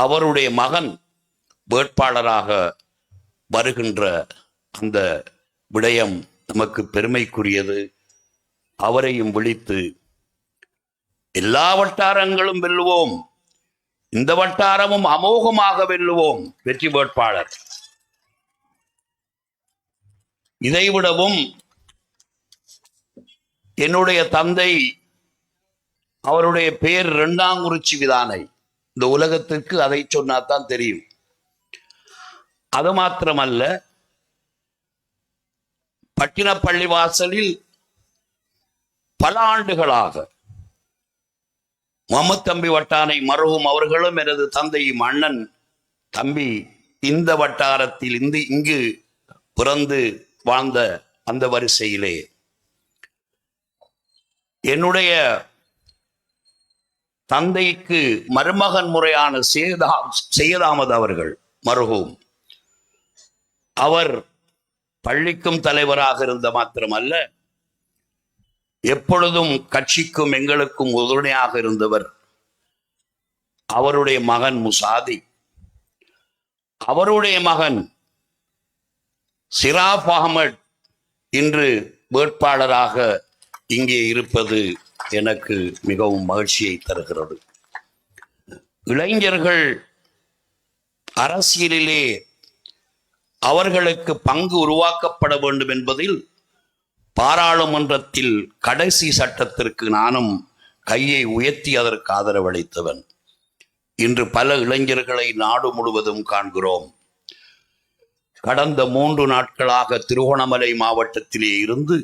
அவருடைய மகன் வேட்பாளராக வருகின்ற அந்த விடயம் நமக்கு பெருமைக்குரியது. அவரையும் விழித்து எல்லா வட்டாரங்களும் வெல்லுவோம், இந்த வட்டாரமும் அமோகமாக வெல்லுவோம், வெற்றி வேட்பாளர். இதைவிடவும் என்னுடைய தந்தை, அவருடைய பேர் இரண்டாங்குறிச்சி விதானை. இந்த உலகத்திற்கு அதை சொன்னாதான் தெரியும். அது மாத்திரமல்ல, பட்டினப்பள்ளி வாசலில் பல ஆண்டுகளாக முகமது தம்பி வட்டானை மருகும் அவர்களும் எனது தந்தையும் அண்ணன் தம்பி இந்த வட்டாரத்தில் இங்கு பிறந்து வாழ்ந்த அந்த வரிசையிலே என்னுடைய தந்தைக்கு மருமகன் முறையான செய்யதாமது அவர்கள் மருகும், அவர் பள்ளிக்கும் தலைவராக இருந்த மாத்திரமல்ல, எப்பொழுதும் கட்சிக்கும் எங்களுக்கும் உறுதுணையாக இருந்தவர். அவருடைய மகன் முசாதி, அவருடைய மகன் சிராப் அகமட் இன்று வேட்பாளராக இங்கே இருப்பது எனக்கு மிகவும் மகிழ்ச்சியை தருகிறது. இளைஞர்கள் அரசியலிலே அவர்களுக்கு பங்கு உருவாக்கப்பட வேண்டும் என்பதில் பாராளுமன்றத்தில் கடைசி சட்டத்திற்கு நானும் கையை உயர்த்தி அதற்கு ஆதரவளித்தவன். இன்று பல இளைஞர்களை நாடு முழுவதும் காண்கிறோம். கடந்த 3 நாட்களாக திருகோணமலை மாவட்டத்திலே இருந்து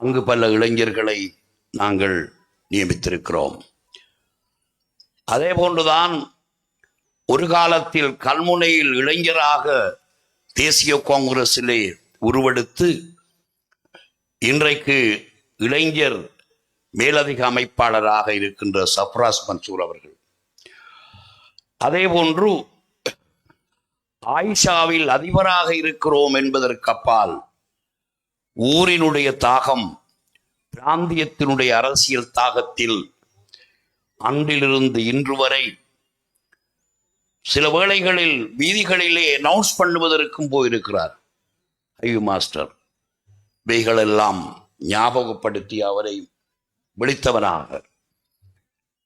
அங்கு பல இளைஞர்களை நாங்கள் நியமித்திருக்கிறோம். அதே போன்றுதான் ஒரு காலத்தில் கல்முனையில் இளைஞராக தேசிய காங்கிரஸிலே உருவெடுத்து இன்றைக்கு இளைஞர் மேலதிக அமைப்பாளராக இருக்கின்ற சப்ராஸ் மன்சூர் அவர்கள், அதே போன்று ஆயிஷாவில் அதிபராக இருக்கிறோம் என்பதற்கு அப்பால் ஊரினுடைய தாகம், பிராந்தியத்தினுடைய அரசியல் தாகத்தில் அன்றிலிருந்து இன்று வரை சில வேளைகளில் வீதிகளிலே அனௌன்ஸ் பண்ணுவதற்கும் போயிருக்கிறார். ஐயோ மாஸ்டர், இவைகளெல்லாம் ஞாபகப்படுத்தி அவரை விழித்தவனாக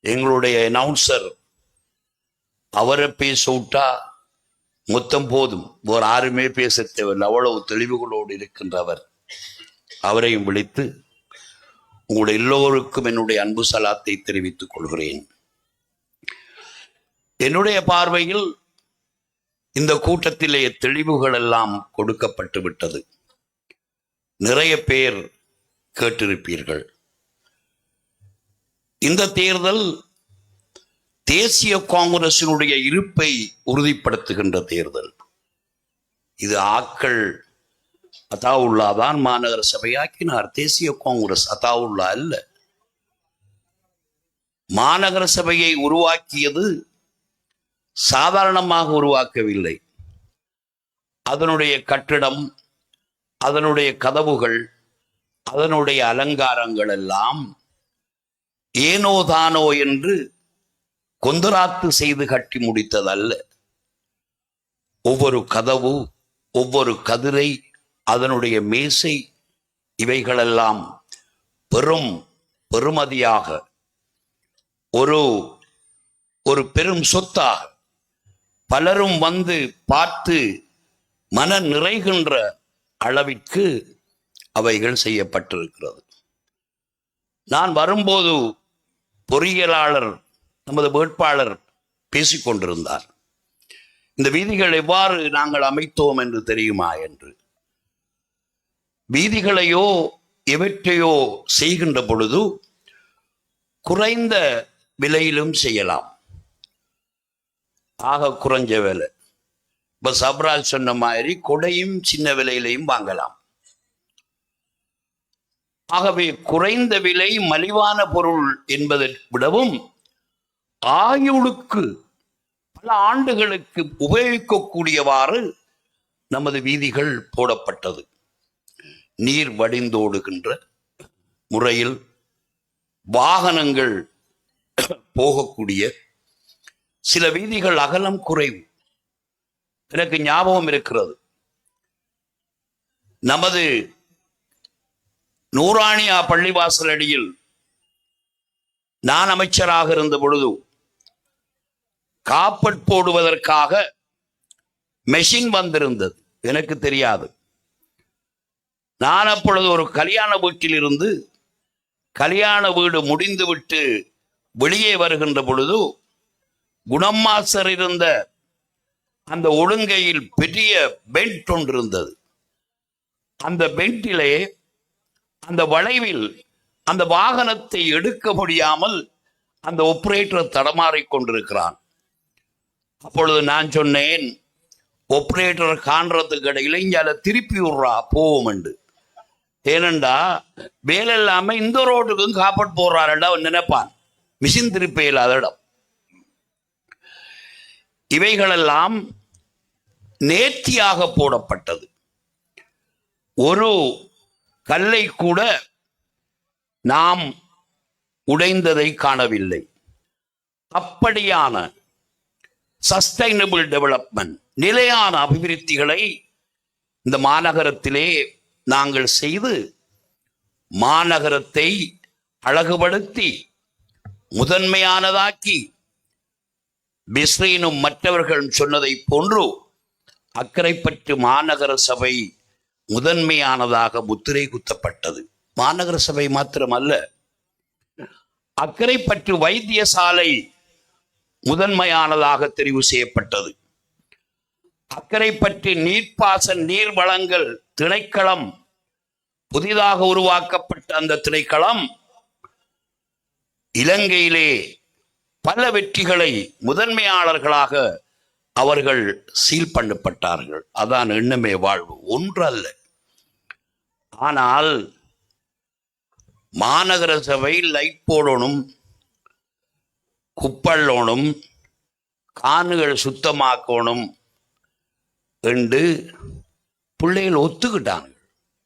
எங்களுடைய அனௌன்சர் அவரை பேச விட்டா மொத்தம் போதும், வேறு யாருமே பேச தேவையில்லை, அவ்வளவு தெளிவுகளோடு இருக்கின்றவர். அவரையும் விழித்து உங்களுடைய எல்லோருக்கும் என்னுடைய அன்பு சலாத்தை தெரிவித்துக் கொள்கிறேன். என்னுடைய பார்வையில் இந்த கூட்டத்திலே தெளிவுகள் எல்லாம் கொடுக்கப்பட்டு விட்டது. நிறைய பேர் கேட்டிருப்பீர்கள். இந்த தேர்தல் தேசிய காங்கிரசினுடைய இருப்பை உறுதிப்படுத்துகின்ற தேர்தல். இது ஆக்கள் அதாவுல்லா தான் மாநகர சபையாக்கினார். தேசிய காங்கிரஸ் அதாவுல்லா அல்ல. மாநகர சபையை உருவாக்கியது சாதாரணமாக உருவாக்கவில்லை. அதனுடைய கட்டிடம், அதனுடைய கதவுகள், அதனுடைய அலங்காரங்கள் எல்லாம் ஏனோ தானோ என்று கொந்தராத்து செய்து கட்டி முடித்ததல்ல. ஒவ்வொரு கதவு, ஒவ்வொரு கதிரை, அதனுடைய மேசை, இவைகளெல்லாம் பெருமதியாக ஒரு பெரும் சொத்தாக பலரும் வந்து பார்த்து மன நிறைகின்ற அளவிற்கு அவைகள் செய்யப்பட்டிருக்கிறது. நான் வரும்போது பொறியியலாளர் நமது வேட்பாளர் பேசிக்கொண்டிருந்தார். இந்த வீதிகள் எவ்வாறு நாங்கள் அமைத்தோம் என்று தெரியுமா என்று. வீதிகளையோ எவற்றையோ செய்கின்ற பொழுது குறைந்த விலையிலும் செய்யலாம். ஆக குறைஞ்ச விலை. இப்ப சப்ராஜ் சொன்ன மாதிரி கொடையும் சின்ன விலையிலையும் வாங்கலாம். ஆகவே குறைந்த விலை மலிவான பொருள் என்பதை விடவும் ஆயுளுக்கு பல ஆண்டுகளுக்கு உபயோகிக்கக்கூடியவாறு நமது வீதிகள் போடப்பட்டது. நீர் வடிந்தோடுகின்ற முறையில் வாகனங்கள் போகக்கூடிய சில வீதிகள் அகலம் குறைவு. எனக்கு ஞாபகம் இருக்கிறது, நமது நூறானியா பள்ளிவாசல் அடியில் நான் அமைச்சராக இருந்த பொழுது காப்பட் போடுவதற்காக மெஷின் வந்திருந்தது. எனக்கு தெரியாது. நான் அப்பொழுது ஒரு கல்யாண வீட்டில் இருந்து கல்யாண வீடு முடிந்துவிட்டு வெளியே வருகின்ற பொழுது குணம்மாசர் இருந்த அந்த ஒழுங்கையில் பெரிய பெண்ட் ஒன்று இருந்தது. அந்த பெண்டிலே அந்த வளைவில் அந்த வாகனத்தை எடுக்க முடியாமல் அந்த ஆபரேட்டர் தடமாறிக் கொண்டிருக்கிறான். அப்பொழுது நான் சொன்னேன், ஆபரேட்டர் காண்றதுக்கு இடையில இங்கால திருப்பி விடுறா போவோம். ஏனண்டா வேலை இல்லாம இந்த ரோட்டுக்கும் காப்பாட் போடுறாருண்டா அவன் நினைப்பான். மிஷின் திருப்ப இல்லாத இடம். இவைகளெல்லாம் நேர்த்தியாக போடப்பட்டது. ஒரு கல்லை கூட நாம் உடைந்ததை காணவில்லை. அப்படியான சஸ்டைனபிள் டெவலப்மெண்ட், நிலையான அபிவிருத்திகளை இந்த மாநகரத்திலே நாங்கள் செய்து மாநகரத்தை அழகுபடுத்தி முதன்மையானதாக்கி பிஸ்ரீனும் மற்றவர்களும் சொன்னதை போன்று அக்கரைப்பற்று மாநகர சபை முதன்மையானதாக முத்திரை குத்தப்பட்டது. மாநகர சபை மாத்திரமல்ல, அக்கரைப்பற்று வைத்தியசாலை முதன்மையானதாக தெரிவு செய்யப்பட்டது. அக்கரைப்பற்று நீர்ப்பாசன நீர் வளங்கள் திணைக்களம் புதிதாக உருவாக்கப்பட்ட அந்த திணைக்களம் இலங்கையிலே பல வெற்றிகளை முதன்மையாளர்களாக அவர்கள் சீல் பண்ணப்பட்டார்கள். அதான் எண்ணமே வாழ்வு, ஒன்று அல்ல. ஆனால் மாநகர சபை லைட் போடணும், குப்பள்ளோனும், காணுகள் சுத்தமாக்கணும் என்று பிள்ளைகள் ஒத்துக்கிட்டாங்க.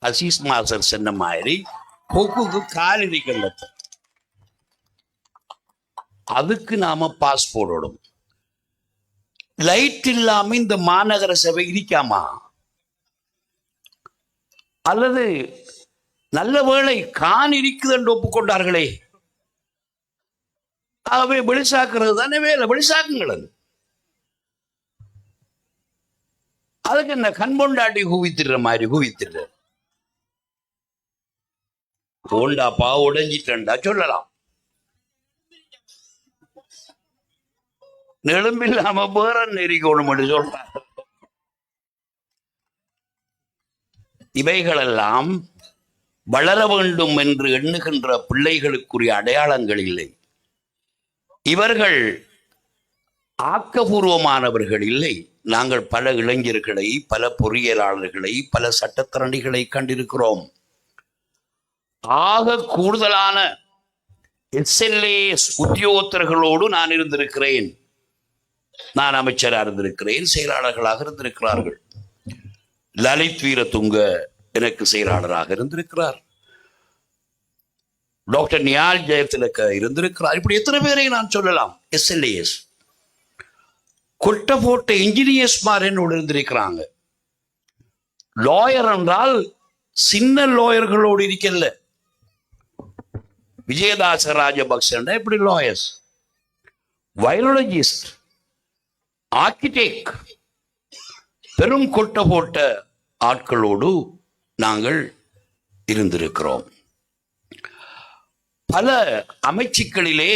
அசீஸ் மாஸ்டர் சொன்ன மாதிரி கொக்குக்கு கால் இருக்கின்றது. அதுக்கு நாம பாஸ் போடணும். லைட் இல்லாம இந்த மாநகர சபை இருக்காமா? அல்லது நல்ல வேளை கான் இருக்குது என்று ஒப்புக்கொண்டார்களே, ஆகவே வெளிசாக்குறது தானே வேலை, வெளிசாக்குங்கள். அதுக்கு என்ன கண்பொண்டாட்டி குவித்திடுற மாதிரி குவித்திடுற ஓண்டாப்பா உடைஞ்சிட்டா சொல்லலாம். நெலும்பில்லாம வேற நெறிக்கணும் என்று சொல்றார். இவைகளெல்லாம் வளர வேண்டும் என்று எண்ணுகின்ற பிள்ளைகளுக்குரிய அடையாளங்கள் இல்லை. இவர்கள் ஆக்கபூர்வமானவர்கள் இல்லை. நாங்கள் பல இளைஞர்களை, பல பொறியியலாளர்களை, பல சட்டத்தரணிகளை கண்டிருக்கிறோம். ஆக கூடுதலான எஸ்எல்ஏஎஸ் உத்தியோகத்தர்களோடு நான் இருந்திருக்கிறேன். நான் அமைச்சராக இருந்திருக்கிறேன், செயலாளர்களாக இருந்திருக்கிறார்கள். லலித் வீரதுங்க எனக்கு செயலாளராக இருந்திருக்கிறார். டாக்டர் நியால் ஜெயதிலக இருந்திருக்கிறார். இப்படி எத்தனை பேரை நான் சொல்லலாம். எஸ்எல்ஏஎஸ் கொட்ட போட்ட இன்ஜினியர்ஸ் மாதிரி என்னோடு இருந்திருக்கிறாங்க. லாயர் என்றால் சின்ன லாயர்களோடு இருக்கல. விஜயதாச ராஜபக்ச இப்படி லாயர்ஸ், வைரலஜிஸ்ட், ஆர்கிடெக்ட், பெரும் கொட்ட போட்ட ஆட்களோடு நாங்கள் இருந்திருக்கிறோம். பல அமைச்சுக்களிலே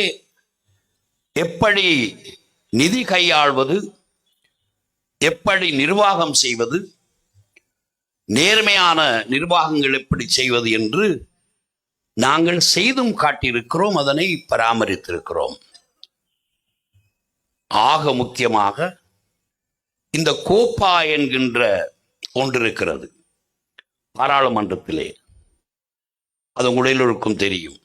எப்படி நிதி கையாள்வது, எப்படி நிர்வாகம் செய்வது, நேர்மையான நிர்வாகங்கள் எப்படி செய்வது என்று நாங்கள் செய்தும் காட்டியிருக்கிறோம். அதனை பராமரித்திருக்கிறோம். ஆக முக்கியமாக இந்த கோப்பா என்கின்ற ஒன்று இருக்கிறது பாராளுமன்றத்திலே. அது உங்களுக்கும் தெரியும்.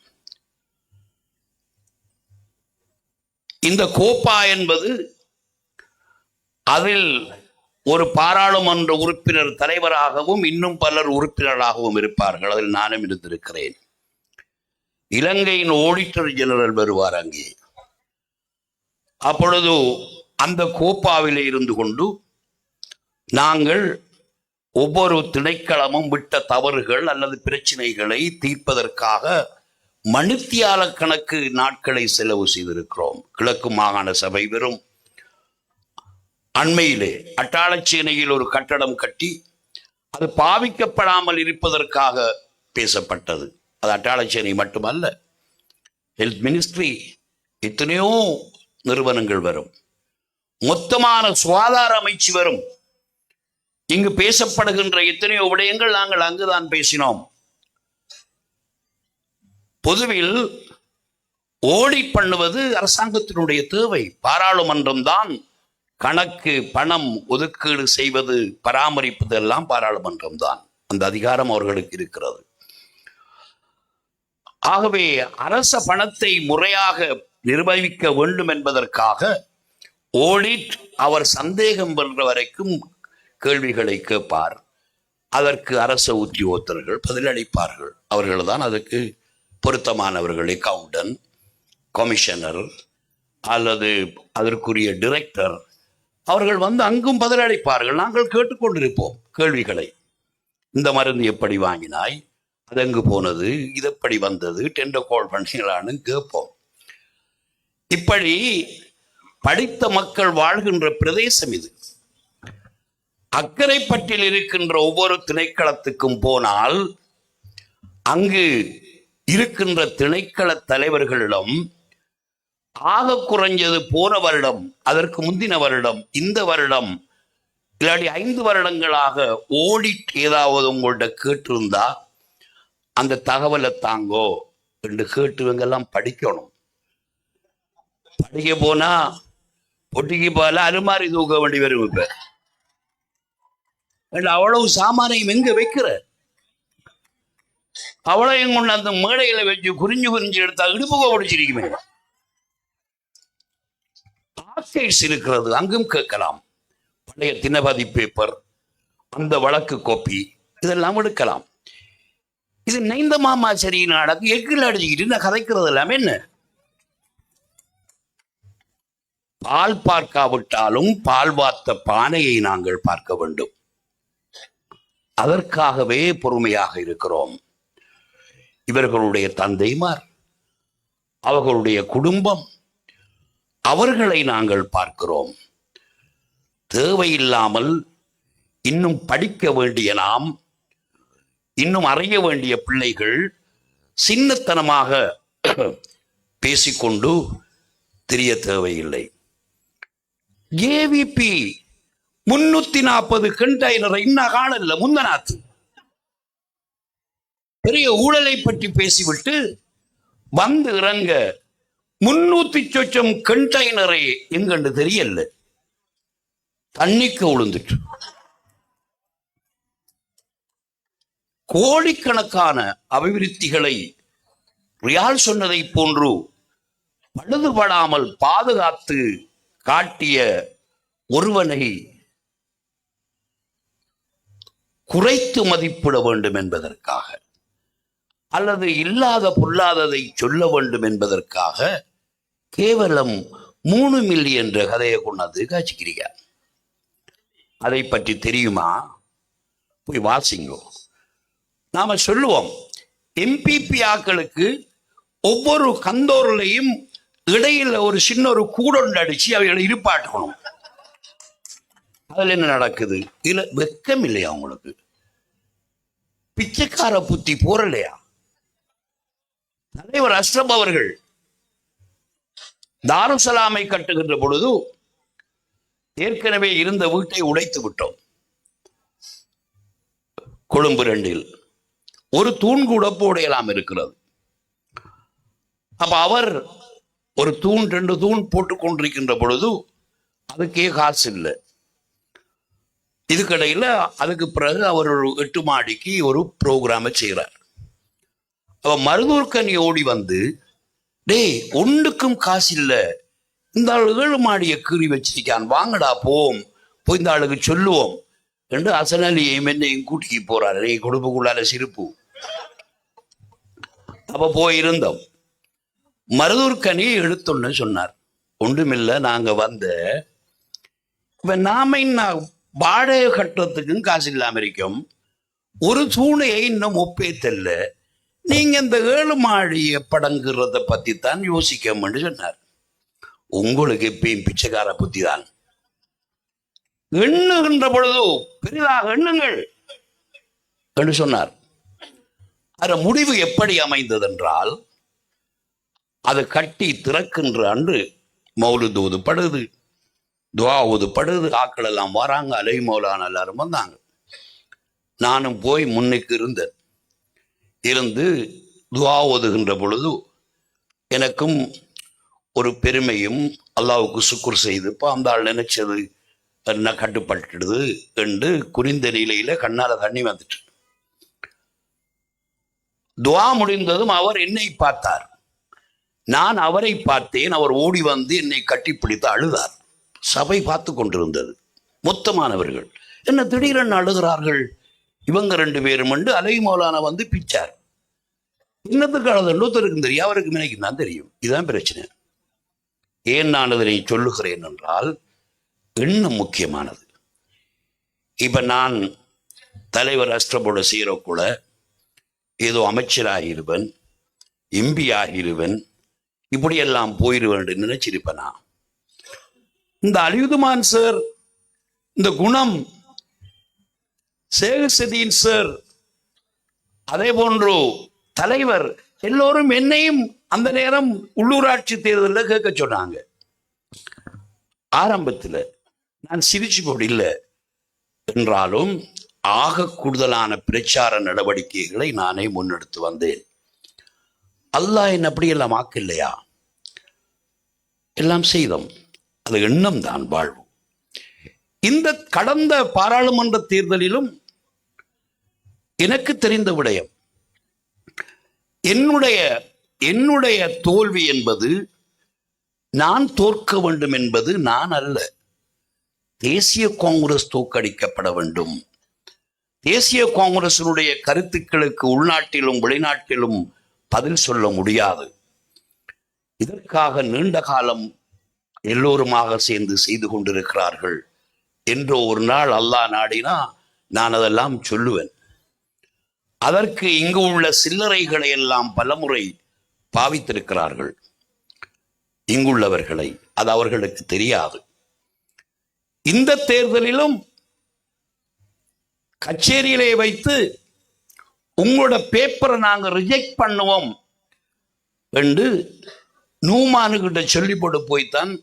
இந்த கோப்பா என்பது அதில் ஒரு பாராளுமன்ற உறுப்பினர் தலைவராகவும் இன்னும் பலர் உறுப்பினராகவும் இருப்பார்கள். அதில் நானும் இருந்திருக்கிறேன். இலங்கையின் ஆடிட்டர் ஜெனரல் வருவார் அங்கே. அப்பொழுது அந்த கோப்பாவிலே இருந்து கொண்டு நாங்கள் ஒவ்வொரு திணைக்களமும் விட்ட தவறுகள் அல்லது பிரச்சனைகளை தீர்ப்பதற்காக மணித்தியால கணக்கு நாட்களை செலவு செய்திருக்கிறோம். கிழக்கு மாகாண சபை வெறும் அண்மையிலே அட்டாளச்சேனையில் ஒரு கட்டடம் கட்டி அது பாவிக்கப்படாமல் இருப்பதற்காக பேசப்பட்டது. அது அட்டாளச்சேனை மட்டுமல்ல, ஹெல்த் மினிஸ்ட்ரி, எத்தனையோ நிறுவனங்கள் வரும், மொத்தமான சுகாதார அமைச்சு வரும். இங்கு பேசப்படுகின்ற எத்தனையோ விடயங்கள் நாங்கள் அங்குதான் பேசினோம். பொதுவில் ஓடிட் பண்ணுவது அரசாங்கத்தினுடைய தேவை. பாராளுமன்றம் தான் கணக்கு பணம் ஒதுக்கீடு செய்வது பராமரிப்பது எல்லாம் பாராளுமன்றம் தான். அந்த அதிகாரம் அவர்களுக்கு இருக்கிறது. ஆகவே அரச பணத்தை முறையாக நிர்வகிக்க வேண்டும் என்பதற்காக ஓடிட் அவர் சந்தேகம் வென்ற வரைக்கும் கேள்விகளை கேட்பார். அதற்கு அரச உத்தியோகத்தர்கள் பதிலளிப்பார்கள். அவர்கள் தான் அதற்கு பொருத்தமானவர்கள். அக்கவுண்டன்ட், கமிஷனர் அல்லது அதற்குரிய டிரெக்டர் அவர்கள் வந்து அங்கும் பதிலளிப்பார்கள். நாங்கள் கேட்டுக்கொண்டிருப்போம் கேள்விகளை. இந்த மருந்து எப்படி வாங்கினாய், அது எங்கு போனது, இது எப்படி வந்தது, டெண்டர் கால் பண்ணீங்களான்னு கேட்போம். இப்படி படித்த மக்கள் வாழ்கின்ற பிரதேசம் இது. அக்கரைப்பற்றில் இருக்கின்ற ஒவ்வொரு திணைக்களத்துக்கும் போனால் அங்கு இருக்கின்ற திணைக்கள தலைவர்களிடம் ஆக குறைஞ்சது போன வருடம், அதற்கு முந்தின வருடம், இந்த வருடம் இல்லாட்டி 5 வருடங்களாக ஓடிட் ஏதாவது உங்கள்ட்ட கேட்டிருந்தா அந்த தகவலை தாங்கோ என்று கேட்டுவங்கெல்லாம் படிக்கணும். படிக்க போனா பொட்டிக்கு போல அலுமாரி தூக்க வேண்டி வரும். இப்ப அவ்வளவு சாமானையும் எங்க வைக்கிற, அவளையும் கொண்டு அந்த மேடையில வச்சு குறிஞ்சு எடுத்தா இடுப்புக பிடிச்சிருக்குமே. ஆர்கைவ்ஸ் இருக்கிறது, அங்கும் கேட்கலாம். பழைய தினபதி பேப்பர், அந்த வழக்கு கோப்பி இதெல்லாம் எடுக்கலாம். இது நைந்த மாமா சரி நாடகம் எக்கில் அடிச்சுக்கிட்டு நான் கதைக்கிறது எல்லாமே என்ன. பால் பார்க்காவிட்டாலும் பால் வார்த்த பானையை நாங்கள் பார்க்க வேண்டும். அதற்காகவே பொறுமையாக இருக்கிறோம். இவர்களுடைய தந்தைமார், அவர்களுடைய குடும்பம், அவர்களை நாங்கள் பார்க்கிறோம். தேவையில்லாமல் இன்னும் படிக்க வேண்டிய நாம், இன்னும் அறிய வேண்டிய பிள்ளைகள் சின்னத்தனமாக பேசிக்கொண்டு தெரிய தேவையில்லை. ஏவிபி 340 கண்டெய்னரை இன்னும் காணல. முந்தநாத்து பெரிய ஊழலை பற்றி பேசிவிட்டு வந்து இறங்க 300 சொச்சம் கண்டெய்னரை எங்கண்டு தெரியல, தண்ணிக்கு விழுந்துட்டு. கோடிக்கணக்கான அபிவிருத்திகளை ரியால் சொன்னதை போன்று பழுதுபடாமல் பாதுகாத்து காட்டிய ஒருவனை குறைத்து மதிப்பிட வேண்டும் என்பதற்காக அல்லது இல்லாத பொல்லாததை சொல்ல வேண்டும் என்பதற்காக கேவலம் 3 மில்லியன் என்ற கதையை கொண்டாந்து காட்சிக்கிறீங்க. அதை பற்றி தெரியுமா? போய் வாசிங்கோ. நாம சொல்லுவோம், எம்பிபி ஆக்களுக்கு ஒவ்வொரு கந்தோரிலையும் இடையில ஒரு சின்ன ஒரு கூடொண்டு அடிச்சு அவைகளை இருப்பாட்டணும். அதுல என்ன நடக்குது? இதுல வெக்கம் இல்லையா உங்களுக்கு? பிச்சைக்கார புத்தி போறலையா? தலைவர் அஷ்ரப் அவர்கள் தாருசலாமை கட்டுகின்ற பொழுது ஏற்கனவே இருந்த வீட்டை உடைத்து விட்டோம். கொழும்பு 2 ஒரு தூண் கூட போடையலாம் இருக்கிறது. அப்ப அவர் ஒரு தூண் 2 தூண் போட்டுக் கொண்டிருக்கின்ற பொழுது அதுக்கே காசு இல்லை. இதுக்கிடையில அதுக்கு பிறகு அவர் ஒரு 8 மாடிக்கு ஒரு ப்ரோக்ராமை செய்கிறார். அவ மருதூர்கனி ஓடி வந்து, டேய் ஒன்றுக்கும் காசு இல்லை, இந்த ஆளு 7 மாடியை கீறி வச்சிருக்கான், வாங்கடா போவோம், போய் இந்த ஆளுக்கு சொல்லுவோம் என்று அசனலியையும் என்னையும் கூட்டிக்கு போறாரு. கொடுப்புக்குள்ளால சிரிப்பு. அப்ப போயிருந்தோம். மருதூர்கனி எடுத்தோன்னு சொன்னார், ஒன்றுமில்லை, நாங்க வந்த இப்ப நாம இன்னும் வாடகை கட்டுறதுக்கும் காசு இல்லாம இருக்கும், ஒரு தூணையை இன்னும் ஒப்பேத்தல்ல, நீங்க இந்த 7 மாடியை படங்குறத பத்தி தான் யோசிக்கணும்னு சொன்னார். உங்களுக்கு எப்பயும் பிச்சைக்கார புத்தி தான். எண்ணுகின்ற பொழுது பெரிதாக எண்ணுங்கள் என்று சொன்னார். அது முடிவு எப்படி அமைந்தது என்றால், அது கட்டி திறக்கின்ற அன்று மௌலுது ஓதுப்படுது, துவா ஓதுப்படுது, ஆக்கள் எல்லாம் வராங்க, அலை மௌலான எல்லாரும் வந்தாங்க. நானும் போய் முன்னுக்கு இருந்து துவா ஓதுகின்ற பொழுது எனக்கும் ஒரு பெருமையும் அல்லாவுக்கு சுக்குர் செய்து இப்போ அந்த ஆள் நினைச்சது என்ன கட்டுப்பட்டுடுது என்று குறிந்த நிலையில கண்ணால தண்ணி வந்துட்டு துவா முடிந்ததும் அவர் என்னை பார்த்தார், நான் அவரை பார்த்தேன். அவர் ஓடி வந்து என்னை கட்டிப்பிடித்து அழுதார். சபை பார்த்து கொண்டிருந்தது, மொத்தமானவர்கள். என்ன திடீரென அழுகிறார்கள் இவங்க 2 பேரும் என்று அலை மௌலானா வந்து பிச்சார். இன்னத்துக்கு அழுதோ தெரியும் தெரியும், அவருக்கு நினைக்கு தான் தெரியும். இதுதான் பிரச்சனை. ஏன் நான் அதனை சொல்லுகிறேன் என்றால் எண்ணம் முக்கியமானது. இப்ப நான் தலைவர் அஷ்டபோட சீரோக்குள்ள ஏதோ அமைச்சராகிருவன், எம்பி ஆகிருவன், இப்படியெல்லாம் போயிடுவேன் நினைச்சிருப்பனா. இந்த அலியுதுமான் சார், இந்த குணம், சேகசதீன் சார், அதே போன்று தலைவர் எல்லோரும் என்னையும் அந்த நேரம் உள்ளூராட்சி தேர்தலில் கேட்க சொன்னாங்க. ஆரம்பத்தில் நான் சிரிச்சு போடு இல்லை என்றாலும் ஆக கூடுதலான பிரச்சார நடவடிக்கைகளை நானே முன்னெடுத்து வந்தேன். அல்லாஹ் என்ன அப்படியெல்லாம் ஆக்கலையா? எல்லாம் செய்தோம். அது எண்ணம் தான் வாழ்வு. இந்த கடந்த பாராளுமன்ற தேர்தலிலும் எனக்கு தெரிந்த விடயம், என்னுடைய தோல்வி என்பது நான் தோற்க வேண்டும் என்பது நான் அல்ல. தேசிய காங்கிரஸ் தோற்கடிக்கப்பட வேண்டும். தேசிய காங்கிரசினுடைய கருத்துக்களுக்கு உள்நாட்டிலும் வெளிநாட்டிலும் பதில் சொல்ல முடியாது. இதற்காக நீண்ட காலம் எல்லோருமாக சேர்ந்து செய்து கொண்டிருக்கிறார்கள் என்று ஒரு நாள் அல்லாஹ் நாடினா நான் அதெல்லாம் சொல்லுவேன். அதற்கு இங்கு உள்ள சில்லறைகளை எல்லாம் பலமுறை பாவித்திருக்கிறார்கள் இங்குள்ளவர்களை. அது அவர்களுக்கு தெரியாது. இந்த தேர்தலிலும் கச்சேரியிலே வைத்து உங்களோட பேப்பரை நாங்க ரிஜெக்ட் பண்ணுவோம் என்று நூமானுகிட்ட சொல்லி போட்டு போய்த்தான்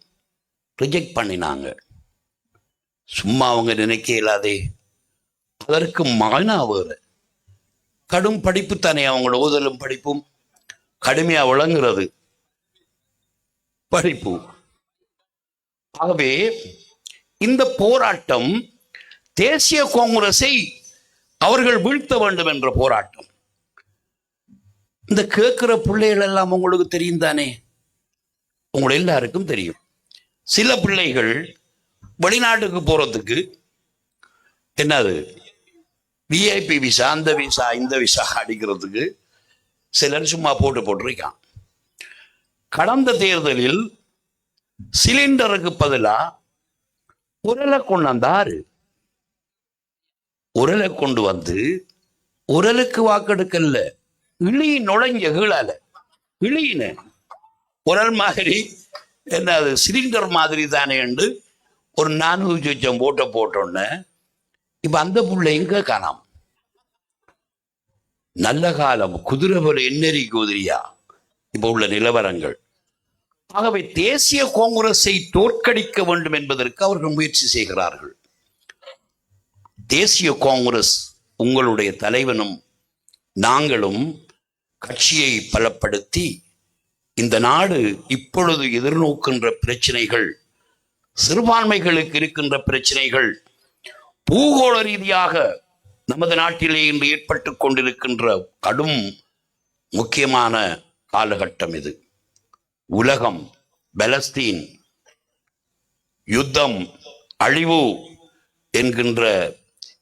ரிஜெக்ட் பண்ணினாங்க. சும்மா அவங்க நினைக்க இயலாதே. அதற்கு மானா வேறு கடும் படிப்பு தானே. அவங்களோட ஓதலும் படிப்பும் கடுமையா விளங்குறது படிப்பு. ஆகவே இந்த போராட்டம் தேசிய காங்கிரஸை அவர்கள் வீழ்த்த வேண்டும் என்ற போராட்டம். இந்த கேட்கிற பிள்ளைகள் எல்லாம் உங்களுக்கு தெரியும் தானே, உங்களை எல்லாருக்கும் தெரியும். சில பிள்ளைகள் வெளிநாட்டுக்கு போறதுக்கு என்னது விஐபி விசா, அந்த விசா இந்த விசா அடிக்கிறதுக்கு சிலர் சும்மா போட்டிருக்கான். கடந்த தேர்தலில் சிலிண்டருக்கு பதிலா உரலை கொண்டாந்தாரு. உரலை கொண்டு வந்து உரலுக்கு வாக்கெடுக்கல, இழி நுழைஞ்ச கீழால இழியின உரல் மாதிரி என்ன அது சிலிண்டர் மாதிரி தானே என்று ஒரு 400 லட்சம் போட்டோன்னு இப்ப அந்த புள்ள எங்க காணாம். நல்ல காலம் குதிரை போல எண்ணெறி குதிரியா இப்ப உள்ள நிலவரங்கள். ஆகவே தேசிய காங்கிரஸை தோற்கடிக்க வேண்டும் என்பதற்கு அவர்கள் முயற்சி செய்கிறார்கள். தேசிய காங்கிரஸ் உங்களுடைய தலைவனும் நாங்களும் கட்சியை பலப்படுத்தி இந்த நாடு இப்பொழுது எதிர்நோக்கின்ற பிரச்சனைகள், சிறுபான்மைகளுக்கு இருக்கின்ற பிரச்சனைகள், பூகோள ரீதியாக நமது நாட்டிலே இன்று ஏற்பட்டு கொண்டிருக்கின்ற கடும் முக்கியமான காலகட்டம் இது. உலகம், பலஸ்தீன், யுத்தம், அழிவு என்கின்ற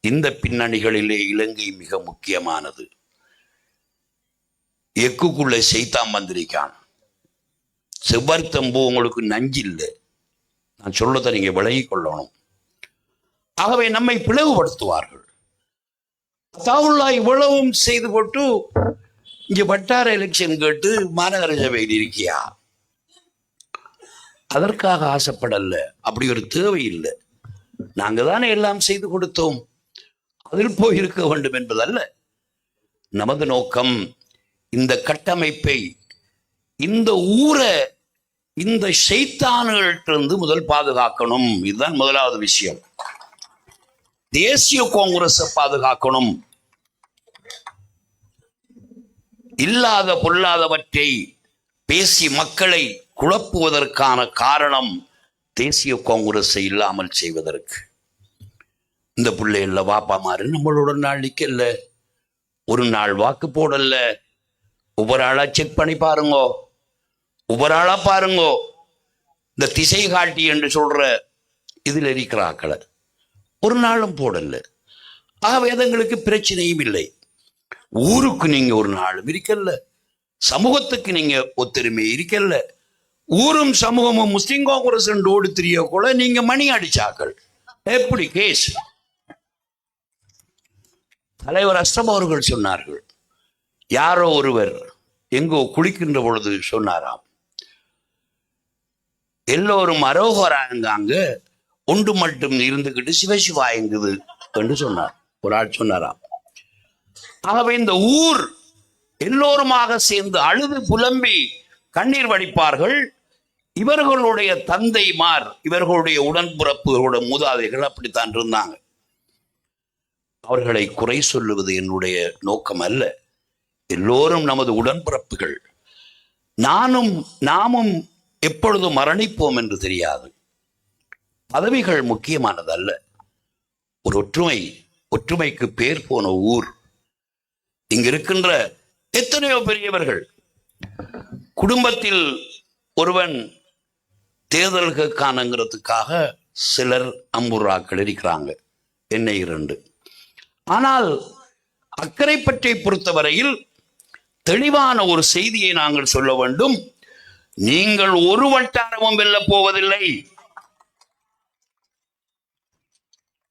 இந்த பின்னணிகளிலே இலங்கை மிக முக்கியமானது. எக்குக்குள்ள செய்தான் வந்திருக்கான். செவ்வர்த்தம்பு உங்களுக்கு நஞ்சு இல்லை. நான் சொல்றதை நீங்க விலகி கொள்ளணும். ஆகவே நம்மை பிளவுபடுத்துவார்கள். அதாவுல்லா இவ்வளவும் செய்து போட்டு இங்க வட்டார எலெக்ஷன் கேட்டு மாநகர சபையில் இருக்கியா? அதற்காக ஆசைப்படல. அப்படி ஒரு தேவை இல்லை. நாங்க தானே எல்லாம் செய்து கொடுத்தோம், அதில் போய் இருக்க வேண்டும் என்பதல்ல நமது நோக்கம். இந்த கட்டமைப்பை, இந்த ஊரை இந்த ஷைத்தான்களிலிருந்து முதல் பாதுகாக்கணும். இதுதான் முதலாவது விஷயம். தேசிய காங்கிரஸை பாதுகாக்கணும். இல்லாத பொல்லாதவற்றை பேசி மக்களை குழப்புவதற்கான காரணம் தேசிய காங்கிரஸை இல்லாமல் செய்வதற்கு. இந்த பிள்ளைகள வாப்பா மாறு நம்மளோட நாள் நிக்கல, ஒரு நாள் வாக்கு போடல, ஒவ்வொரு ஆளா செக் பண்ணி பாருங்கோ, ஒவ்வொரு ஆளா பாருங்கோ. இந்த திசை காட்டி என்று சொல்ற இதில் இருக்கிறாக்களை ஒரு நாளும் போடல. ஆகவே எங்களுக்கு பிரச்சனையும் இல்லை. ஊருக்கு நீங்க ஒரு நாளும் இருக்கல்ல, சமூகத்துக்கு நீங்க ஒத்துரிமை இருக்கல்ல. ஊரும் சமூகமும் முஸ்லிம் காங்கிரஸ் ஓடு தெரிய கூட நீங்க மணி அடிச்சாக்கள். எப்படி கேஸ்? தலைவர் அஸ்ரம் அவர்கள் சொன்னார்கள், யாரோ ஒருவர் எங்கோ குளிக்கின்ற பொழுது சொன்னாராம், எல்லோரும் அரோகராங்க ஒன்று மட்டும் இருந்துகிட்டு சிவசிவாயங்குது என்று சொன்னார். ஒரு ஆள் சொன்னாராம். ஆகவே இந்த ஊர் எல்லோருமாக சேர்ந்து அழுது புலம்பி கண்ணீர் வடிப்பார்கள். இவர்களுடைய தந்தைமார், இவர்களுடைய உடன்பிறப்புகளோட மூதாதைகள் அப்படித்தான் இருந்தாங்க. அவர்களை குறை சொல்லுவது என்னுடைய நோக்கம் அல்ல. எல்லோரும் நமது உடன்பிறப்புகள். நாமும் எப்பொழுது மரணிப்போம் என்று தெரியாது. பதவிகள் முக்கியமானதல்ல. ஒரு ஒற்றுமைக்கு பேர் போன ஊர். இங்க இருக்கின்ற எத்தனையோ பெரியவர்கள், குடும்பத்தில் ஒருவன் தேர்தலுக்கானங்கிறதுக்காக சிலர் அம்புராக்கள் இருக்கிறாங்க, என்னை 2. ஆனால் அக்கறை பற்றி பொறுத்தவரையில் தெளிவான ஒரு செய்தியை நாங்கள் சொல்ல வேண்டும். நீங்கள் ஒரு வட்டாரமும் வெல்ல போவதில்லை.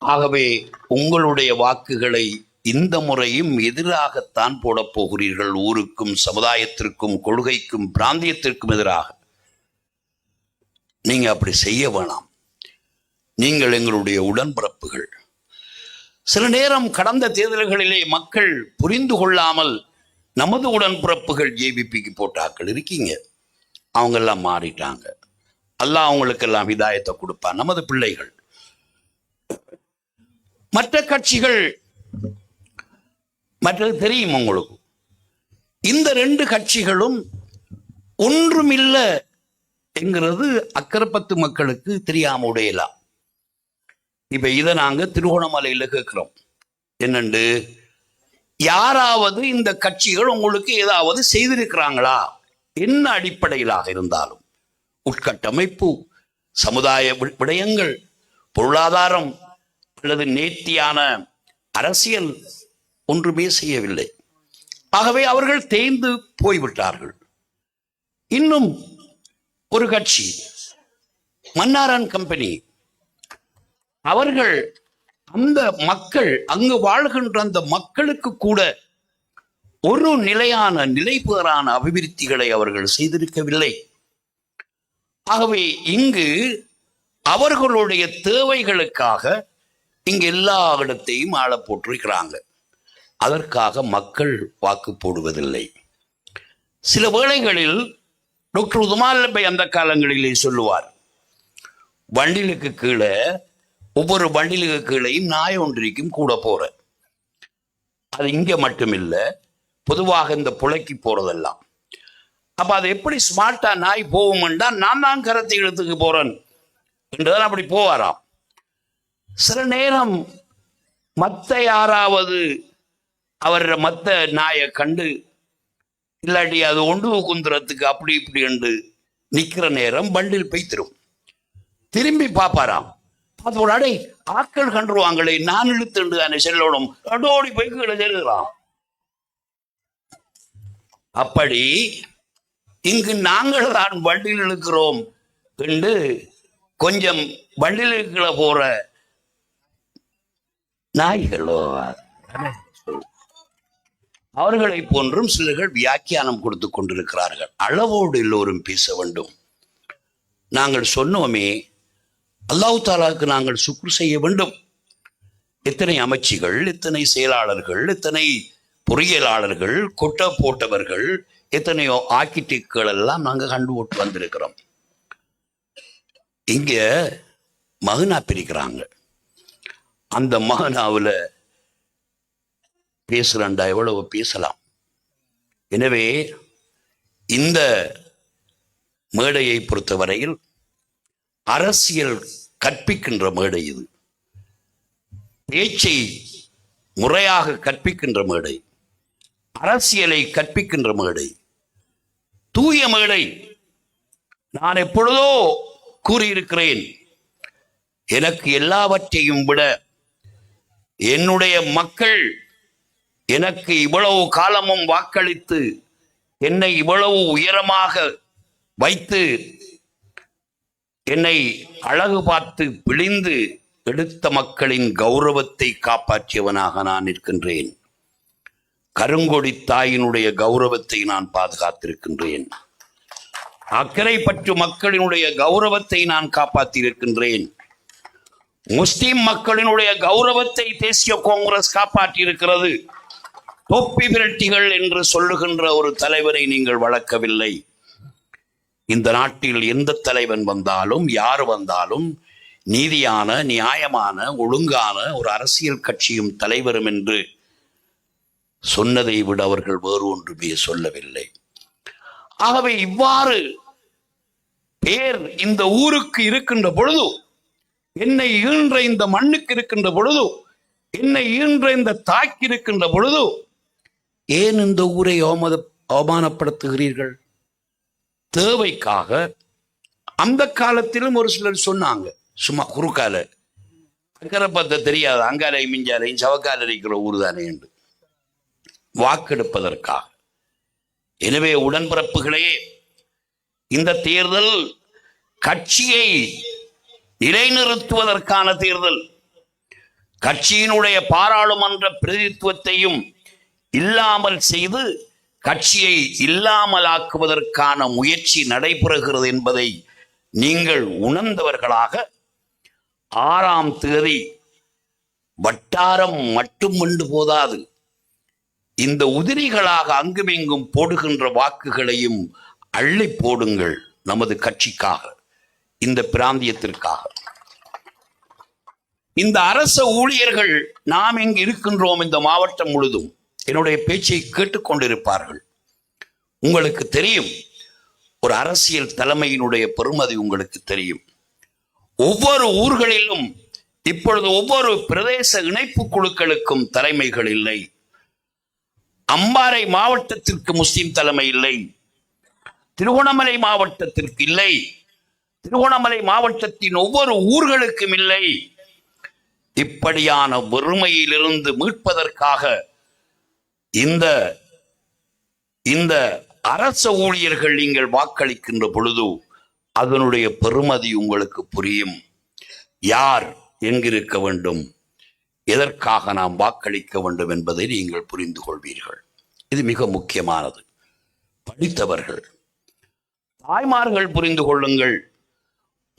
ஆகவே உங்களுடைய வாக்குகளை இந்த முறையும் எதிராகத்தான் போடப் போகிறீர்கள். ஊருக்கும் சமுதாயத்திற்கும் கொள்கைக்கும் பிராந்தியத்திற்கும் எதிராக. நீங்க அப்படி செய்ய வேணாம். நீங்கள் எங்களுடைய உடன்பிறப்புகள். சில நேரம் கடந்த தேர்தல்களிலே மக்கள் புரிந்து கொள்ளாமல் நமது உடன்பிறப்புகள் ஜேவிபிக்கு போட்டாக்கள் இருக்கீங்க, அவங்க எல்லாம் மாறிட்டாங்க. அல்லாஹ் அவங்களுக்கெல்லாம் ஹிதாயத்தை கொடுப்பான். நமது பிள்ளைகள். மற்ற கட்சிகள் மற்றது தெரியும் உங்களுக்கு. இந்த 2 கட்சிகளும் ஒன்றுமில்லை என்கிறது அக்கரப்பத்து மக்களுக்கு தெரியாம உடையலாம். இப்ப இதை நாங்க திருகோணமலையில கேட்கிறோம். என்னண்டு, யாராவது இந்த கட்சிகள் உங்களுக்கு ஏதாவது செய்திருக்கிறாங்களா? என்ன அடிப்படையிலாக இருந்தாலும், உட்கட்டமைப்பு, சமுதாய விடயங்கள், பொருளாதாரம் அல்லது நேர்த்தியான அரசியல் ஒன்றுமே செய்யவில்லை. ஆகவே அவர்கள் தேய்ந்து போய்விட்டார்கள். இன்னும் ஒரு கட்சி, மன்னாரன் கம்பெனி, அவர்கள் அந்த மக்கள், அங்கு வாழ்கின்ற அந்த மக்களுக்கு கூட ஒரு நிலையான நிலைபெறான அபிவிருத்திகளை அவர்கள் செய்திருக்கவில்லை. ஆகவே இங்கு அவர்களுடைய தேவைகளுக்காக இங்கு எல்லா இடத்தையும் ஆள போட்டிருக்கிறாங்க. அதற்காக மக்கள் வாக்கு போடுவதில்லை. சில வேளைகளில் டாக்டர் உதுமாலபை அந்த காலங்களிலே சொல்லுவார், வண்டிலுக்கு கீழே, ஒவ்வொரு வண்டிலுக்கு கீழையும் நாய் ஒன்றிக்கும் கூட போற. அது இங்க மட்டுமில்ல, பொதுவாக இந்த புழைக்கு போறதெல்லாம். அப்ப அது எப்படி ஸ்மார்ட்டா நாய் போகும்டா, நான் தான் கரத்தை இழுத்துக்கு போறேன் என்றுதான் அப்படி போவாராம். சில நேரம் மத்த யாராவது அவர் மத்த நாயை கண்டு, இல்லாட்டி அது ஒன்று குந்துறதுக்கு அப்படி இப்படி என்று நிக்கிற நேரம் பண்டில் பெய்திரும். திரும்பி பார்ப்பாராம். அதோட அடை ஆக்கள் கண்டுருவாங்களே, நான் இழுத்துண்டு தானே செல்லணும், அடோடி போய் கீழே செல்லுறான். அப்படி இங்கு நாங்கள் தான் வண்டியில் இழுக்கிறோம் என்று கொஞ்சம் வண்டியில் கீழே போற நாய்களோ அவர்களை போன்றும் சிலர்கள் வியாக்கியானம் கொடுத்து கொண்டிருக்கிறார்கள். அளவோடு எல்லோரும் பேச வேண்டும். நாங்கள் சொன்னோமே, அல்லாஹ் தாலாவுக்கு நாங்கள் சுக்ர் செய்ய வேண்டும். எத்தனை அமைச்சிகள், எத்தனை செயலாளர்கள், எத்தனை பொறியியலாளர்கள், கொட்ட போட்டவர்கள், எத்தனையோ ஆர்கிடெக்ட்கள் எல்லாம் நாங்கள் கண்டு போட்டு வந்திருக்கிறோம். இங்க மகனா பிரிக்கிறாங்க. அந்த மகனாவில் பேசுறண்டா எவ்வளவு பேசலாம். எனவே இந்த மேடையை பொறுத்தவரையில் அரசியல் கற்பிக்கின்ற மேடை இது. பேச்சை முறையாக கற்பிக்கின்ற மேடை, அரசியலை கற்பிக்கின்ற மேடை, தூய மேடை. நான் எப்பொழுதோ கூறியிருக்கிறேன், எனக்கு எல்லாவற்றையும் விட என்னுடைய மக்கள் எனக்கு இவ்வளவு காலமும் வாக்களித்து என்னை இவ்வளவு உயரமாக வைத்து என்னை அழகு பார்த்து பிழிந்து எடுத்த மக்களின் கௌரவத்தை காப்பாற்றியவனாக நான் இருக்கின்றேன். கருங்கொடி தாயினுடைய கௌரவத்தை நான் பாதுகாத்திருக்கின்றேன். அக்கறை பற்று மக்களினுடைய கௌரவத்தை நான் காப்பாற்றியிருக்கின்றேன். முஸ்லிம் மக்களினுடைய கௌரவத்தை தேசிய காங்கிரஸ் காப்பாற்றியிருக்கிறது. தொப்பி விரட்டிகள் என்று சொல்லுகின்ற ஒரு தலைவரை நீங்கள் வளர்க்கவில்லை. இந்த நாட்டில் எந்த தலைவன் வந்தாலும் யார் வந்தாலும் நீதியான, நியாயமான, ஒழுங்கான ஒரு அரசியல் கட்சியும் தலைவரும் என்று சொன்னதை விட அவர்கள் வேறு ஒன்றுமே சொல்லவில்லை. ஆகவே இவ்வாறு பேர் இந்த ஊருக்கு இருக்கின்ற பொழுது, என்னை ஈன்ற இந்த மண்ணுக்கு இருக்கின்ற பொழுது, என்னை ஈன்ற இந்த தாய்க்கு இருக்கின்ற பொழுது, ஏன் இந்த ஊரை அவமானப்படுத்துகிறீர்கள்? தேவைக்காக அந்த காலத்திலும் ஒரு சிலர் சொன்னாங்க, சும்மா குறுக்கால அக்கரைப்பத்தை தெரியாது, அங்காலை மிஞ்சாலையும் சவக்கால இருக்கிற ஊர் தானே என்று வாக்கெடுப்பதற்காக. எனவே உடன்பிறப்புகளே, இந்த தேர்தல் கட்சியை நிலைநிறுத்துவதற்கான தேர்தல். கட்சியினுடைய பாராளுமன்ற பிரதிநிதித்துவத்தையும் இல்லாமல் செய்து கட்சியை இல்லாமலாக்குவதற்கான முயற்சி நடைபெறுகிறது என்பதை நீங்கள் உணர்ந்தவர்களாக 6ஆம் தேதி வட்டாரம் மட்டுமண்டு போதாது, இந்த உதிரிகளாக அங்குமிங்கும் போடுகின்ற வாக்குகளையும் அள்ளி போடுங்கள். நமது கட்சிக்காக, இந்த பிராந்தியத்திற்காக. இந்த அரச ஊழியர்கள் நாம் இங்கு இருக்கின்றோம், இந்த மாவட்டம் முழுதும் என்னுடைய பேச்சை கேட்டுக்கொண்டிருப்பார்கள். உங்களுக்கு தெரியும், ஒரு அரசியல் தலைமையினுடைய பெருமதி உங்களுக்கு தெரியும். ஒவ்வொரு ஊர்களிலும் இப்பொழுது ஒவ்வொரு பிரதேச இணைப்பு குழுக்களுக்கும் தலைமைகள் இல்லை. அம்பாறை மாவட்டத்திற்கு முஸ்லிம் தலைமை இல்லை, திருகோணமலை மாவட்டத்திற்கு இல்லை, திருகோணமலை மாவட்டத்தின் ஒவ்வொரு ஊர்களுக்கும் இல்லை. இப்படியான வறுமையிலிருந்து மீட்பதற்காக இந்த அரச ஊழியர்கள் நீங்கள் வாக்களிக்கின்ற பொழுது அதனுடைய பெருமதி உங்களுக்கு புரியும். யார் எங்கிருக்க வேண்டும், எதற்காக நாம் வாக்களிக்க வேண்டும் என்பதை நீங்கள் புரிந்து கொள்வீர்கள். இது மிக முக்கியமானது. படித்தவர்கள், தாய்மார்கள் புரிந்து கொள்ளுங்கள்.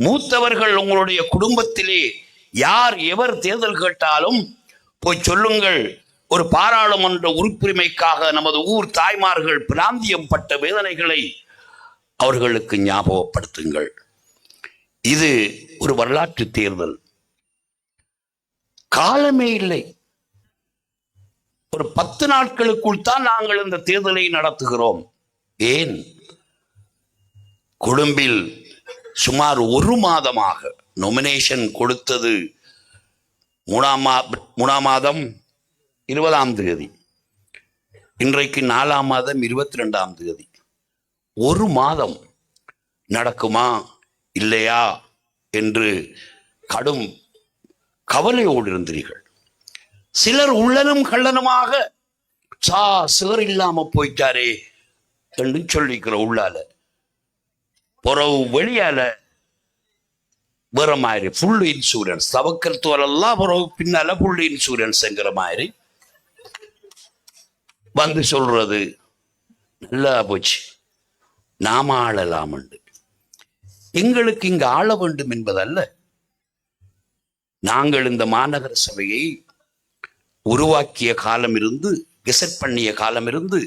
மூத்தவர்கள் உங்களுடைய குடும்பத்திலே யார் எவர் தேர்தல் கேட்டாலும் போய் சொல்லுங்கள், ஒரு பாராளுமன்ற உறுப்புரிமைக்காக நமது ஊர் தாய்மார்கள் பிராந்தியம் பட்ட வேதனைகளை அவர்களுக்கு ஞாபகப்படுத்துங்கள். இது ஒரு வரலாற்று தேர்தல். காலமே இல்லை. ஒரு 10 நாட்களுக்குள் தான் நாங்கள் இந்த தேர்தலை நடத்துகிறோம். ஏன்? கொழும்பில் சுமார் 1 மாதமாக நொமினேஷன் கொடுத்தது 3ஆம் மாதம் 20ஆம் தேதி, இன்றைக்கு 4ஆம் மாதம் 22ஆம் தேதி. 1 மாதம் நடக்குமா இல்லையா என்று கடும் கவலையோடு இருந்தீர்கள். சிலர் உள்ளனும் கள்ளனுமாக சேர் இல்லாம போயிட்டாரே என்று சொல்லிக்கிற உள்ளால, புறவு வெளியால வேற மாதிரி ஃபுல் இன்சூரன்ஸ், தவக்கல் தோலெல்லாம் புறவு பின்னால ஃபுல் இன்சூரன்ஸ்ங்கிற மாதிரி வந்து சொல்றது நல்லா போச்சு, நாம ஆளலாம். எங்களுக்கு இங்கு ஆள வேண்டும் என்பதல்ல. நாங்கள் இந்த மாநகர சபையை உருவாக்கிய காலம் இருந்து, கெசட் பண்ணிய காலம் இருந்து,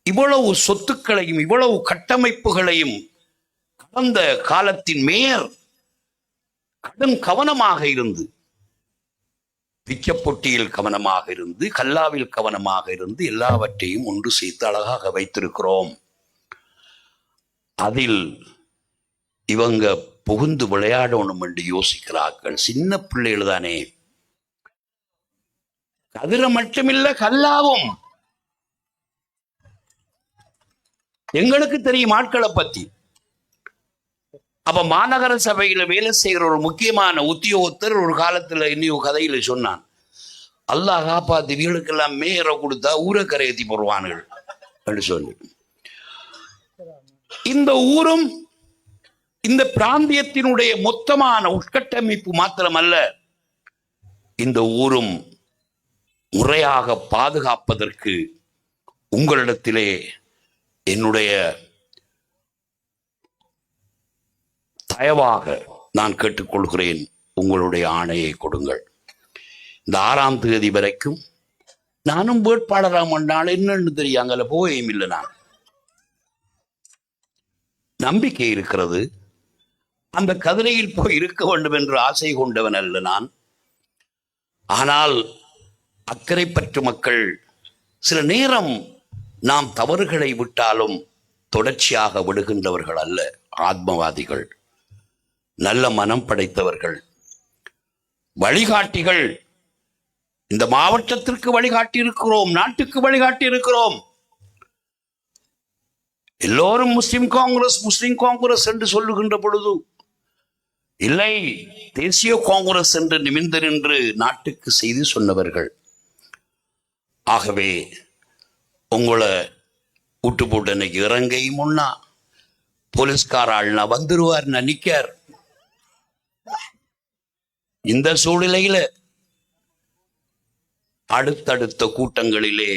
இவ்வளவு சொத்துக்களையும் இவ்வளவு கட்டமைப்புகளையும் கடந்த காலத்தின் மேயர் கடும் கவனமாக இருந்து, பிச்சப்பொட்டியில் கவனமாக இருந்து, கல்லாவில் கவனமாக இருந்து எல்லாவற்றையும் ஒன்று சேர்த்து அழகாக வைத்திருக்கிறோம். அதில் இவங்க புகுந்து விளையாடணும் என்று யோசிக்கிறார்கள். சின்ன பிள்ளைகள் தானே. கதிர மட்டுமில்ல, கல்லாவும். எங்களுக்கு தெரியும் ஆட்களை பத்தி. அப்ப மாநகர சபையில வேலை செய்கிற ஒரு முக்கியமான உத்தியோகத்தர் ஒரு காலத்துல இன்னும் கதையில சொன்னான், அல்லாஹ் காப்பாத்து வீடுக்கெல்லாம் மேயரை கொடுத்தா ஊரை கரையேற்றி போடுவானுகள் என்று சொல்லி. இந்த ஊரும் இந்த பிராந்தியத்தினுடைய மொத்தமான உட்கட்டமைப்பு மாத்திரமல்ல, இந்த ஊரும் முறையாக பாதுகாப்பதற்கு உங்களிடத்திலே என்னுடைய தயவாக நான் கேட்டுக்கொள்கிறேன். உங்களுடைய ஆணையை கொடுங்கள். இந்த 6ஆம் தேதி வரைக்கும் நானும் வேட்பாளராக மண்டால் என்னன்னு தெரியாங்கல்ல, போயும் இல்லை. நான் நம்பிக்கை இருக்கிறது. அந்த கதிரையில் போய் இருக்க வேண்டும் என்று ஆசை கொண்டவன் அல்ல நான். ஆனால் அக்கரைப்பற்று மக்கள் சில நேரம் நாம் தவறுகளை விட்டாலும் தொடர்ச்சியாக விடுகின்றவர்கள் அல்ல. ஆத்மவாதிகள், நல்ல மனம் படைத்தவர்கள், வழிகாட்டிகள். இந்த மாவட்டத்திற்கு வழிகாட்டி இருக்கிறோம், நாட்டுக்கு வழிகாட்டி இருக்கிறோம். எல்லோரும் முஸ்லிம் காங்கிரஸ் என்று சொல்லுகின்ற பொழுது, இல்லை, தேசிய காங்கிரஸ் என்று நிமிர்ந்து நின்று நாட்டுக்கு செய்தி சொன்னவர்கள். ஆகவே உங்களை விட்டு போட்டு இன்னைக்கு இறங்கையும் முன்னா போலீஸ்கார ஆள்னா வந்துருவார் நினைக்கார். இந்த சூழ்நிலையில அடுத்தடுத்த கூட்டங்களிலே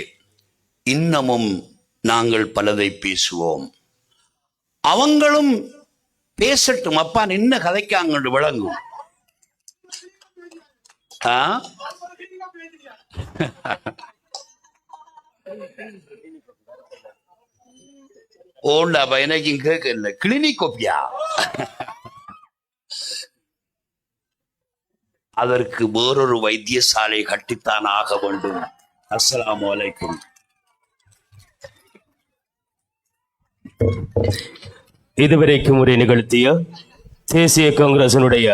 இன்னமும் நாங்கள் பலதை பேசுவோம். அவங்களும் பேசட்டும். அப்பா நின்ன கதைக்காங்க விளங்கும். ஓண்டா எனக்கு கேட்கல, கிளினிக் ஒப்பியா? அதற்கு வேறொரு வைத்தியசாலை கட்டித்தான் ஆக வேண்டும். அஸ்ஸலாமு அலைக்கும். இதுவரைக்கும் உரை நிகழ்த்திய தேசிய காங்கிரசினுடைய